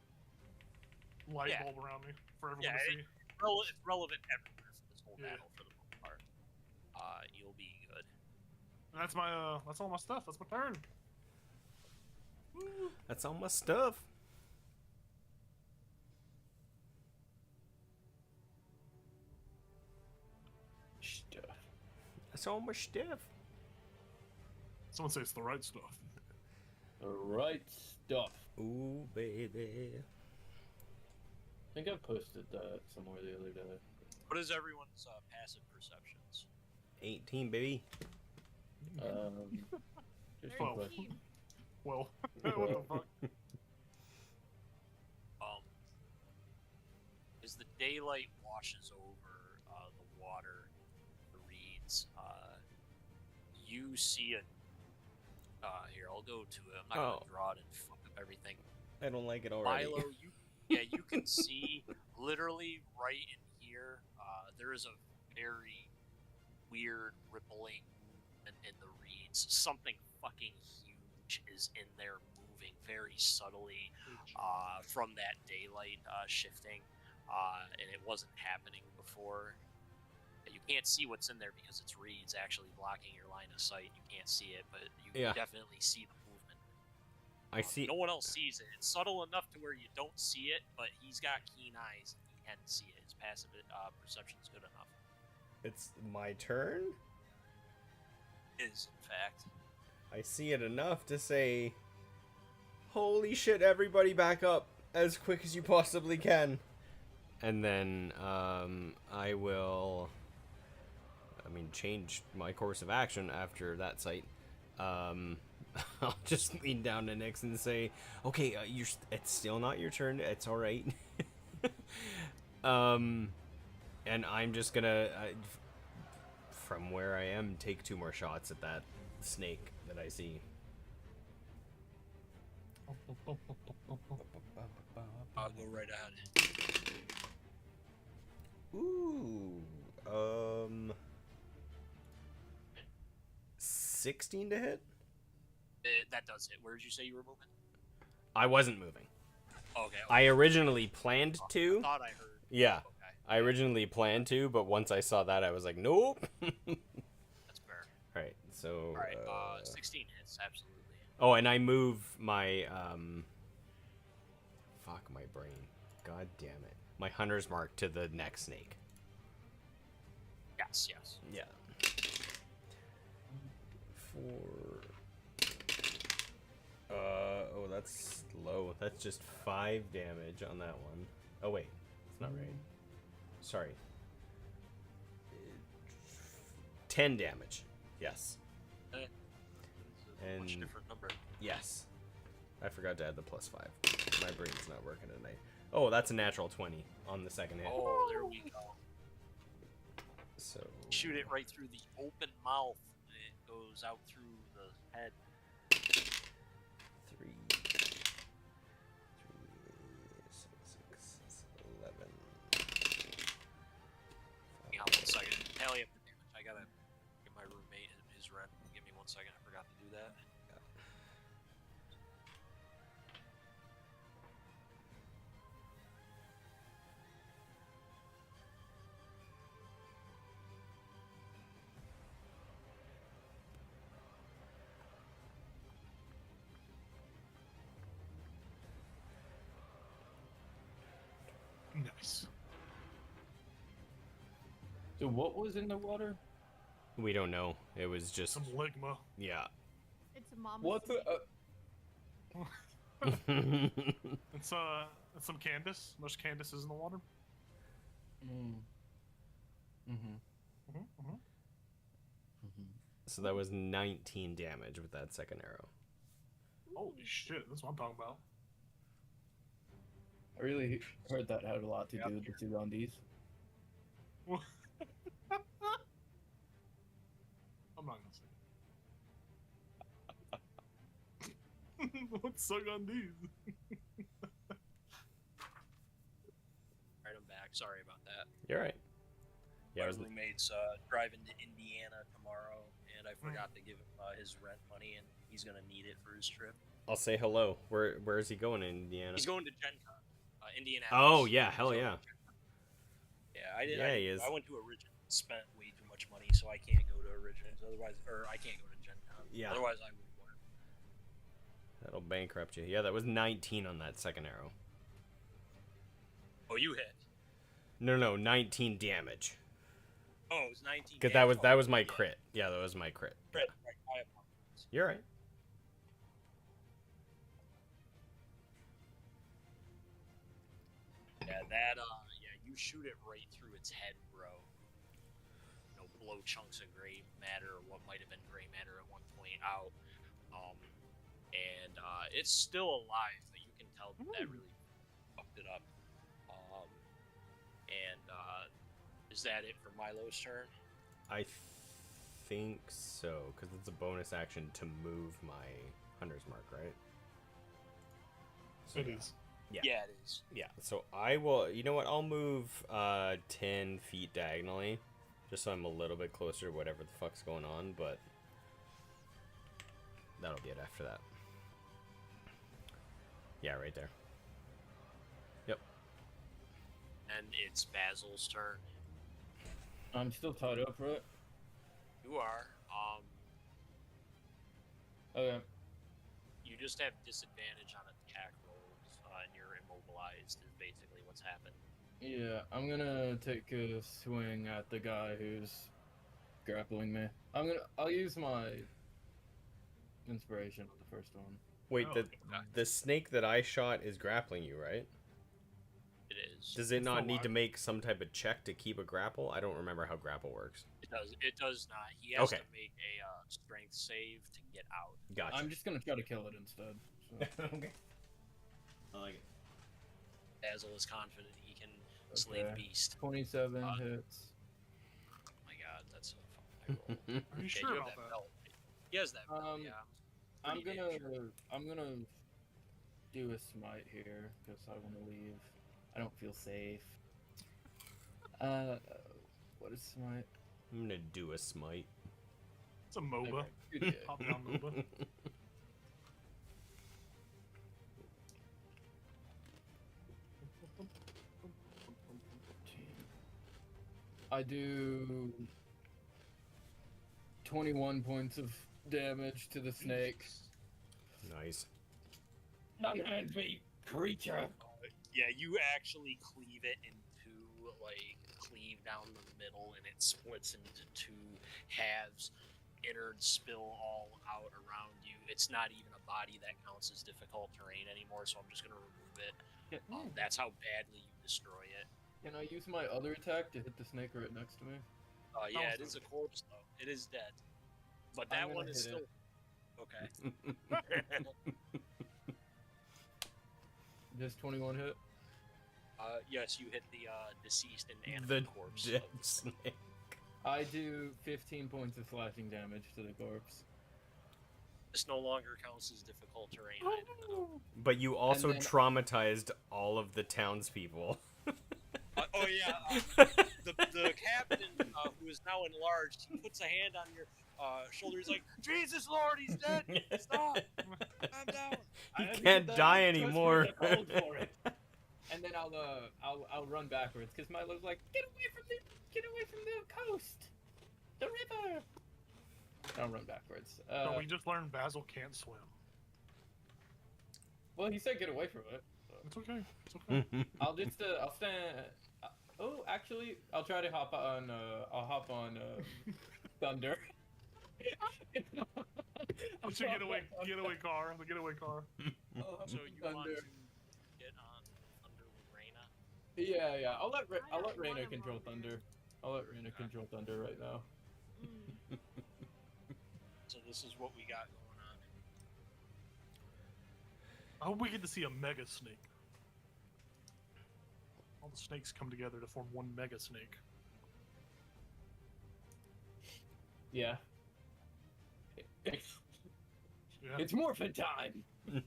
light bulb around me for everyone to see. It's relevant everywhere for this whole battle for the most part. You'll be good. And that's my that's all my stuff. That's my turn. Woo. That's all my stuff. That's all my stuff. Someone say it's the right stuff. The right stuff. Ooh, baby. I think I posted that somewhere the other day. What is everyone's passive perceptions? 18, baby. Just 13. Well, what the fuck? As the daylight washes over the water, the reeds, you see a. Here, I'll go to it. I'm not gonna draw it and fuck up everything. I don't like it already. Milo, you can see literally right in here. There is a very weird rippling in the reeds. Something fucking huge is in there, moving very subtly from that daylight shifting, and it wasn't happening before. You can't see what's in there because it's reeds actually blocking your line of sight. You can't see it, but you can definitely see the movement. I see. No one else sees it. It's subtle enough to where you don't see it, but he's got keen eyes and he can see it. His passive perception's good enough. It's my turn? Is, in fact. I see it enough to say, holy shit, everybody back up as quick as you possibly can. And then I will, change my course of action after that sight I'll just lean down to Nix and say, "Okay, it's still not your turn. It's all right." And I'm just gonna, from where I am, take 2 more shots at that snake that I see. I'll go right ahead. Ooh, 16 to hit? That does it. Where did you say you were moving? I wasn't moving. Okay. I originally planned to. I thought I heard. Yeah. Okay. I originally planned to, but once I saw that, I was like, nope. That's fair. Alright, so... Alright, 16 hits, absolutely. Oh, and I move my, fuck my brain. God damn it. My hunter's mark to the next snake. Yes. Yeah. 4... oh, that's low. That's just 5 damage on that one. Oh, wait. It's not right. Sorry. 10 damage. Yes. It's a much different number. Yes. I forgot to add the +5. My brain's not working tonight. Oh, that's a natural 20 on the second hit. Oh, there we go. So... Shoot it right through the open mouth. It goes out through the head. 3, 6, 11. Hang on 1 second. Tally up the damage. I gotta give my roommate his rent. Give me 1 second. I forgot to do that. Nice. So what was in the water? We don't know. It was just... Some ligma. Yeah. It's a mama. What the? It's some Candace. There's Candaces in the water. So that was 19 damage with that second arrow. Holy shit! That's what I'm talking about. I really heard that had a lot to do with the 2 Gandhis. I'm not gonna say. What's suck on these? Alright, I'm back. Sorry about that. You're right. Yeah, My roommate's driving to Indiana tomorrow, and I forgot to give him his rent money, and he's gonna need it for his trip. I'll say hello. Where is he going in Indiana? He's going to Gen Con. Indianapolis. Oh, yeah, hell yeah. Yeah, I did. Yeah, he is. I went to Origin, spent way too much money, so I can't go to Origins. Otherwise, or I can't go to Gen Con. Yeah. Otherwise, I would want. That'll bankrupt you. Yeah, that was 19 on that second arrow. Oh, you hit. No, 19 damage. Oh, it was 19. Because that was my crit. Yeah, that was my crit. Crit, right. I apologize. You're right. Yeah, that, you shoot it right through its head, bro. You know, blow chunks of gray matter, or what might have been gray matter at one point out. And it's still alive, but you can tell that really fucked it up. Is that it for Milo's turn? I think so, because it's a bonus action to move my hunter's mark, right? So, It is. Yeah. Yeah, it is. Yeah, so I will... You know what? I'll move 10 feet diagonally, just so I'm a little bit closer to whatever the fuck's going on, but that'll be it after that. Yeah, right there. Yep. And it's Basil's turn. I'm still tied up, right? You are. Okay. You just have disadvantage on attack rolls, and you're immobilized. Is basically what's happened. Yeah, I'm gonna take a swing at the guy who's grappling me. I'll use my inspiration with the first one. Wait, Oh, the snake that I shot is grappling you, right? It is. Does it not So need what? to make some type of check to keep a grapple? I don't remember how grapple works. It does not. He has Okay. to make a strength save to get out. Gotcha. I'm just gonna try to kill it instead. So. Okay. I like it. Basil is confident he can slay the beast. 27 hits. Oh my god, that's so fun. Are you sure about that? belt. He has that belt, yeah. I'm Pretty gonna damn sure. do a smite here because I want to leave. I don't feel safe. What is smite? I'm gonna do a smite. It's a MOBA. Okay. Top down MOBA. I do 21 points of damage to the snake. Nice. Unhappy creature. Yeah, you actually cleave it into, like, cleave down the middle, and it splits into two halves. Innards spill all out around you. It's not even a body that counts as difficult terrain anymore, so I'm just going to remove it. That's how badly you destroy it. Can I use my other attack to hit the snake right next to me? Yeah, it is a corpse, though. It is dead. But that one is still... Okay. Does 21 hit? Yes, you hit the deceased and The animal corpse. dead snake. I do 15 points of slashing damage to the corpse. This no longer counts as difficult terrain. I know. But you also then- traumatized all of the townspeople. The captain, who is now enlarged, he puts a hand on your shoulder. He's like, Jesus Lord, he's dead! Stop! Calm down! He can't die anymore. And then I'll run backwards because Milo's like, get away from the coast, the river. I'll run backwards. No, we just learned Basil can't swim. Well, he said get away from it. So. It's okay. It's okay. I'll stand. Oh, actually, I'll try to hop on. I'll hop on Thunder. What's your getaway car? The getaway car. So you Thunder. want to get on Thunder with Reyna? Yeah. I'll let I don't Reyna want control him on Thunder. I'll let Reyna control Thunder right now. So this is what we got going on. I hope we get to see a mega snake. All the snakes come together to form one mega snake. Yeah. Yeah. It's morphin' time. Yeah.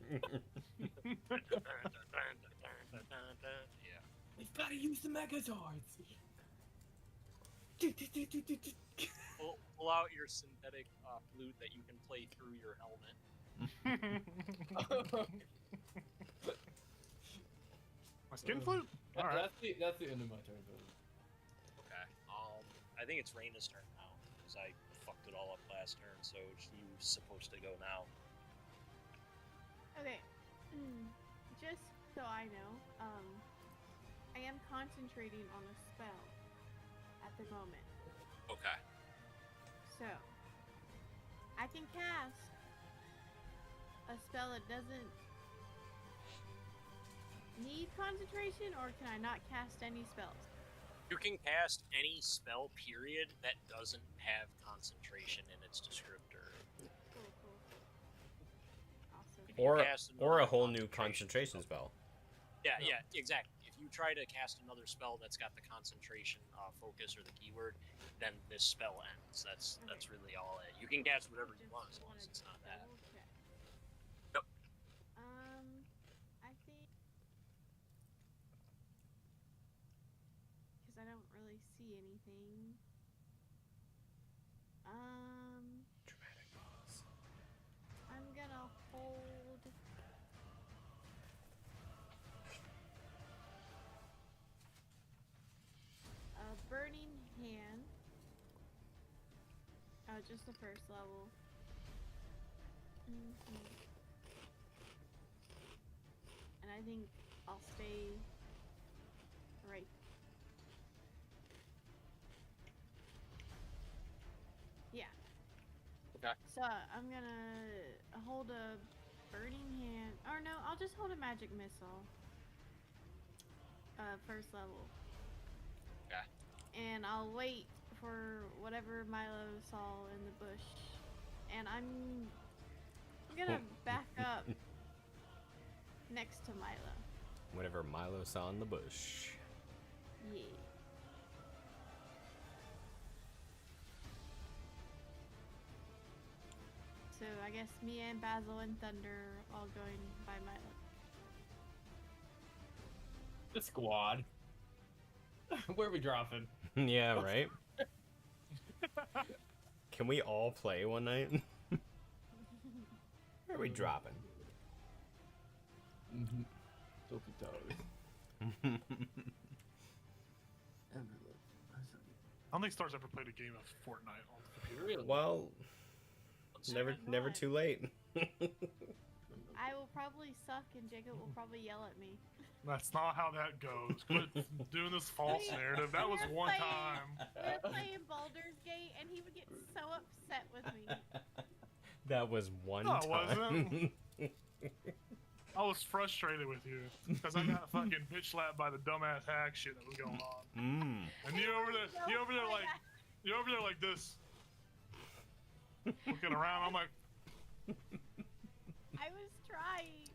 We've got to use the Megazords. Pull out your synthetic flute that you can play through your helmet. My skin flute? Alright. That's the end of my turn. Okay. I think it's Reyna's turn now because I fucked it all up last turn, so she's supposed to go now. Okay. Just so I know, I am concentrating on a spell at the moment. Okay. So, I can cast a spell that doesn't need concentration, or can I not cast any spells? You can cast any spell, period, that doesn't have concentration in its descriptor. Cool. Awesome. If you cast Or a another whole new concentration spell. Yeah, exactly. If you try to cast another spell that's got the concentration focus or the keyword, then this spell ends. That's really all it. You can cast whatever you want as long as it's not that. Okay. Yep. I think because I don't really see anything. Dramatic pause. I'm gonna hold. A burning hand. Oh, just the first level. And I think I'll stay right. Yeah. Okay. So I'm gonna hold a burning hand. Or no, I'll just hold a magic missile. First level. Okay. And I'll wait for whatever Milo saw in the bush, and I'm gonna back up next to Milo. Whatever Milo saw in the bush. Yeah. So I guess me and Basil and Thunder all going by Milo. The squad. Where are we dropping? Yeah, right? Can we all play one night? Where are we dropping? Mm-hmm. Sophie Towers. I don't think Star's ever played a game of Fortnite on the computer. Really? Well, never God. too late. I will probably suck and Jacob will probably yell at me. That's not how that goes. Quit doing this false narrative. That was one time. We were playing Baldur's Gate and he would get so upset with me. That was one No, it time. wasn't. I was frustrated with you because I got fucking bitch slapped by the dumbass hack shit that was going on. And you over there like this, looking around. I'm like, I was trying.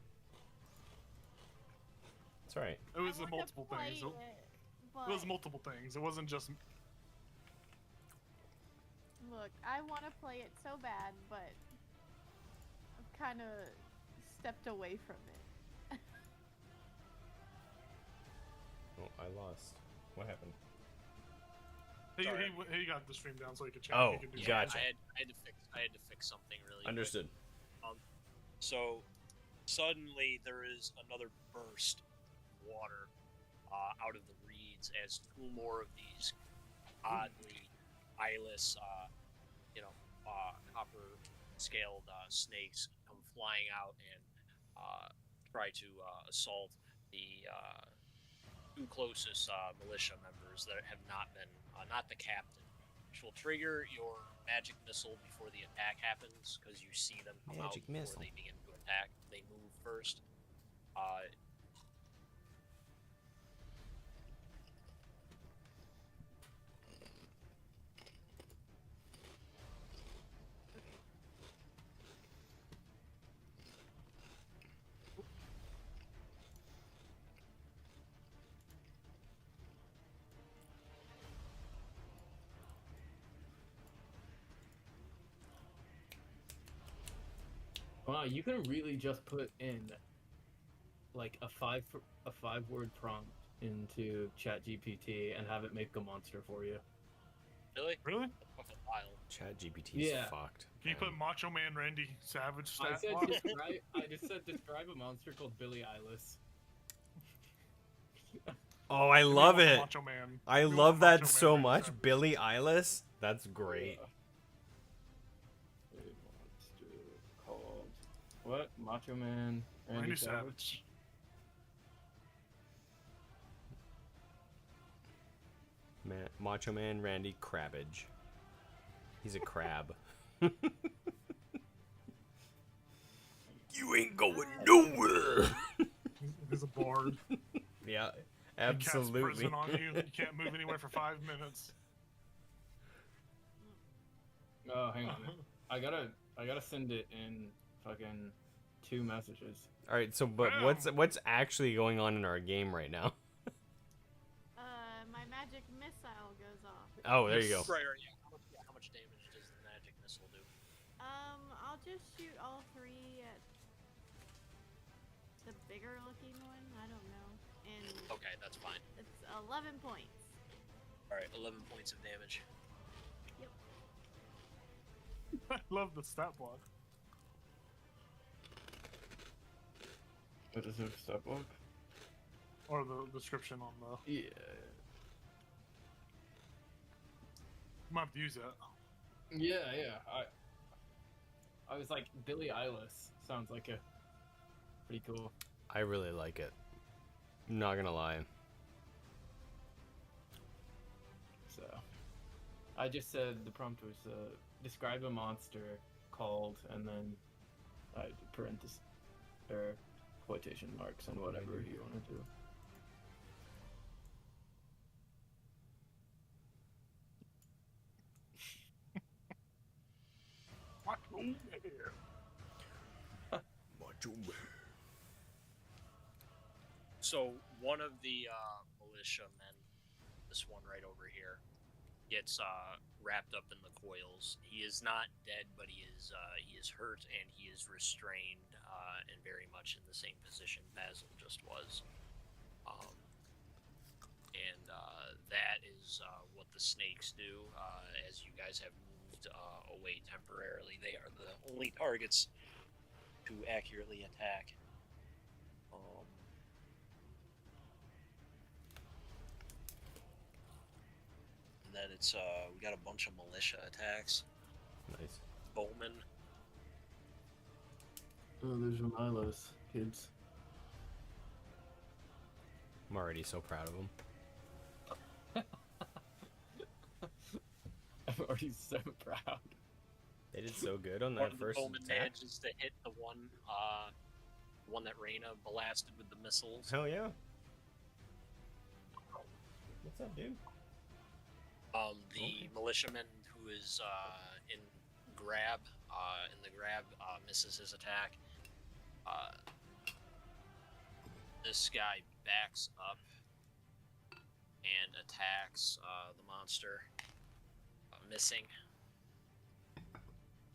It's alright. it was I wanted multiple to play things. It It was but multiple things. It wasn't just. look, I want to play it so bad, but I've kind of stepped away from it. Oh, I lost. What happened? He got the stream down so he could chat. Oh, he could do gotcha. I had to fix something really quick. Understood. So suddenly there is another burst of water out of the reeds as two more of these oddly eyeless, copper-scaled snakes come flying out and try to assault the two closest militia members that have not been, not the captain, which will trigger your magic missile before the attack happens because you see them come Magic out before missile. they begin to attack. They move first. Wow, you can really just put in like a five word prompt into ChatGPT and have it make a monster for you. Really? Really? Fucking wild. ChatGPT is Yeah. fucked. Can you man. put Macho Man Randy Savage I stat said block? I just said describe a monster called Billy Eyeless. Oh, I love it. Macho Man. I We want love that Macho Man so Randy much. Savage. Billie Eilish. That's great. A monster called what? Macho Man Randy Savage. Macho Man Randy Crabbage. He's a crab. You ain't going nowhere. He's a bard. Yeah, He casts absolutely. prison on you. You can't move anywhere for 5 minutes. Oh, hang on. I gotta send it in fucking 2 messages. All right, so but what's actually going on in our game right now? My magic missile goes off. Oh, there you go. Right, yeah. How much damage does the magic missile do? I'll just shoot all 3 at the bigger looking one. I don't know. And Okay, that's fine. it's 11 points. Alright, 11 points of damage. Yep. I love the stat block. What is it? Stop block? Or the description on the... Yeah. You might have to use that. Yeah. I was like, Billie Eilish sounds like a pretty cool. I really like it. Not gonna lie. So, I just said the prompt was describe a monster called, and then parentheses or quotation marks and whatever you want to do. Macho Man. So one of the militiamen, this one right over here, gets wrapped up in the coils. He is not dead, but he is hurt and he is restrained and very much in the same position Basil just was. And that is what the snakes do. As you guys have moved away temporarily, they are the only targets to accurately attack. And then it's we got a bunch of militia attacks. Nice. Bowman. Oh, there's Milo's kids. I'm already so proud of him. I'm already so proud. They did so good on One that of the first Bowman attack. manages to hit the one that Reyna blasted with the missiles. Hell yeah. What's up, dude? The militiaman who is in the grab misses his attack. This guy backs up and attacks the monster, missing.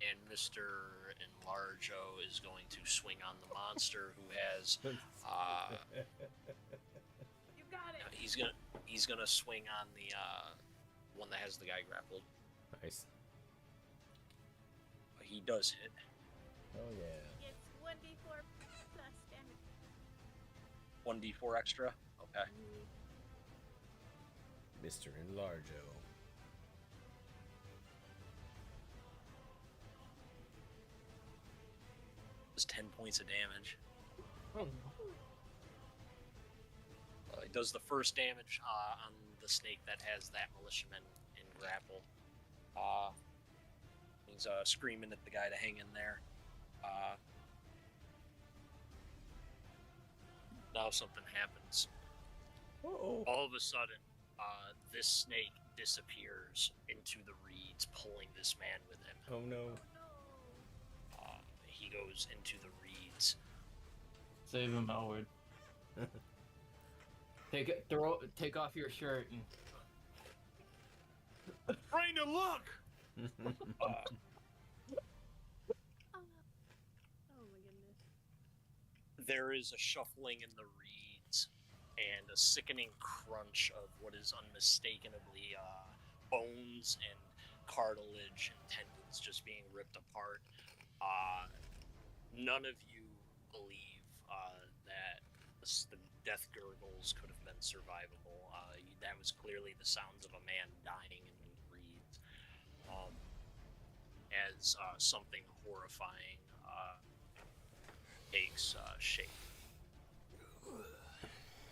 And Mr. Enlargo is going to swing on the monster who has. You got it. He's gonna swing on the one that has the guy grappled. Nice. He does hit. Oh yeah. It's 1d4 plus damage. 1d4 extra. Okay. Mr. Enlargo. Does 10 points of damage. Oh, He does the first damage on the snake that has that militiaman in grapple. He's screaming at the guy to hang in there. Now something happens. Uh-oh. All of a sudden, this snake disappears into the reeds, pulling this man with him. Oh no. He goes into the reeds. save him, Howard. Take off your shirt and Reyna, look! Oh my goodness. There is a shuffling in the reeds and a sickening crunch of what is unmistakably bones and cartilage and tendons just being ripped apart. None of you believe that the death gurgles could have been survivable. That was clearly the sounds of a man dying in the reeds. As something horrifying takes shape.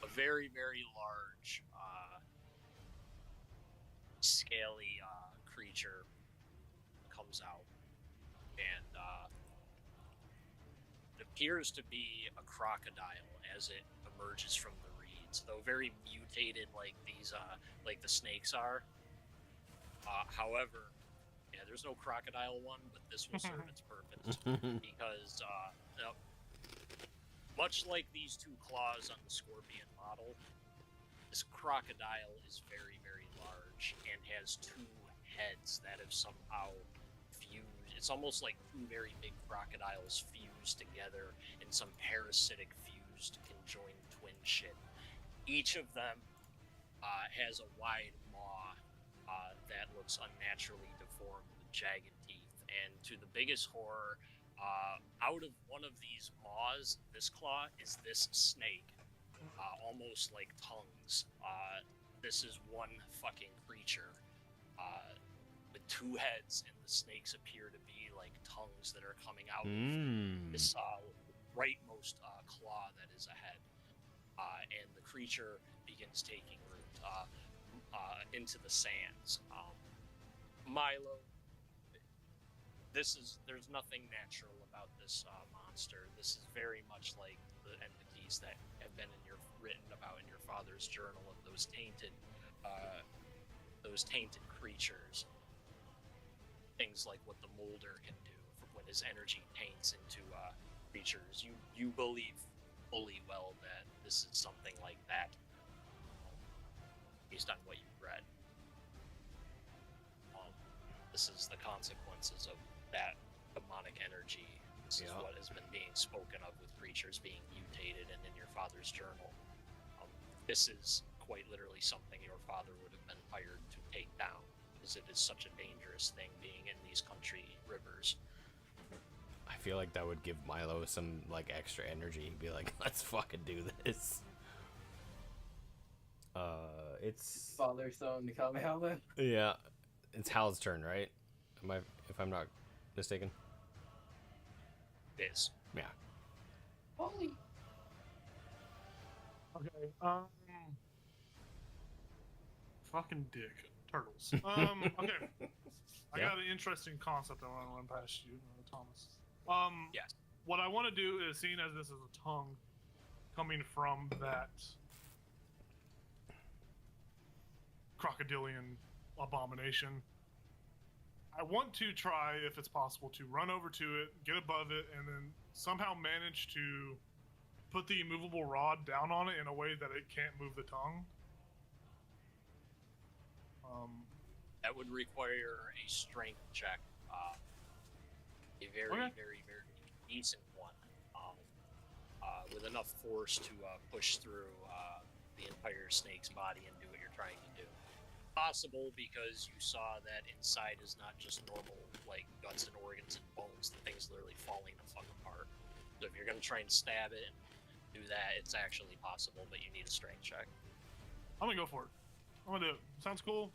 A very, very large, scaly creature comes out, and it appears to be a crocodile as it emerges from the reeds, though very mutated like these, like the snakes are. However, yeah, there's no crocodile one, but this will serve its purpose because, much like these two claws on the scorpion model, this crocodile is very, very large and has two heads that have somehow fused. It's almost like two very big crocodiles fused together in some parasitic fused conjoined twin shit. Each of them has a wide maw that looks unnaturally deformed with jagged teeth. And to the biggest horror, out of one of these maws, this claw, is this snake, almost like tongues. This is one fucking creature with two heads, and the snakes appear to be like tongues that are coming out of this rightmost claw that is a head. And the creature begins taking root into the sands. Milo, there's nothing natural about this monster. This is very much like the entities that have been written about in your father's journal of those tainted creatures. Things like what the molder can do when his energy taints into creatures. You believe fully well that this is something like that, based on what you've read. This is the consequences of that demonic energy. This is what has been being spoken of with creatures being mutated, and in your father's journal. This is quite literally something your father would have been hired to take down, because it is such a dangerous thing being in these country rivers. I feel like that would give Milo some like extra energy. He'd be like, "Let's fucking do this." It's Father, son, Kamehameha. Yeah, it's Hal's turn, right? If I'm not mistaken? It is. Yeah. Holy. Okay. Fucking dick. Turtles. Okay. I got an interesting concept I want to run past you, Thomas. Yes. What I want to do is, seeing as this is a tongue coming from that crocodilian abomination, I want to try, if it's possible, to run over to it, get above it, and then somehow manage to put the immovable rod down on it in a way that it can't move the tongue. That would require a strength check, a very, Okay. very, very decent one, with enough force to push through the entire snake's body and do what you're trying to do. Possible, because you saw that inside is not just normal, like, guts and organs and bones. The thing's literally falling the fuck apart. So if you're going to try and stab it and do that, it's actually possible, but you need a strength check. I'm gonna go for it. I'm gonna do it. Sounds cool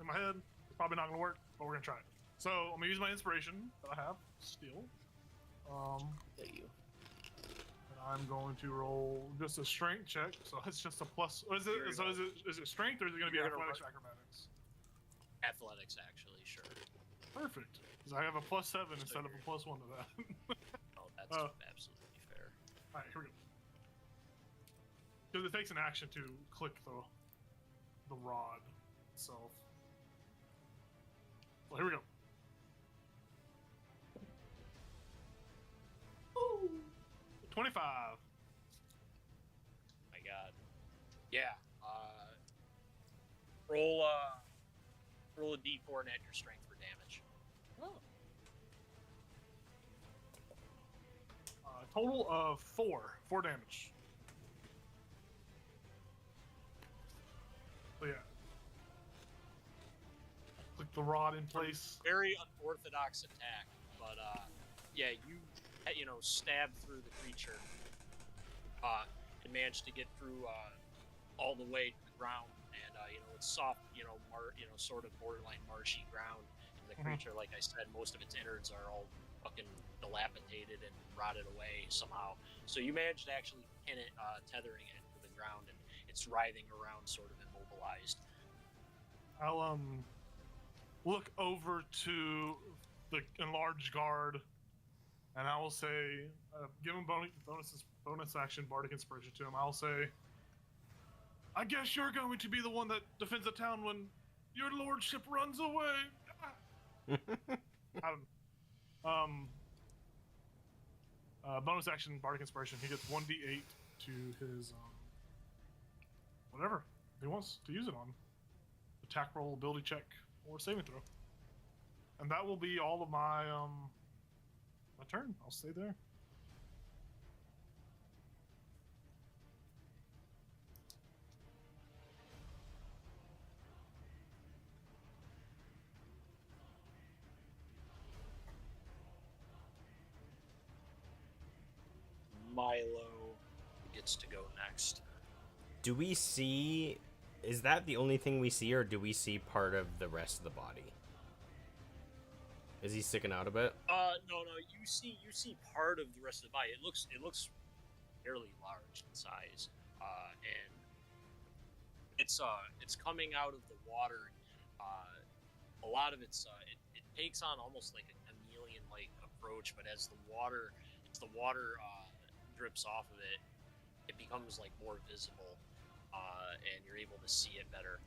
in my head. It's probably not gonna work, but we're gonna try it. So I'm gonna use my inspiration that I have still. Thank you. And I'm going to roll just a strength check. So it's just a plus. Is it? So is it strength, or is it gonna be athletics or acrobatics? Athletics, actually, sure. Perfect. Because I have a +7 instead of a +1 to that. Oh, that's absolutely fair. All right, here we go. Because it takes an action to click the rod itself. So here we go. Ooh. 25. My god. Yeah. Roll a d4 and add your strength for damage. Total of 4 damage. So yeah. Click the rod in place. Very unorthodox attack, but yeah, you know, stab through the creature, and manage to get through all the way to the ground, and you know, it's soft, you know, sort of borderline marshy ground, and the creature, like I said, most of its innards are all fucking dilapidated and rotted away somehow. So you managed to actually pin it, tethering it to the ground, and it's writhing around, sort of immobilized. I'll look over to the enlarged guard, and I will say, give him bonus action bardic inspiration to him. I'll say, I guess you're going to be the one that defends the town when your lordship runs away. Bonus action bardic inspiration. He gets 1d8 to his whatever he wants to use it on. Attack roll, ability check, or saving throw. And that will be all of my my turn. I'll stay there. Milo gets to go next. Do we see... Is that the only thing we see, or do we see part of the rest of the body? Is he sticking out a bit? No. You see part of the rest of the body. It looks fairly large in size, and it's coming out of the water. A lot of it takes on almost like a chameleon-like approach, but as the water drips off of it, it becomes like more visible, and you're able to see it better.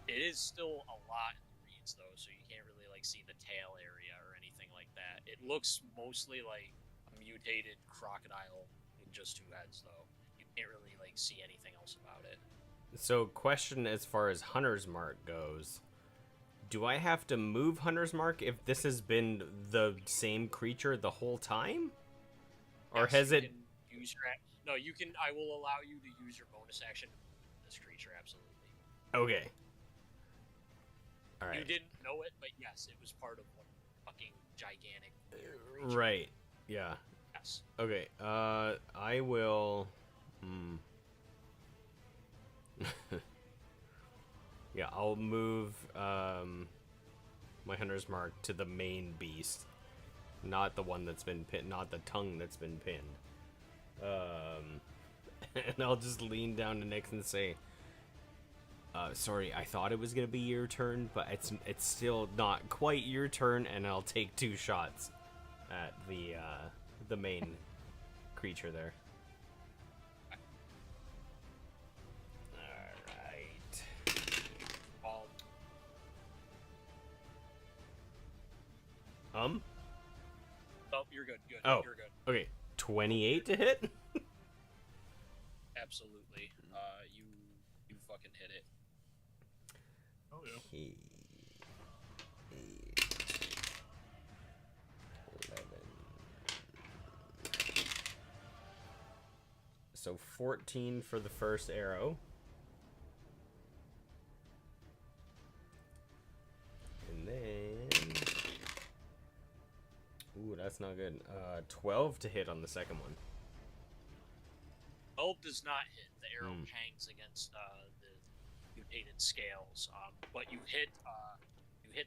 It is still a lot in the reeds though, so you can't really like see the tail area or anything like that. It It looks mostly like a mutated crocodile with just 2 heads, though. You can't really like see anything else about it. So, question as far as Hunter's Mark goes. Do I have to move Hunter's Mark if this has been the same creature the whole time? Or Yes, has you it... can use your no, you can. I will allow you to use your bonus action to move this creature, absolutely. Okay. Alright. You didn't know it, but yes, it was part of one fucking gigantic weird creature. Right. Yeah. Yes. Okay. I will... Yeah, I'll move my Hunter's Mark to the main beast, not the one that's been pinned, not the tongue that's been pinned. And I'll just lean down to Nick and say, sorry, I thought it was gonna be your turn, but it's still not quite your turn, and I'll take 2 shots at the main creature there. Oh, you're good. Good. Oh. You're good. Okay, 28 to hit? Absolutely. You fucking hit it. Oh yeah. Okay. 11. So 14 for the first arrow. And then... Ooh, that's not good. 12 to hit on the second one. 12 does not hit. The arrow hangs against the mutated scales. But you hit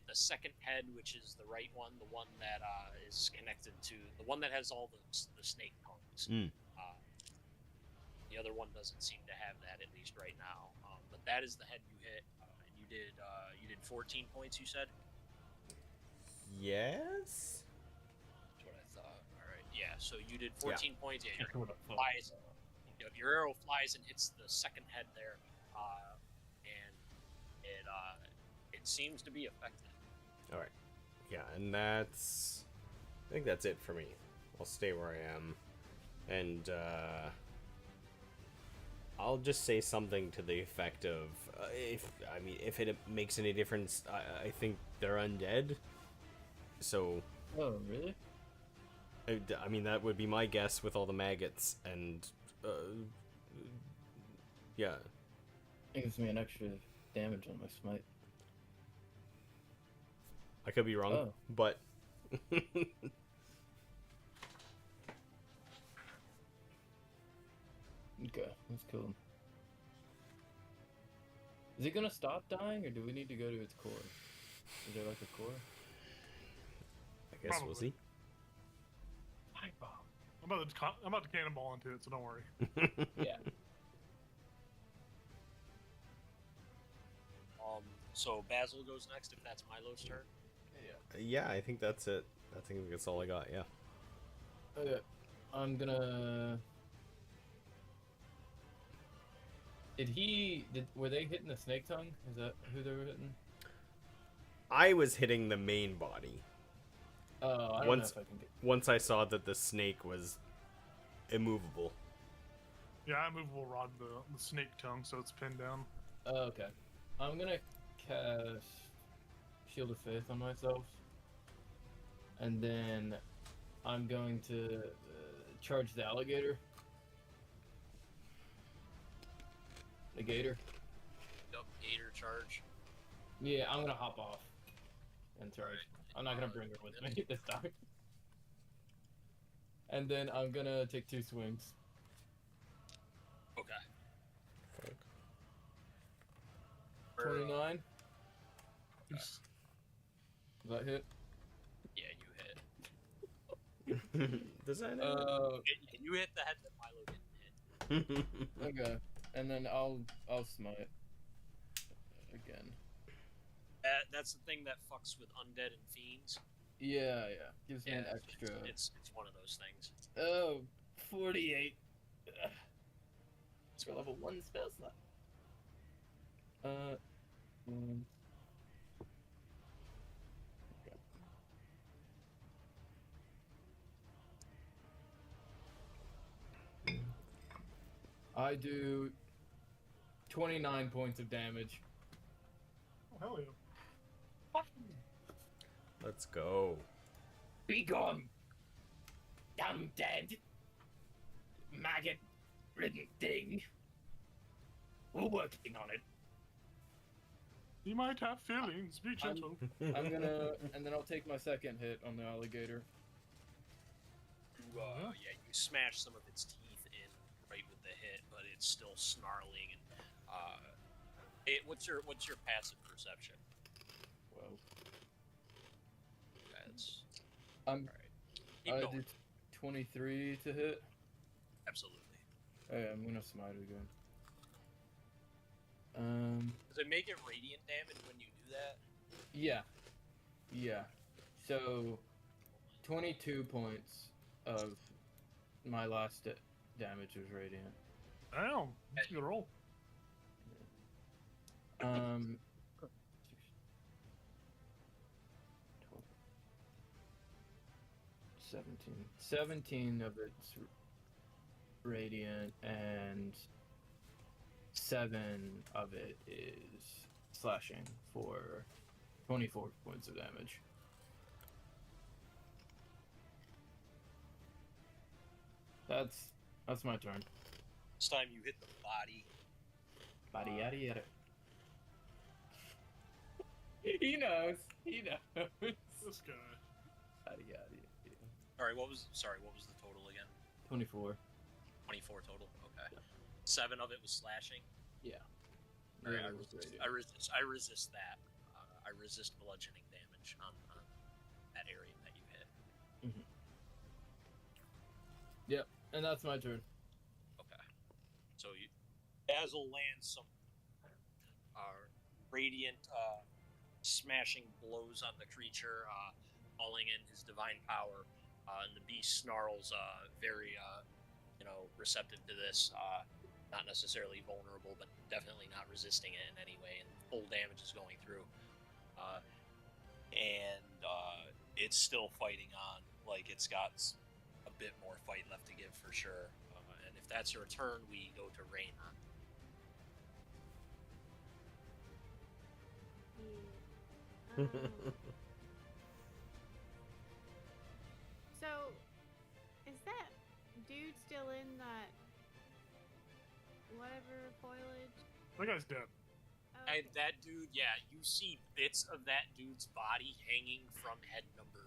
the second head, which is the right one, the one that is connected to the one that has all the snake tongues. The other one doesn't seem to have that, at least right now. But that is the head you hit, and you did 14 points. You said. Yes. That's what I thought. All right. Yeah. So you did 14 points. Yeah. Your arrow flies and hits the second head there, and it seems to be effective. All right. Yeah, and I think that's it for me. I'll stay where I am, and I'll just say something to the effect of, if it makes any difference, I think they're undead. So. Oh, really? I mean, that would be my guess with all the maggots, and yeah. It gives me an extra damage on my smite. I could be wrong, but Okay, let's kill him. Is it gonna stop dying, or do we need to go to its core? Is there like a core? I guess we'll see. I'm about to cannonball into it, so don't worry. Yeah. So Basil goes next, if that's Milo's turn. Yeah, I think that's it. I think that's all I got. Yeah. Okay, I'm gonna. Were they hitting the snake tongue? Is that who they were hitting? I was hitting the main body. Oh, I don't know if I can get. Once I saw that the snake was immovable. Yeah, I immovable rod the snake tongue, so it's pinned down. Oh, okay. I'm gonna cast Shield of Faith on myself, and then I'm going to charge the alligator. The gator. Yep, gator charge. Yeah, I'm gonna hop off and charge. Right. I'm not gonna bring her with me this time. And then I'm gonna take 2 swings. Okay. Fuck. 29. Okay. Does that hit? Yeah, you hit. Does that? You hit the head that Milo didn't hit. Okay. And then I'll smite again. That's the thing that fucks with undead and fiends. Yeah. Gives me an extra. It's one of those things. Oh, 48. It's for level 1 spell slot. I do 29 points of damage. Oh, hell yeah. Let's go. Be gone, damn dead, maggot-ridden thing. We're working on it. You might have feelings. Be gentle. I'm gonna, and then I'll take my second hit on the alligator. Yeah, you smash some of its teeth in right with the hit, but it's still snarling. And what's your passive perception? Well, That's I'm. all right. Keep I going. did 23 to hit. Absolutely. Hey, I'm gonna smite again. Does it make it radiant damage when you do that? Yeah. So, 22 points of my last damage was radiant. Damn. That's a good roll. 17 of it's radiant, and 7 of it is slashing for 24 points of damage. That's my turn. This time you hit the body. Body yada yada. He knows. This guy. Body yada yada. Sorry, what was the total again? 24. 24 total. Okay. 7 of it was slashing. Yeah. All right, Yeah, I it was resist. radiant. I resist that. I resist bludgeoning damage on that area that you hit. Yep, and that's my turn. Okay. So Basil lands some radiant smashing blows on the creature, calling in his divine power, and the beast snarls, very receptive to this. Not necessarily vulnerable, but definitely not resisting it in any way, and full damage is going through. And it's still fighting on, like it's got a bit more fight left to give for sure. And if that's your turn, we go to Reyna. Yeah. So, is that dude still in that whatever foliage? That guy's dead. Oh, And okay. that dude, yeah, you see bits of that dude's body hanging from head number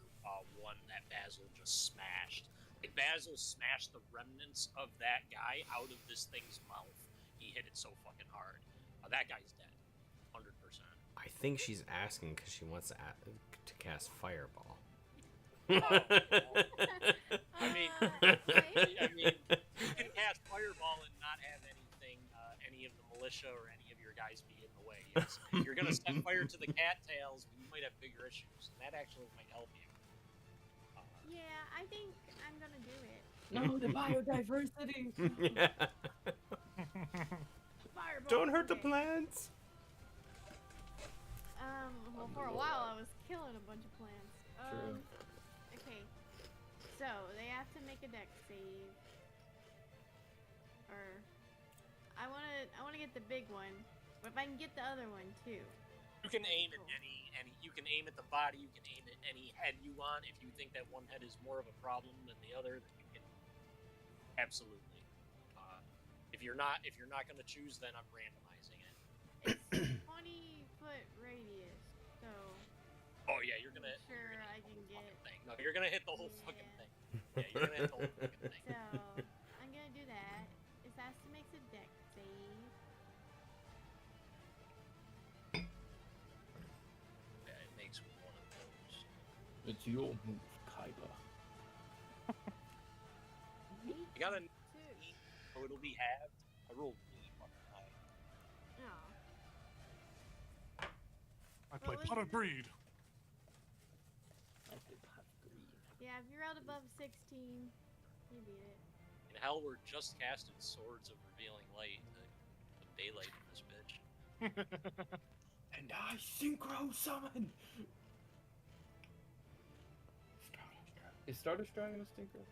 1 that Basil just smashed. Like, Basil smashed the remnants of that guy out of this thing's mouth. He hit it so fucking hard. That guy's dead. 100%. I think she's asking because she wants to cast Fireball. I mean, Okay. you can cast Fireball and not have any of the militia or any of your guys be in the way. Yes. You're going to set fire to the cattails, but you might have bigger issues, and that actually might help you. Yeah, I think I'm gonna do it. No, the biodiversity. Yeah. Fireball. Don't hurt the okay. plants. Well, for a while I was killing a bunch of plants. True. Okay. So they have to make a dex save. Or I wanna get the big one, but if I can get the other one too. You can aim at any. You can aim at the body. You can aim at any head you want. If you think that one head is more of a problem than the other, then you can absolutely. If you're not going to choose, then I'm randomizing it. It's 20-foot radius, so Oh yeah, you're gonna. I'm sure I can get. Thing. No, you're gonna hit the whole Yeah. fucking thing. Yeah, you're gonna hit the whole fucking thing. So I'm gonna do that. It has to make a dex save. Yeah, it makes one of those. It's your move, Kaiba. You got a 2. so it'll be halved. I rolled really fucking high. Oh. I play What was Pot of it? Breed. Yeah, if you rolled above 16, you beat it. In hell, we're just casted Swords of Revealing Light. The daylight in this bitch. And I synchro summon. Is Stardust Dragon a stinker?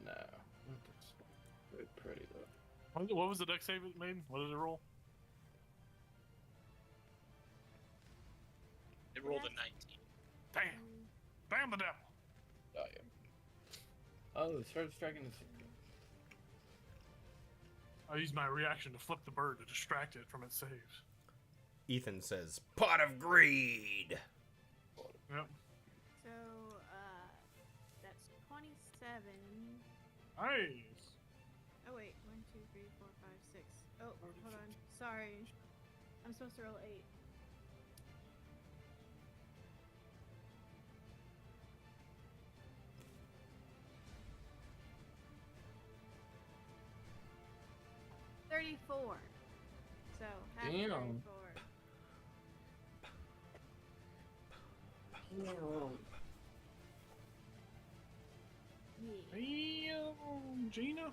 No. Very pretty though. What was the deck save it made? What did it roll? It rolled a 19. Damn. Damn the devil. Oh, yeah. Oh, the Shard Dragon is... I used my reaction to flip the bird to distract it from its saves. Ethan says, "Pot of greed." Yep. So, that's 27. Nice. Oh, wait. 1, 2, 3, 4, 5, 6. Oh, hold on. Sorry. I'm supposed to roll 8. $34. So, half Damn. 34. Yeah. Damn, Gina. What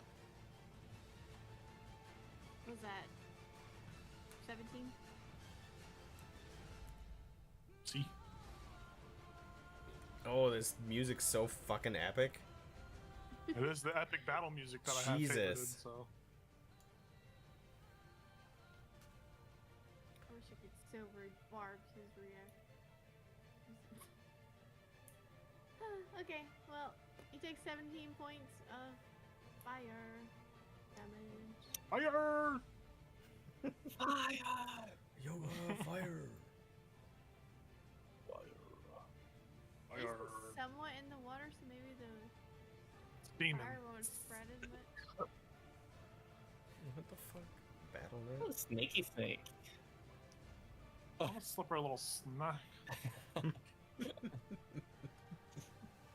was that? 17? See. Oh, this music's so fucking epic. It is the epic battle music that I have Jesus. favorited, so. I wish I could silver barb his reaction. Okay, well, he takes 17 points of fire damage. Fire! Fire! Yoga fire. He's somewhat in the water, so maybe the Demon. fire won't spread as much. What the fuck? Battle Oh, net? snaky snake. I'm gonna slip her a little snack.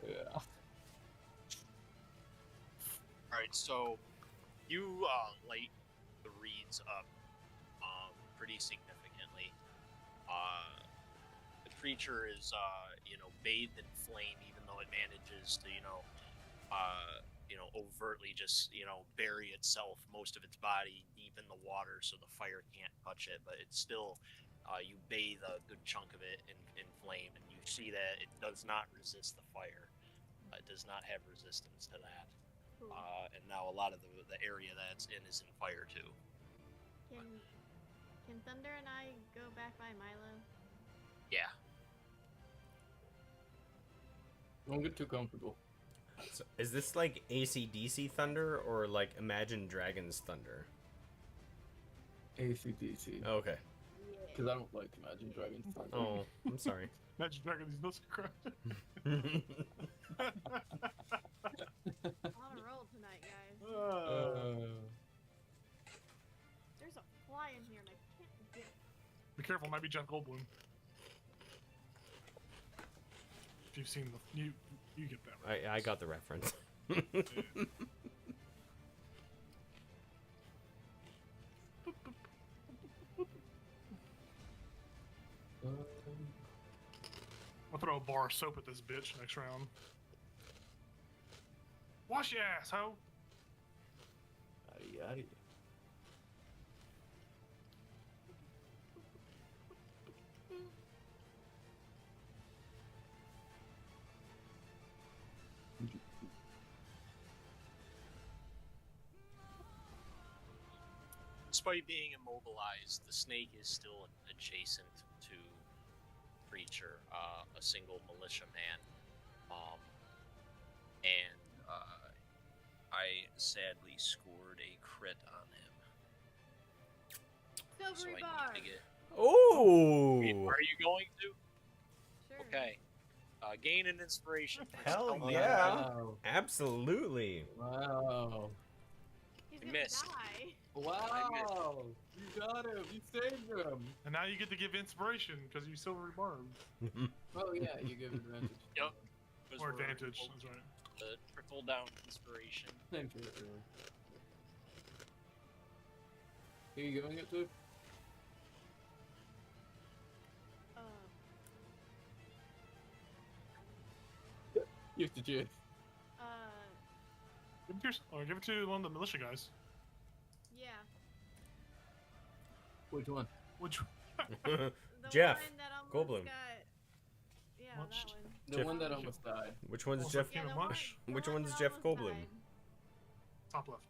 Yeah. Alright, so you light the reeds up pretty significantly. The creature is bathed in flame, even though it manages to overtly just bury itself, most of its body deep in the water, so the fire can't touch it. But it's still you bathe a good chunk of it in flame, and you see that it does not resist the fire. It does not have resistance to that. Cool. And now a lot of the area that it's in is in fire too. Can Thunder and I go back by Milo? Yeah. Don't get too comfortable. So, is this like AC/DC thunder or like Imagine Dragons thunder? ACDC. Okay. Because I don't like Imagine Dragons. Oh, I'm sorry. Magic Dragon, these nuts are On a roll tonight, guys. There's a fly in here and I can't get it. Be careful, might be Jeff Goldblum. If you've seen the you get that right. I got the reference. I'll throw a bar of soap at this bitch next round. Wash your ass, ho! Aye. Despite being immobilized, the snake is still adjacent to creature, a single militiaman, and I sadly scored a crit on him. So Silvery I bar. need to get. Oh! Are you going to? Sure. Okay. Gain an inspiration. Hell Stealth. yeah! Wow. Absolutely. Wow. He's I gonna missed. die. Wow. You got him. You saved him. And now you get to give inspiration because you silvery barbed. Oh yeah, you give advantage. Yep. Those Or were advantage, that's right. The trickle down inspiration. Thank you. Who are you giving it to? Give it to Jay. Give it to one of the militia guys. Yeah. Which one? Which The Jeff one that almost Goldblum. got... Yeah, What? that one. The Jeff- one that almost died. Which one's Oh, Jeff? Peanut the mush? the Which one one's that Jeff almost Goldblum? died. top left.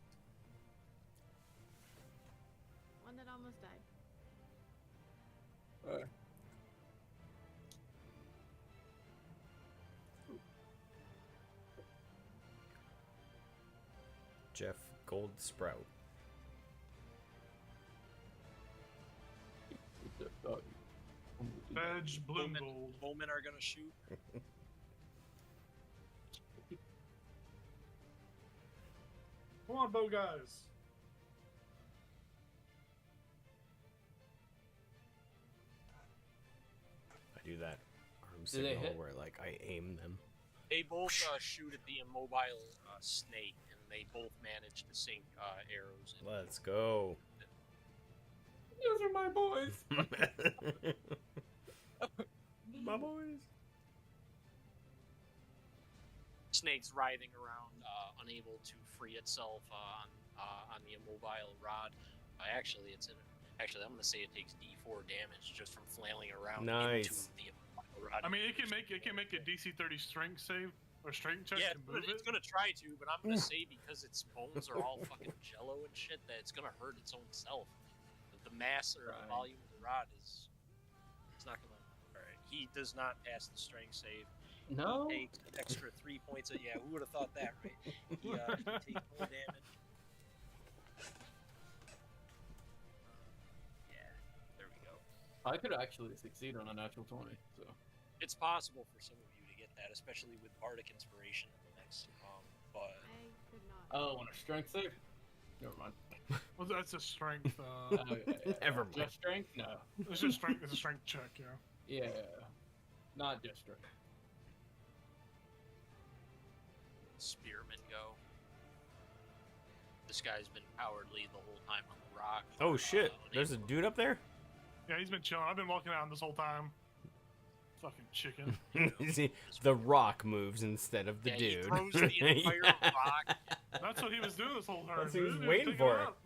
Jeff Gold Sprout. Veg, bloom gold. Bowmen are gonna shoot. Come on, bow guys. I do that arm Do they signal hit? where like I aim them. They both shoot at the immobile snake, and they both manage to sink arrows. Let's go. Those are my boys. My boys. Snake's writhing around, unable to free itself on the immobile rod. Actually, I'm gonna say it takes D4 damage just from flailing around Nice. into the immobile rod. I mean, it can make a DC 30 strength save or strength check Yeah, to move it's it. gonna try to, but I'm gonna say because its bones are all fucking jello and shit that it's gonna hurt its own self. The mass or the volume of the rod is. It's not gonna. All right, he does not pass the strength save. No. He takes an extra 3 points. Yeah, who would have thought that, right? He takes more damage. Yeah, there we go. I could actually succeed on a natural 20. So. It's possible for some of you to get that, especially with Bardic Inspiration in the next. But I could not. Oh, on a strength save? Never mind. Well, that's a strength. Never mind. Just strength? No. It's just strength. It's a strength check. Yeah. Yeah. Not just strength. Spearmen go. This guy's been cowardly the whole time on the rock. Oh shit! There's a dude up there. Yeah, he's been chilling. I've been walking around this whole time. Fucking chicken. You see, the rock moves instead of the Yeah, dude. He throws the entire Yeah. rock. That's what he was doing this whole time. That's what he was dude. waiting Take for. him out.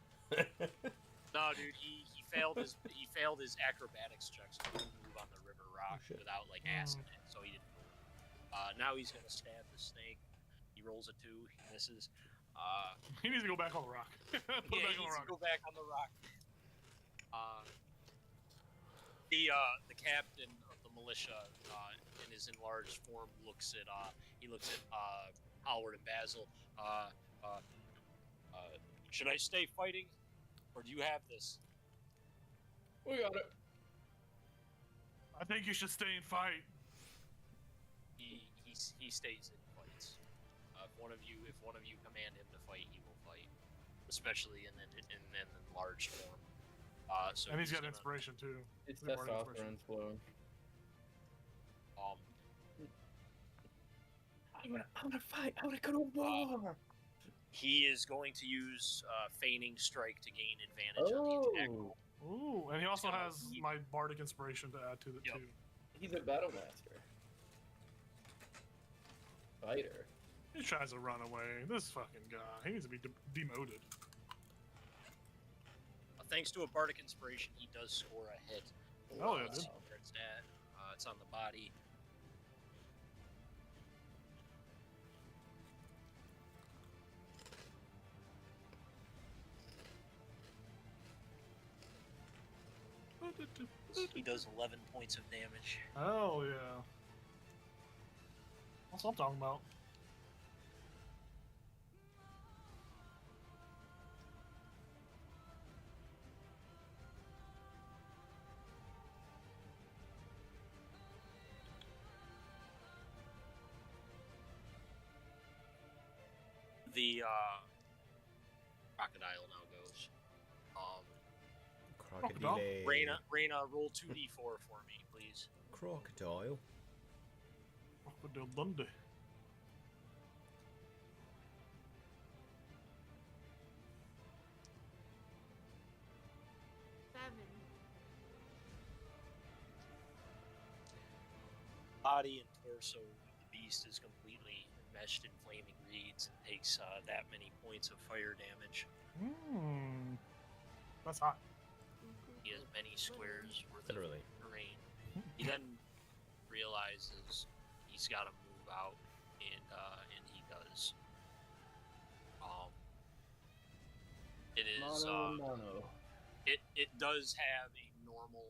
No, dude, he failed his acrobatics checks to move on the river rock shit. without like acid it, so he didn't move. Now he's gonna stab the snake. He rolls a 2, he misses. He needs to go back on the rock. Put Yeah, him back he on the needs to rock. go back on the rock. The captain of the militia, in his enlarged form, looks at Howard and Basil. Should I stay fighting, or do you have this? We got it. I think you should stay and fight. He stays and fights. If one of you command him to fight, he will fight, especially in enlarged form. So And he's got gonna, inspiration too. It's He's got inspiration. testosterone's flowing. I'm gonna fight. I'm gonna go to war. He is going to use feigning strike to gain advantage on the attack roll. Ooh, and he also has my bardic inspiration to add to it Yep. too. He's a battle master. Fighter. He tries to run away. This fucking guy. He needs to be demoted. Thanks to a bardic inspiration, he does score a hit. Oh, yeah, Let's dude. see where it's at. It's on the body. He does 11 points of damage. Oh yeah. That's what I'm talking about. The crocodile now goes. Crocodile? Reyna, roll 2d4 for me, please. Crocodile. Crocodile Dundee. Body and torso of the beast is completely enmeshed in flaming reeds and takes that many points of fire damage. That's hot. He has many squares worth Literally. of terrain. He then realizes he's got to move out, and he does. It is Mono. it does have a normal,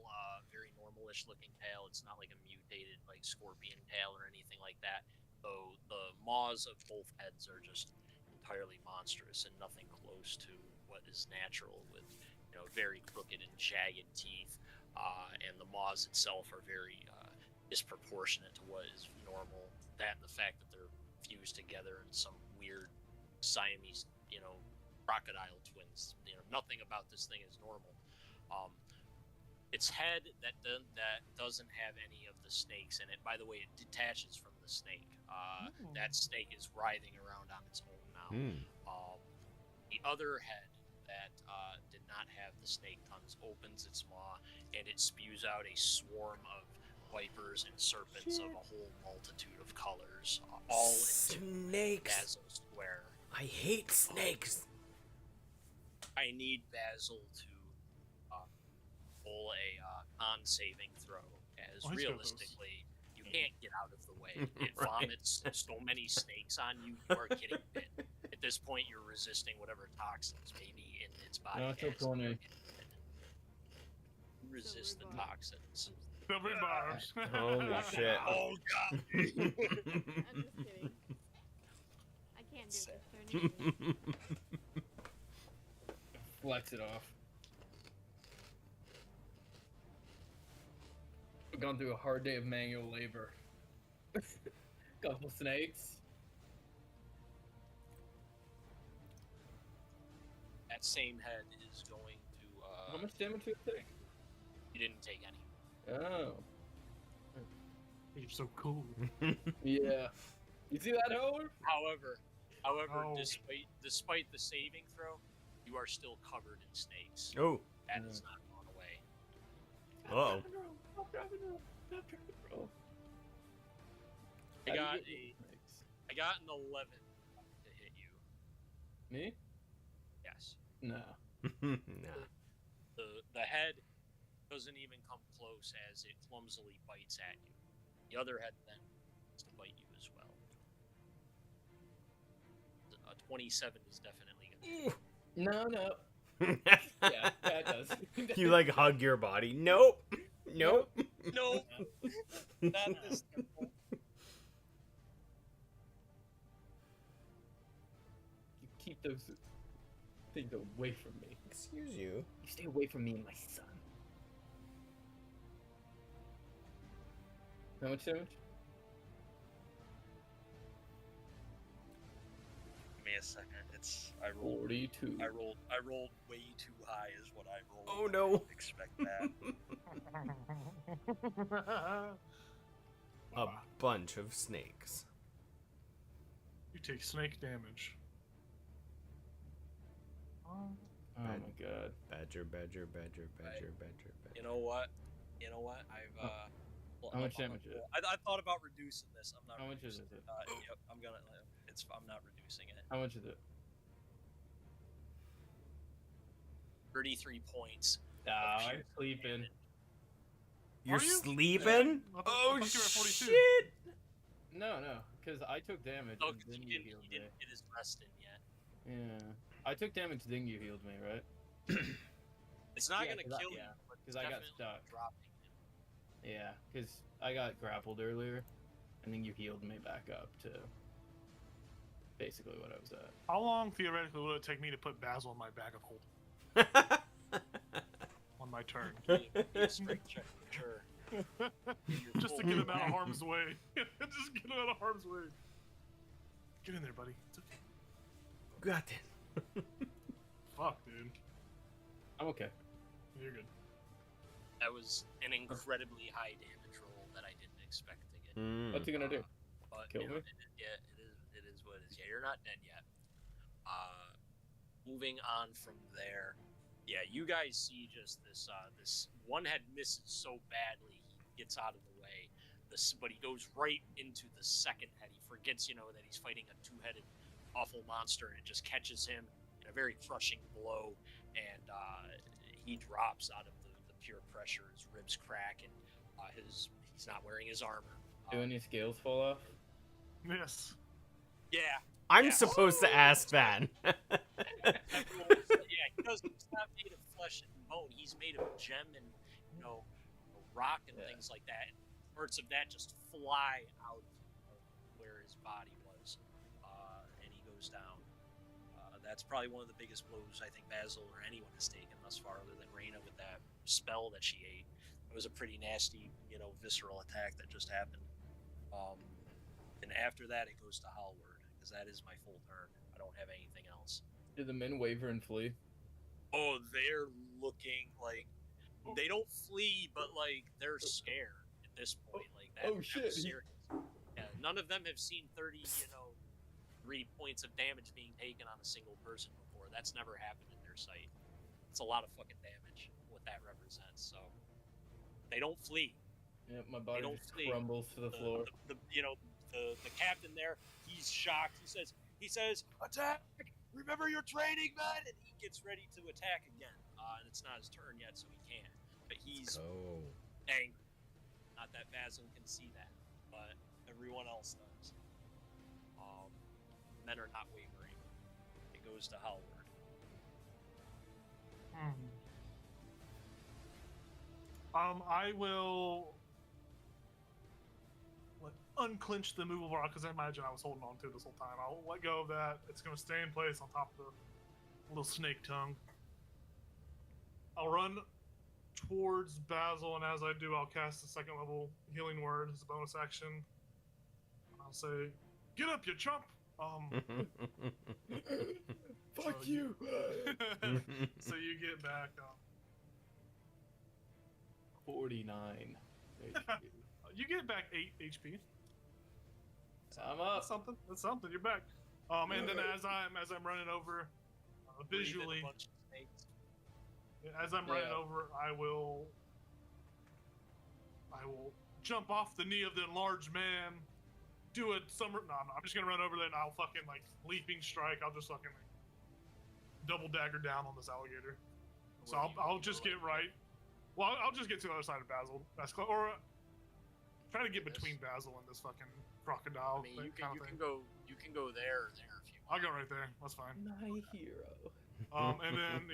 very normal hellish-looking tail. It's not like a mutated like scorpion tail or anything like that. Though the maws of both heads are just entirely monstrous and nothing close to what is natural, with very crooked and jagged teeth, and the maws itself are very disproportionate to what is normal. That and the fact that they're fused together in some weird Siamese, crocodile twins. Nothing about this thing is normal. Its head that doesn't have any of the snakes in it. By the way, it detaches from the snake. That snake is writhing around on its own now. The other head that did not have the snake tongues opens its maw, and it spews out a swarm of vipers and serpents of a whole multitude of colors, all into snakes. Basil Square. I hate snakes. I need Basil to pull a con saving throw, as realistically you can't get out of the way. It vomits so many snakes on you, you are getting bit. At this point, you're resisting whatever toxins may be in its body. Resist the toxins. Holy shit. Oh god. I'm just kidding. I can't do this turn either. Flex it off. We've gone through a hard day of manual labor. Couple snakes. That same head is going to How much damage did it take? You didn't take any. Oh. You're so cool. Yeah. You see that, Howard? However, Oh. despite the saving throw, you are still covered in snakes. Oh. That has not gone away. Uh-oh. Stop driving the road. I got an 11 to hit you. Me? Yes. No. Nah. The head doesn't even come close as it clumsily bites at you. The other head then is to bite you as well. A 27 is definitely gonna. No. Yeah, that does. You like hug your body. Nope. No, not this simple. You keep those things away from me. Excuse you. You stay away from me and my son. How much damage? Give me a second. I rolled 42. I rolled way too high is what I rolled. Oh, I no. didn't expect that. A bunch of snakes. You take snake damage. Oh my god. Badger. You know what? I've How much damage is it? I thought about reducing this. I'm not. How much is reducing it? Yep, I'm not reducing it. How much is it? 33 points. Nah, of I'm pure sleeping. damage. You're Are you? sleeping? I thought Oh, you were at 42. shit! No, because I took damage No, and because then he you healed me. didn't get his rest in yet. Yeah. I took damage, then you healed me, right? It's not Yeah, gonna 'cause kill I- you, yeah, but 'cause I got definitely stuck. dropping him. Yeah, because I got grappled earlier, and then you healed me back up to basically what I was at. How long theoretically would it take me to put Basil in my bag of holding on my turn? Be a strength check for sure. Just to get him out of harm's way. Just get him out of harm's way. Get in there, buddy. It's okay. Got it. Fuck, dude. I'm okay. You're good. That was an incredibly high damage roll that I didn't expect to get. What's he gonna do? But Kill me? it is what it is. Yeah, you're not dead yet. Moving on from there, yeah, you guys see just this one head misses so badly he gets out of the way. But he goes right into the second head. He forgets, that he's fighting a two-headed awful monster, and it just catches him in a very crushing blow, and he drops out of the pure pressure. His ribs crack, and he's not wearing his armor. Do any scales fall off? Yes. Yeah. I'm supposed to ask that. Yeah, he doesn't. He's not made of flesh and bone. He's made of gem and rock and things like that. And parts of that just fly out of where his body was, and he goes down. That's probably one of the biggest blows I think Basil or anyone has taken thus far, other than Reyna with that spell that she ate. It was a pretty nasty, visceral attack that just happened. And after that, it goes to Hallward, because that is my full turn. I don't have anything else. Do the men waver and flee? Oh, they're looking like they don't flee, but like they're scared at this point. Like that. Oh shit! Serious. Yeah, none of them have seen 30, 3 points of damage being taken on a single person before. That's never happened in their sight. It's a lot of fucking damage, what that represents. So they don't flee. Yeah, my body just crumbles to the floor. The captain there, he's shocked. He says, attack! Remember your training, man! And he gets ready to attack again. And it's not his turn yet, so he can't. But he's angry. Not that Basil can see that, but everyone else does. Men are not wavering. It goes to Hallward. I will unclench the movable rock, because I imagine I was holding on to it this whole time. I'll let go of that. It's going to stay in place on top of the little snake tongue. I'll run towards Basil, and as I do, I'll cast a second level healing word as a bonus action. I'll say, "Get up, you chump!" Fuck you! So you get back 49 HP. You get back 8 HP. I'm up. That's something. You're back. And then as I'm running over, visually, as I'm running over, I will jump off the knee of the enlarged man. Do a summer. No, I'm just gonna run over there and I'll fucking leaping strike. I'll just fucking double dagger down on this alligator. So I'll just get right. Well, I'll just get to the other side of Basil. That's close. Or try to get between Basil and this fucking crocodile. I mean, you can go there or there if you want. I'll go right there. That's fine. My hero. And then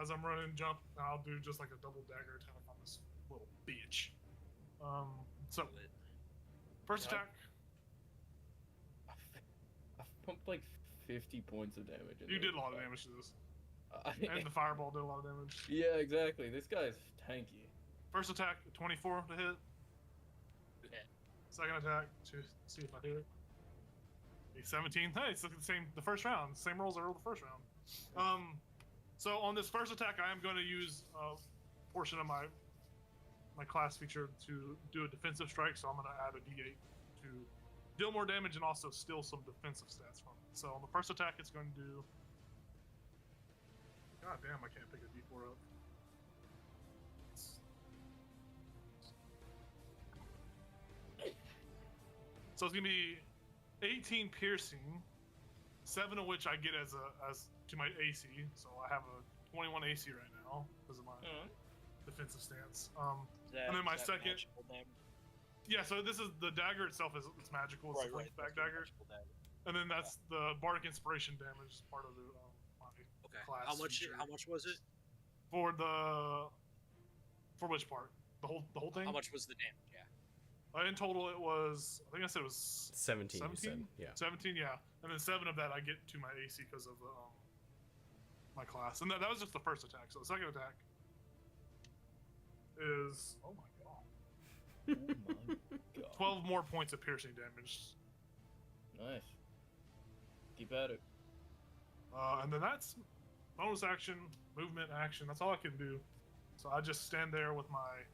as I'm running, jump, I'll do just like a double dagger attack on this little bitch. So first attack. I've pumped like 50 points of damage. You did a lot of damage to this. And the fireball did a lot of damage. Yeah, exactly. This guy's tanky. First attack, 24 to hit. Yeah. Second attack, to see if I hit it. 17. Hey, it's the same. The first round, same rolls I rolled the first round. So on this first attack, I am going to use a portion of my class feature to do a defensive strike. So I'm going to add a D8 to deal more damage and also steal some defensive stats from it. So on the first attack, it's going to do. God damn, I can't pick a D4 up. So it's gonna be 18 piercing, 7 of which I get as to my AC. So I have a 21 AC right now because of my defensive stance. And then my second. Yeah, so this is the dagger itself it's magical. It's a back dagger. And then that's the bardic inspiration damage part of the my class. How much was it? For which part? The whole thing? How much was the damage? Yeah. In total, it was. I think I said it was 17. 17? Yeah. 17, yeah. And then 7 of that I get to my AC because of my class. And that was just the first attack. So the second attack is. Oh my god. 12 more points of piercing damage. Nice. Keep at it. And then that's bonus action, movement action. That's all I can do. So I just stand there with my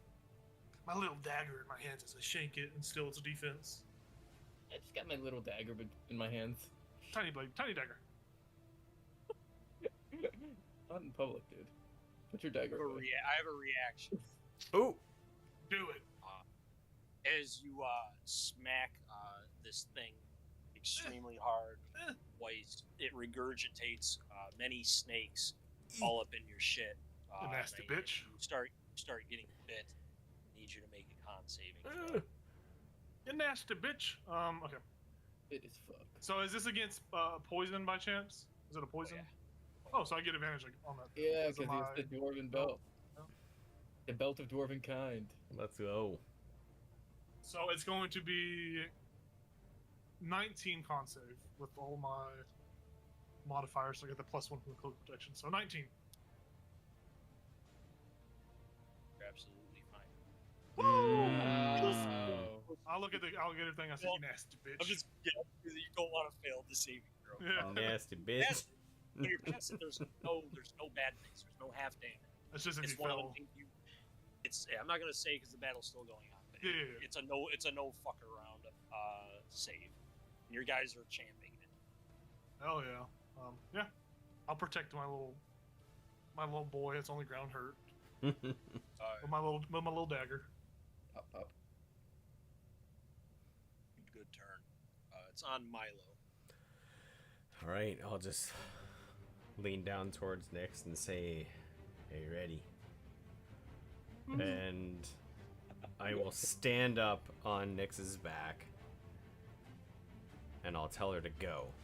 little dagger in my hands as I shank it and still its defense. I just got my little dagger in my hands. Tiny blade, tiny dagger. Not in public, dude. Put your dagger away. I have a reaction. Oh! Do it. As you smack this thing extremely hard, twice, it regurgitates many snakes all up in your shit. You nasty bitch. You start getting bit. I need you to make a con saving throw. You nasty bitch. Okay. It is fuck. So is this against poison by chance? Is it a poison? Yeah. Oh, so I get advantage on that. Yeah, because it's the dwarven belt. The belt of dwarven kind. Let's go. So it's going to be 19 con save with all my modifiers, so I get the +1 from the cloak protection. So 19. You're absolutely fine. I'll get everything. I say, you nasty bitch. I'm just you don't want to fail the saving throw. Yeah. Nasty bitch. When you're passive, there's no bad things. There's no half damage. It's just if It's you one of fail. the things you. It's I'm not gonna say because the battle's still going on. But Yeah. It's a no fuck around save. And your guys are champing it. Hell yeah. Yeah. I'll protect my little boy. It's only ground hurt with my little dagger. Up. Good turn. It's on Milo. All right, I'll just lean down towards Nyx and say, "Are you ready?" And I will stand up on Nyx's back, and I'll tell her to go.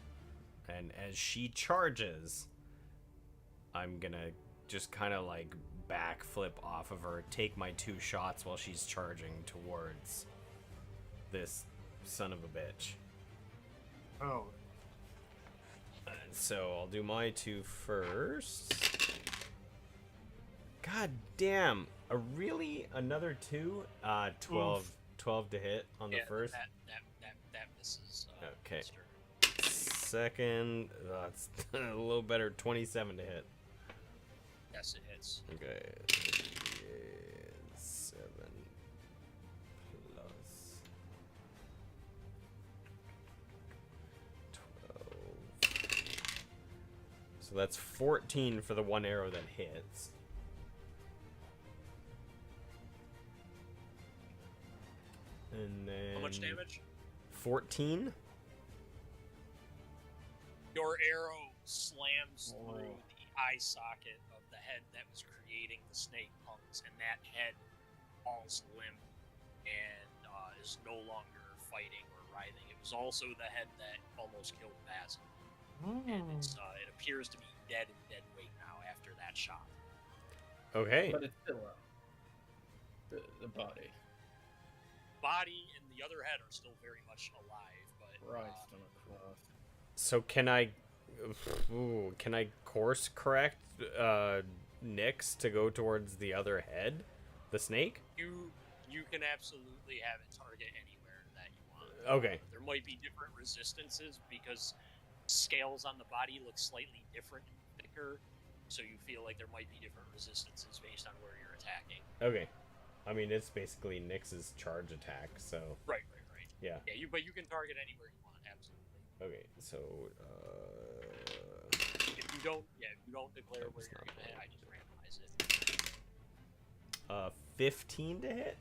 And as she charges, I'm gonna just kind of like backflip off of her, take my 2 shots while she's charging towards this son of a bitch. Oh. So I'll do my 2 first. God damn. Another 2? 12 to hit on the first. That misses. Okay. Mister. Second, that's a little better, 27 to hit. Yes, it hits. Okay. 7 plus 12. So that's 14 for the 1 arrow that hits. And then... How much damage? 14? Your arrow slams through the eye socket of the head that was creating the snake punks, and that head falls limp and is no longer fighting or writhing. It was also the head that almost killed Basil. And it appears to be dead and dead weight now after that shot. Okay. But it's still the body. Body and the other head are still very much alive, but Christ on a cross. So can I course correct Nyx to go towards the other head, the snake? you can absolutely have it target anywhere that you want. Okay. There might be different resistances because scales on the body look slightly different and thicker, so you feel like there might be different resistances based on where you're attacking. Okay. I mean, it's basically Nyx's charge attack, so... Right. Yeah. Yeah, but you can target anywhere you want, absolutely. Okay, so, If you don't declare where you're gonna hit, I just randomize it. 15 to hit?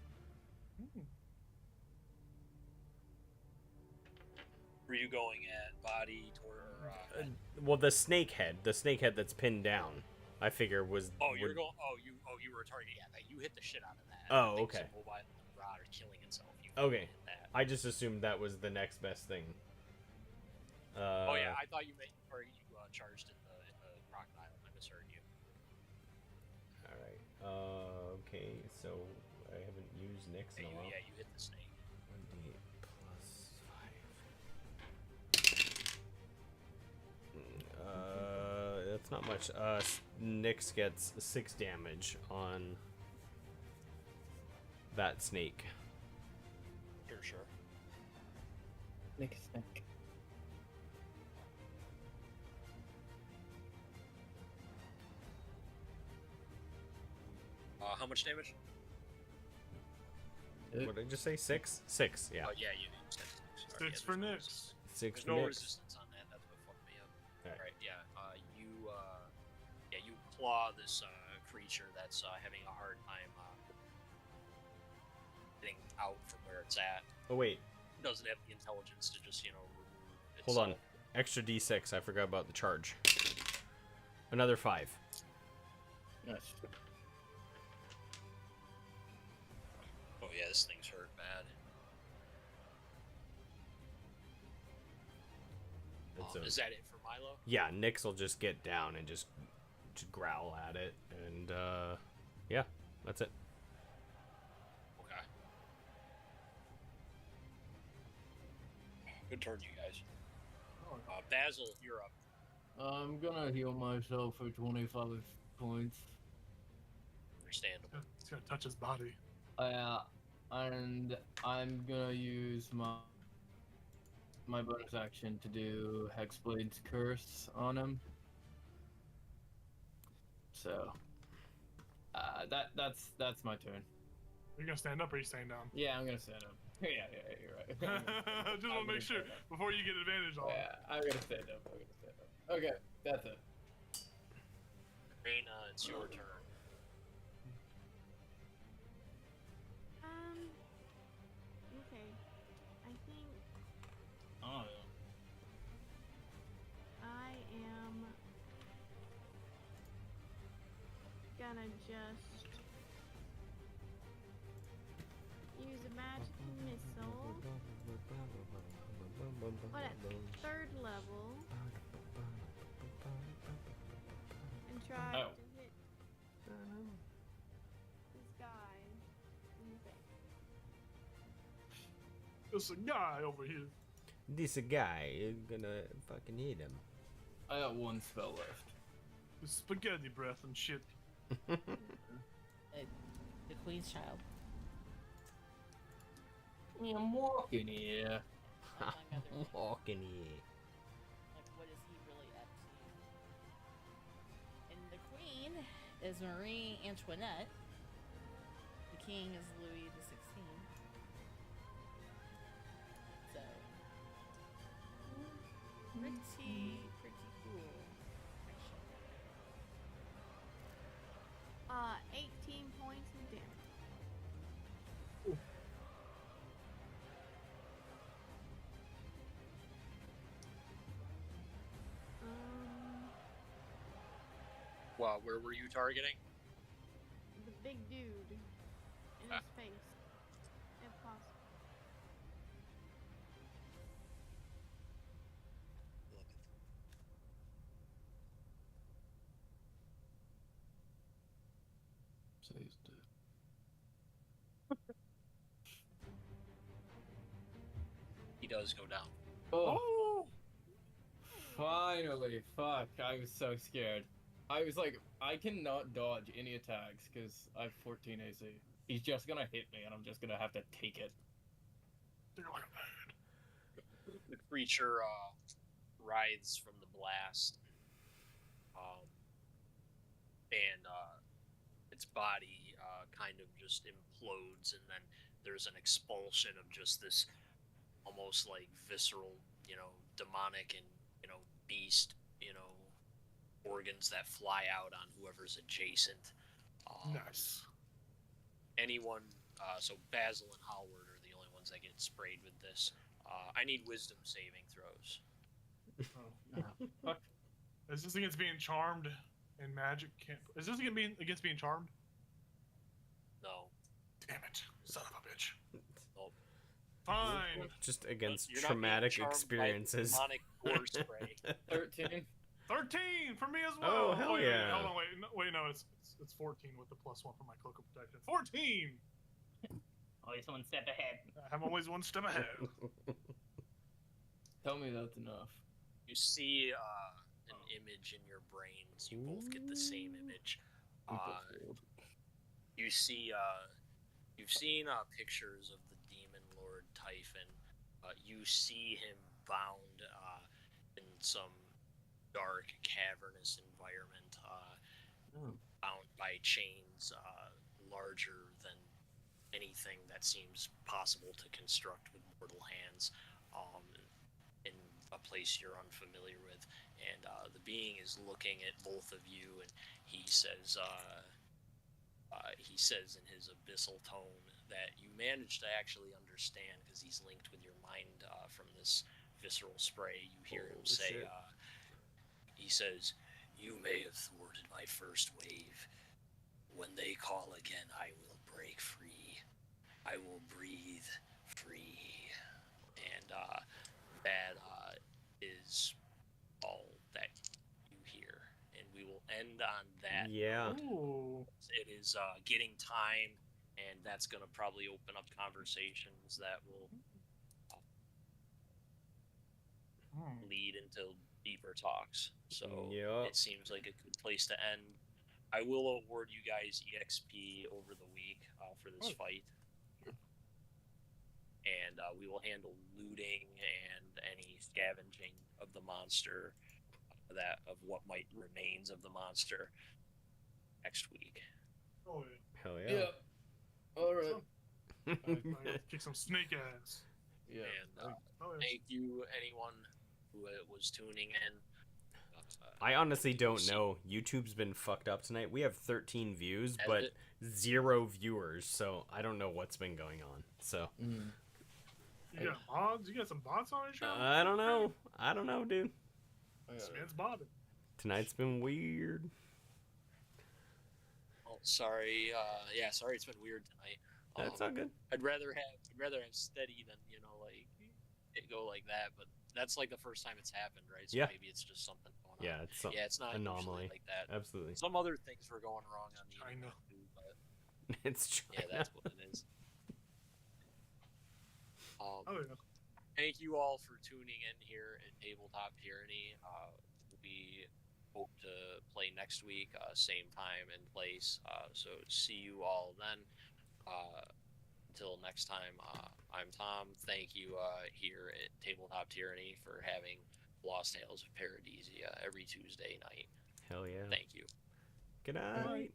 Were you going at body or Well, the snake head that's pinned down, I figure was... you were a target. Yeah, you hit the shit out of that. Oh, okay. Mobile rod or killing itself. Okay. Hit that. I just assumed that was the next best thing. Oh yeah, I thought you charged in the crocodile. I misheard you. Alright. Okay, so I haven't used Nyx in a while. Yeah, you hit the snake. 1d8 plus 5. That's not much. Nyx gets 6 damage on that snake. Sure. Make a snake. How much damage? What did I just say? 6? 6, yeah. Oh yeah, you said 6. 6 for Nyx. 6 There's for no Nyx. resistance on that. That's what fucked me up. Alright. Yeah. You claw this creature that's having a hard time getting out from where it's at. Oh, wait. Doesn't have the intelligence to just remove Hold on. itself. Extra d6. I forgot about the charge. Another 5. Nice. Oh yeah, this thing's hurt bad. Is that it for Milo? Yeah, Nyx will just get down and just growl at it, and yeah, that's it. Good turn, you guys. Basil, you're up. I'm gonna heal myself for 25 points. Understandable. He's gonna touch his body. And I'm gonna use my bonus action to do Hexblade's Curse on him. So, that's my turn. Are you gonna stand up or are you staying down? Yeah, I'm gonna stand up. Yeah, you're right. Just want to make sure before you get advantage on. Yeah, I'm gonna stand up. Okay, that's it. Reina, it's your turn. Okay. I think Oh, I am gonna just use a magic missile. But at 3rd level, and try Oh. to hit this guy in the face. There's a guy over here. This guy is gonna fucking hit him. I got one spell left. With spaghetti breath and shit. The Queen's child. Yeah, I'm walking here. Among other things. Walking here. Like, what is he really up to? And the Queen is Marie Antoinette. The King is Louis XVI. So, pretty cool. Actually. 18 points of damage. Well, where were you targeting? The big dude in his face, if possible. So he's dead. He does go down. Oh! Finally! Fuck, I was so scared. I was like, I cannot dodge any attacks because I have 14 AC. He's just gonna hit me and I'm just gonna have to take it. The creature writhes from the blast, and its body kind of just implodes, and then there's an expulsion of just this almost like visceral, demonic and beast, organs that fly out on whoever's adjacent. Nice. Anyone, so Basil and Howard are the only ones that get sprayed with this. I need wisdom saving throws. Fuck. Is this against being charmed and magic? Is this against being charmed? No. Damn it. Son of a bitch. Nope. Fine. Just against You're not being traumatic charmed by experiences. demonic gore spray. 13. 13 for me as well. Oh, hell wait, yeah. Hold on, wait, no, it's 14 with the +1 for my cloak of protection. 14! Always one step ahead. I'm always one step ahead. Tell me that's enough. You see an image in your brains. You both get the same image. You see, you've seen pictures of the demon lord Typhon. You see him bound in some dark, cavernous environment, bound by chains larger than anything that seems possible to construct with mortal hands, in a place you're unfamiliar with. And the being is looking at both of you, and he says in his abyssal tone that you managed to actually understand, because he's linked with your mind from this visceral spray. You hear him say, he says, "You may have thwarted my first wave. When they call again, I will break free. I will breathe free." And that is all that you hear. And we will end on that. Yeah. Ooh. It is getting time, and that's going to probably open up conversations that will lead into deeper talks. So Yep. it seems like a good place to end. I will award you guys EXP over the week for this fight. And we will handle looting and any scavenging of the monster, of what might remains of the monster next week. Oh Hell Yeah. yeah. All right. yeah. Kick some snake ass. Yeah. And thank you, anyone who was tuning in. I honestly don't know. YouTube's been fucked up tonight. We have 13 views, Has but it? 0 viewers, so I don't know what's been going on. So You got mods? You got some bots on your show? I don't know. I don't know, dude. This man's bobbing. Tonight's been weird. Oh, sorry. Sorry it's been weird tonight. That's all good. I'd rather have steady than like it go like that. But that's like the first time it's happened, right? So Yeah. maybe it's just something going on. Yeah, it's It's not anomaly. usually like that. Absolutely. Some other things were going wrong on the China. internet too, but It's true. yeah, that's what it is. Oh yeah. Thank you all for tuning in here at Tabletop Tyranny. We hope to play next week, same time and place. So see you all then. Until next time, I'm Tom. Thank you here at Tabletop Tyranny for having Lost Tales of Paradisia every Tuesday night. Hell yeah. Thank you. Good night.